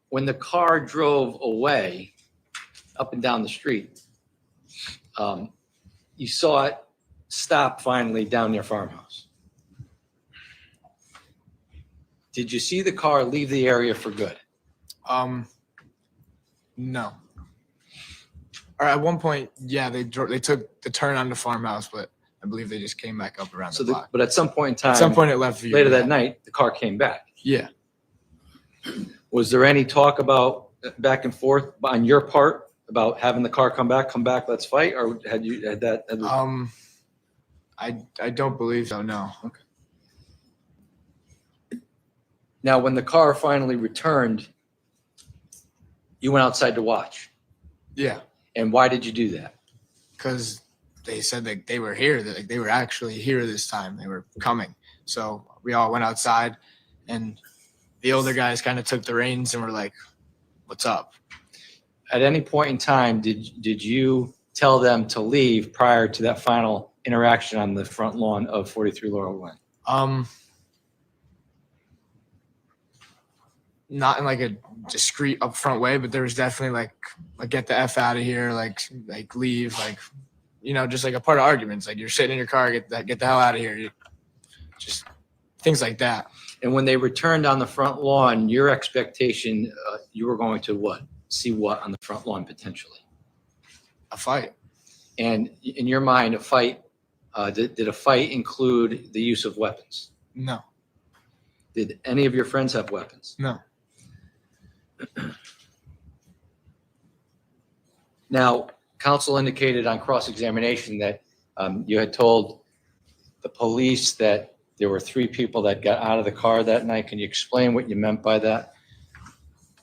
when the car drove away up and down the street, you saw it stop finally down near farmhouse. Did you see the car leave the area for good? No. Or at one point, yeah, they took the turn on the farmhouse, but I believe they just came back up around the block. But at some point in time, At some point, it left view. later that night, the car came back. Yeah. Was there any talk about back and forth on your part about having the car come back, let's fight, or had that? I don't believe so. No. Okay. Now, when the car finally returned, you went outside to watch. Yeah. And why did you do that? Because they said that they were here, that they were actually here this time. They were coming. So we all went outside, and the older guys kind of took the reins and were like, "What's up?" At any point in time, did you tell them to leave prior to that final interaction on the front lawn of 43 Laurel Lane? Not in like a discreet upfront way, but there was definitely like get the F out of here, like leave, like, just like a part of arguments. Like you're sitting in your car, get the hell out of here. Just things like that. And when they returned on the front lawn, your expectation, you were going to what? See what on the front lawn potentially? A fight. And in your mind, a fight, did a fight include the use of weapons? No. Did any of your friends have weapons? No. Now, counsel indicated on cross-examination that you had told the police that there were 3 people that got out of the car that night. Can you explain what you meant by that?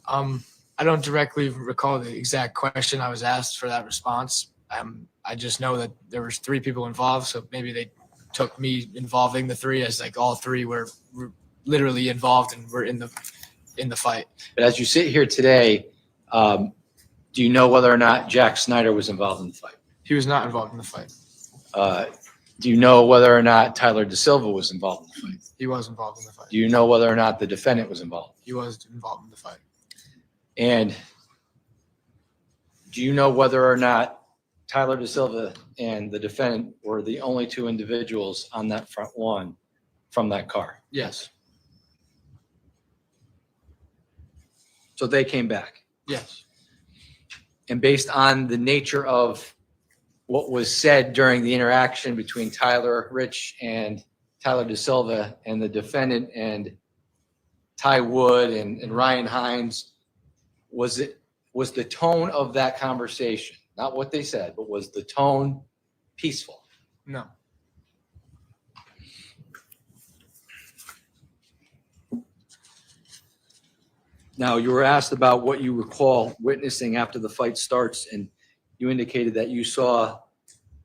I don't directly recall the exact question I was asked for that response. I just know that there was 3 people involved, so maybe they took me involving the 3 as like all 3 were literally involved and were in the fight. But as you sit here today, do you know whether or not Jack Snyder was involved in the fight? He was not involved in the fight. Do you know whether or not Tyler DeSilva was involved in the fight? He was involved in the fight. Do you know whether or not the defendant was involved? He was involved in the fight. And do you know whether or not Tyler DeSilva and the defendant were the only two individuals on that front lawn from that car? Yes. So they came back. Yes. And based on the nature of what was said during the interaction between Tyler Rich and Tyler DeSilva and the defendant and Ty Wood and Ryan Hines, was the tone of that conversation, not what they said, but was the tone peaceful? No. Now, you were asked about what you recall witnessing after the fight starts, and you indicated that you saw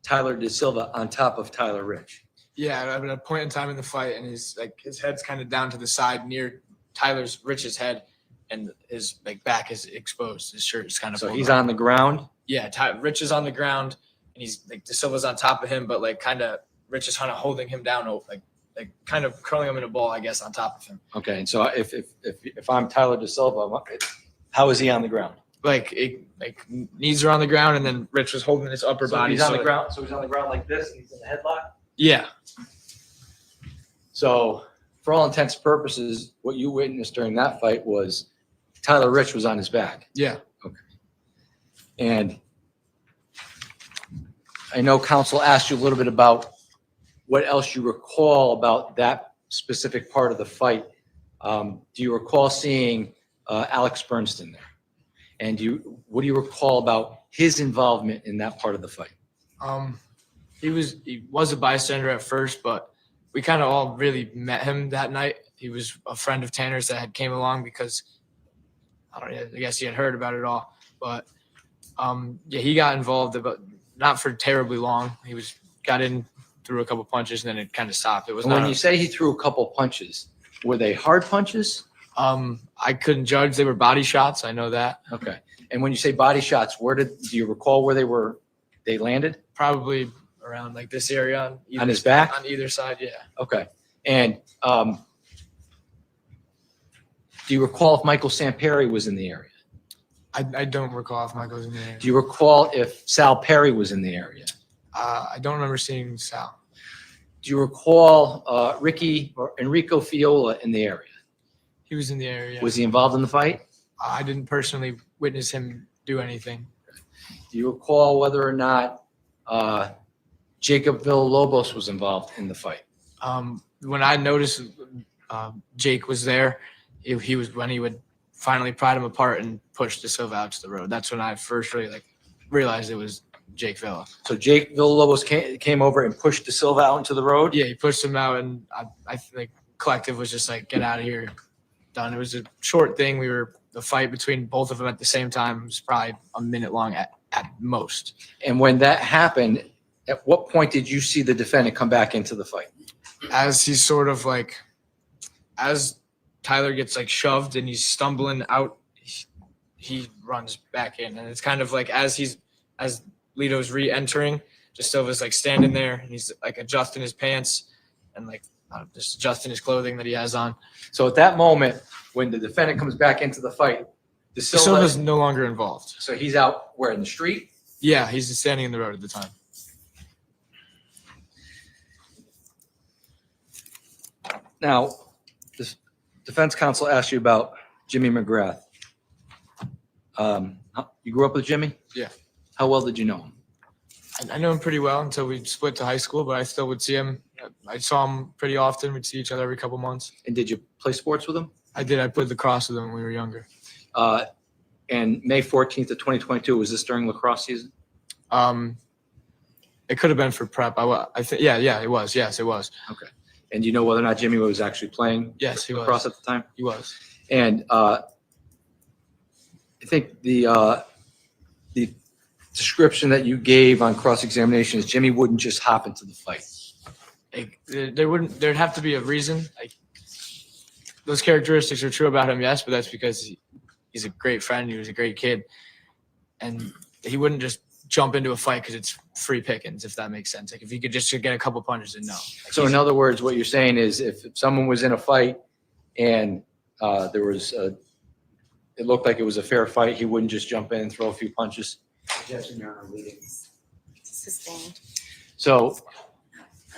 Tyler DeSilva on top of Tyler Rich. Yeah, at a point in time in the fight, and his head's kind of down to the side near Rich's head, and his back is exposed. His shirt is kind of. So pulled he's up. on the ground. Yeah, Rich is on the ground, and he's DeSilva's on top of him, but Rich is kind of holding him down, kind of curling him in a ball, I guess, on top of him. Okay, and so if I'm Tyler DeSilva, how is he on the ground? Knees are on the ground, and then Rich was holding his upper So body. he's on the ground. So he's on the ground like this, and he's in the headlock. Yeah. So, for all intents and purposes, what you witnessed during that fight was Tyler Rich was on his back. Yeah. And I know counsel asked you a little bit about what else you recall about that specific part of the fight. Do you recall seeing Alex Bernstein there? And what do you recall about his involvement in that part of the fight? He was a bystander at first, but we kind of all really met him that night. He was a friend of Tanner's that had came along because I guess he had heard about it all. But he got involved, but not for terribly long. He got in, threw a couple punches, and then it kind of stopped. It was When you say he threw a couple punches, were they hard punches? I couldn't judge. They were body shots. I know that. Okay. And when you say body shots, do you recall where they landed? Probably around this area On his back? on either side. Yeah. Okay. And do you recall if Michael Samperi was in the area? I don't recall if Michael was in there. Do you recall if Sal Perry was in the area? I don't remember seeing Sal. Do you recall Ricky or Enrico Fiola in the area? He was in the area. Was he involved in the fight? I didn't personally witness him do anything. Do you recall whether or not Jacob Villalobos was involved in the fight? When I noticed Jake was there, he was when he would finally pried him apart and push DeSilva out to the road. That's when I first really realized it was Jake Villa. So Jake Villalobos came over and pushed DeSilva out into the road? Yeah, he pushed him out, and I think collective was just get out of here, done. It was a short thing. The fight between both of them at the same time was probably a minute long at most. And when that happened, at what point did you see the defendant come back into the fight? As he's sort of as Tyler gets shoved and he's stumbling out, he runs back in, and it's kind of as Lito's re-entering, DeSilva's standing there, and he's adjusting his pants and just adjusting his clothing that he has on. So at that moment, when the defendant comes back into the fight, DeSilva's no longer involved. So he's out where, in the street? Yeah, he's standing in the road at the time. Now, this defense counsel asked you about Jimmy McGrath. You grew up with Jimmy? Yeah. How well did you know him? I know him pretty well until we split to high school, but I still would see him. I saw him pretty often. We'd see each other every couple months. And did you play sports with him? I did. I played lacrosse with him when we were younger. And May 14th of 2022, was this during lacrosse season? It could have been for prep. I think. Yeah, it was. Yes, it was. Okay. And do you know whether or not Jimmy was actually playing Yes, he lacrosse was. at the time? He was. And I think the description that you gave on cross-examination is Jimmy wouldn't just hop into the fight. There'd have to be a reason. Those characteristics are true about him, yes, but that's because he's a great friend. He was a great kid, and he wouldn't just jump into a fight because it's free pickings, if that makes sense. Like if you could just get a couple punches and no. Like So in other words, what you're saying is if someone was in a fight and there was it looked like it was a fair fight, he wouldn't just jump in and throw a few punches? Sustained. So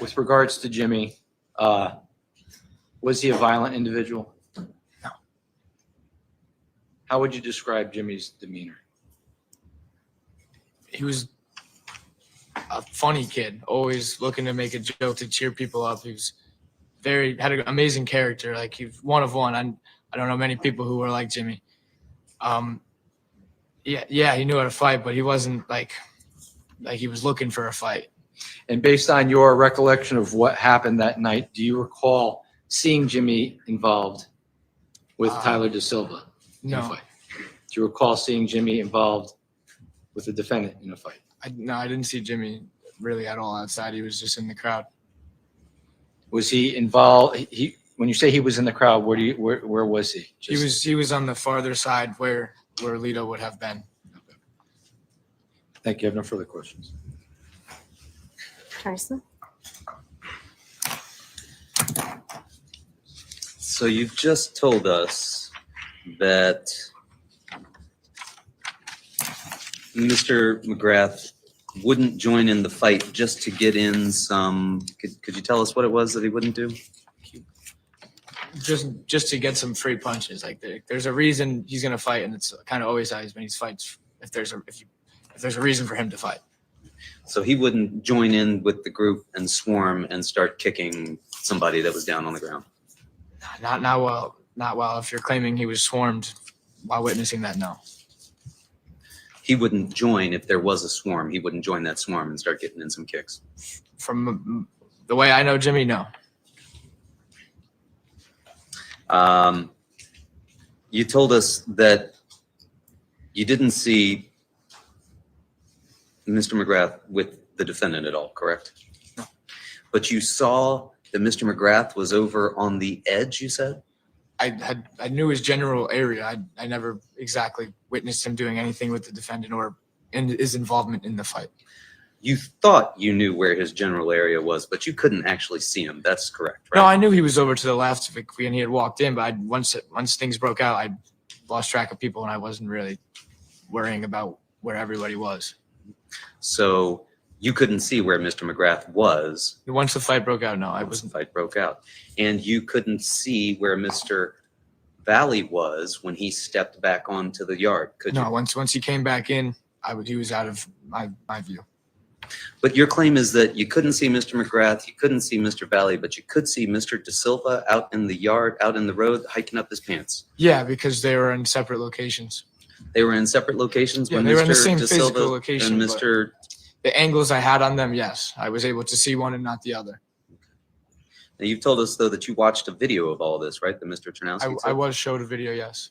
with regards to Jimmy, was he a violent individual? No. How would you describe Jimmy's demeanor? he was a funny kid, always looking to make a joke to cheer people up. He was had an amazing character. Like he's one of one. I don't know many people who were like Jimmy. Yeah, he knew how to fight, but he wasn't like he was looking for a fight. And based on your recollection of what happened that night, do you recall seeing Jimmy involved with Tyler Da Silva in a No, fight? Do you recall seeing Jimmy involved with the defendant in a fight? I didn't see Jimmy really at all outside. He was just in the crowd. Was he involved? When you say he was in the crowd, where was he? He was on the farther side where Lito would have been. Thank you. I have no further questions. Tyson? So you've just told us that Mr. McGrath wouldn't join in the fight just to get in some. Could you tell us what it was that he wouldn't do? Just to get some free punches. Like there's a reason he's gonna fight, and it's kind of always how he's been. He fights if there's a reason for him to fight. So he wouldn't join in with the group and swarm and start kicking somebody that was down on the ground. Not while if you're claiming he was swarmed while witnessing that. No. He wouldn't join if there was a swarm. He wouldn't join that swarm and start getting in some kicks. From the way I know Jimmy, no. You told us that you didn't see Mr. McGrath with the defendant at all, correct? No. But you saw that Mr. McGrath was over on the edge, you said? I knew his general area. I never exactly witnessed him doing anything with the defendant or in his involvement in the fight. You thought you knew where his general area was, but you couldn't actually see him. That's correct, right? No, I knew he was over to the left when he had walked in, but once things broke out, I lost track of people and I wasn't really worrying about where everybody was. So you couldn't see where Mr. McGrath was. Once the fight broke out, no, I Once wasn't. the fight broke out. And you couldn't see where Mr. Valle was when he stepped back onto the yard, could you? No, once he came back in, he was out of my view. But your claim is that you couldn't see Mr. McGrath, you couldn't see Mr. Valle, but you could see Mr. Da Silva out in the yard, out in the road, hiking up his pants. Yeah, because they were in separate locations. They were in separate locations Yeah, when they were in the Mr. same Da physical Silva location, and but- Mr. The angles I had on them, yes, I was able to see one and not the other. Now you've told us though that you watched a video of all this, right? That Mr. Ternowski I was showed a video, yes.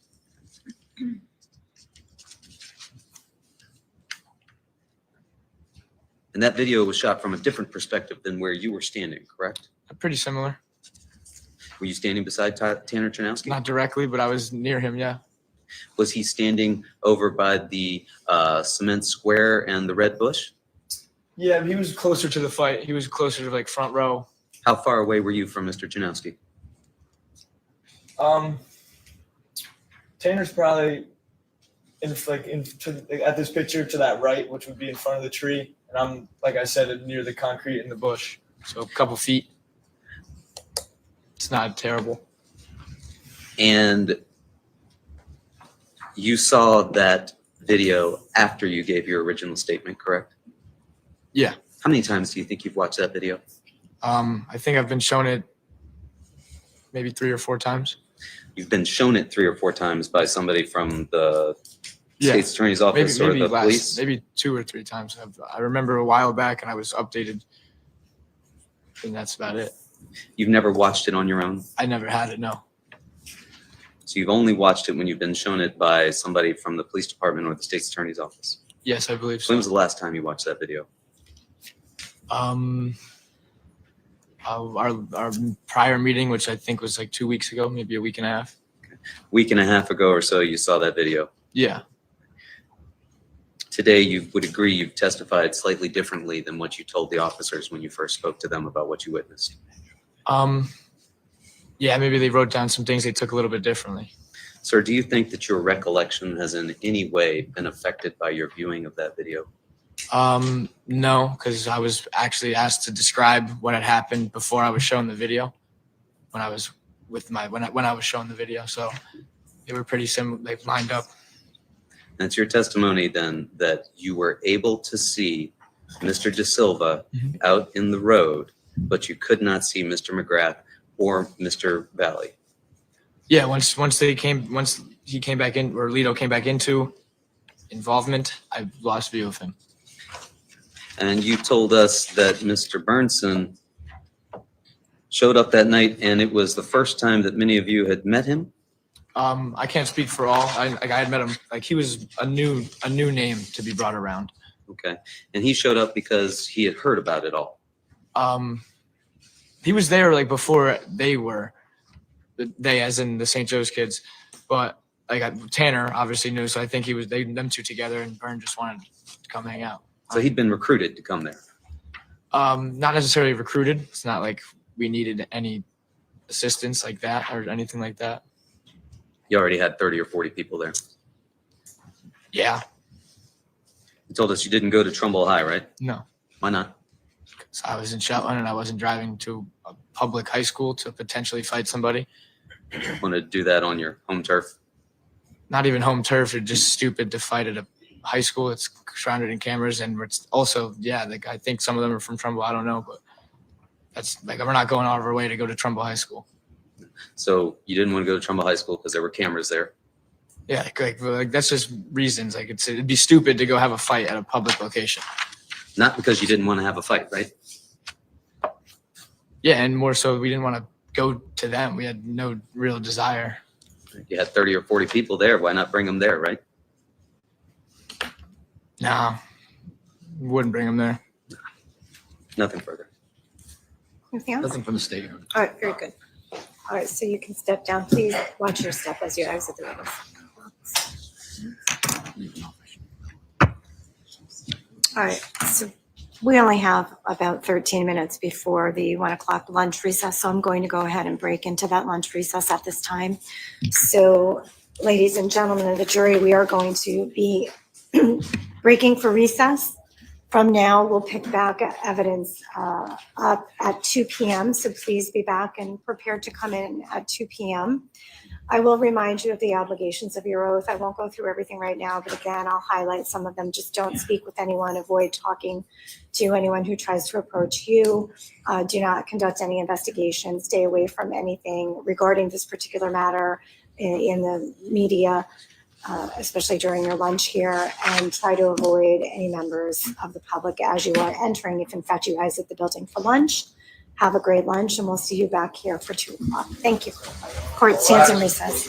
And that video was shot from a different perspective than where you were standing, correct? Pretty similar. Were you standing beside Tanner Ternowski? Not directly, but I was near him, yeah. Was he standing over by the cement square and the red bush? Yeah, he was closer to the fight. He was closer to like front row. How far away were you from Mr. Ternowski? Tanner's probably at this picture to that right, which would be in front of the tree, and I'm, like I said, near the concrete in the bush. So a couple feet. It's not terrible. And you saw that video after you gave your original statement, correct? Yeah. How many times do you think you've watched that video? I think I've been shown it maybe 3 or 4 times. You've been shown it 3 or 4 times by somebody from the Yeah. state's attorney's office or the police? Maybe 2 or 3 times. I remember a while back and I was updated. And that's about it. You've never watched it on your own? I never had it, no. So you've only watched it when you've been shown it by somebody from the police department or the state's attorney's office? Yes, I believe When so. was the last time you watched that video? Our prior meeting, which I think was like 2 weeks ago, maybe a week and a half. Week and a half ago or so, you saw that video. Yeah. today you would agree you've testified slightly differently than what you told the officers when you first spoke to them about what you witnessed. Yeah, maybe they wrote down some things they took a little bit differently. Sir, do you think that your recollection has in any way been affected by your viewing of that video? No, because I was actually asked to describe what had happened before I was shown the video. When I was with my when I was shown the video, so they were pretty similar. They lined up. And it's your testimony then that you were able to see Mr. De Silva out in the road, but you could not see Mr. McGrath or Mr. Valle. Yeah, once he came back in, or Lito came back into involvement, I lost view of him. And you told us that Mr. Burnson showed up that night, and it was the first time that many of you had met him. I can't speak for all. I had met him. Like, he was a new name to be brought around. Okay. And he showed up because he had heard about it all. He was there like before they were. They, as in the St. Joe's kids, but like Tanner obviously knew, so I think them two together, and Byrne just wanted to come hang out. So he'd been recruited to come there. Not necessarily recruited. It's not like we needed any assistance like that or anything like that. You already had 30 or 40 people there. Yeah, You told us you didn't go to Trumbull High, right? no. Why not? So I was in Shetland and I wasn't driving to a public high school to potentially fight somebody. Want to do that on your home turf? Not even home turf. It's just stupid to fight at a high school. It's surrounded in cameras, and it's also, yeah, like I think some of them are from Trumbull. I don't know, but that's like, we're not going out of our way to go to Trumbull High School. So you didn't want to go to Trumbull High School because there were cameras there. Yeah, like that's just reasons. Like it'd be stupid to go have a fight at a public location. Not because you didn't want to have a fight, right? Yeah, and more so, we didn't want to go to them. We had no real desire. You had 30 or 40 people there. Why not bring them there, right? No, wouldn't bring them there. Nothing further. Anything else? Nothing from the state. All right, very good. All right, so you can step down. Please watch your step as you exit the room. All right, so we only have about 13 minutes before the 1 o'clock lunch recess, so I'm going to go ahead and break into that lunch recess at this time. So, ladies and gentlemen of the jury, we are going to be breaking for recess. From now, we'll pick back evidence up at 2 p.m., so please be back and prepared to come in at 2 p.m. I will remind you of the obligations of your oath. I won't go through everything right now, but again, I'll highlight some of them. Just don't speak with anyone. Avoid talking to anyone who tries to approach you. Do not conduct any investigation. Stay away from anything regarding this particular matter in the media, especially during your lunch here, and try to avoid any members of the public as you are entering. If in fact you guys at the building for lunch, have a great lunch, and we'll see you back here for 2 o'clock. Thank you. Court stands in recess.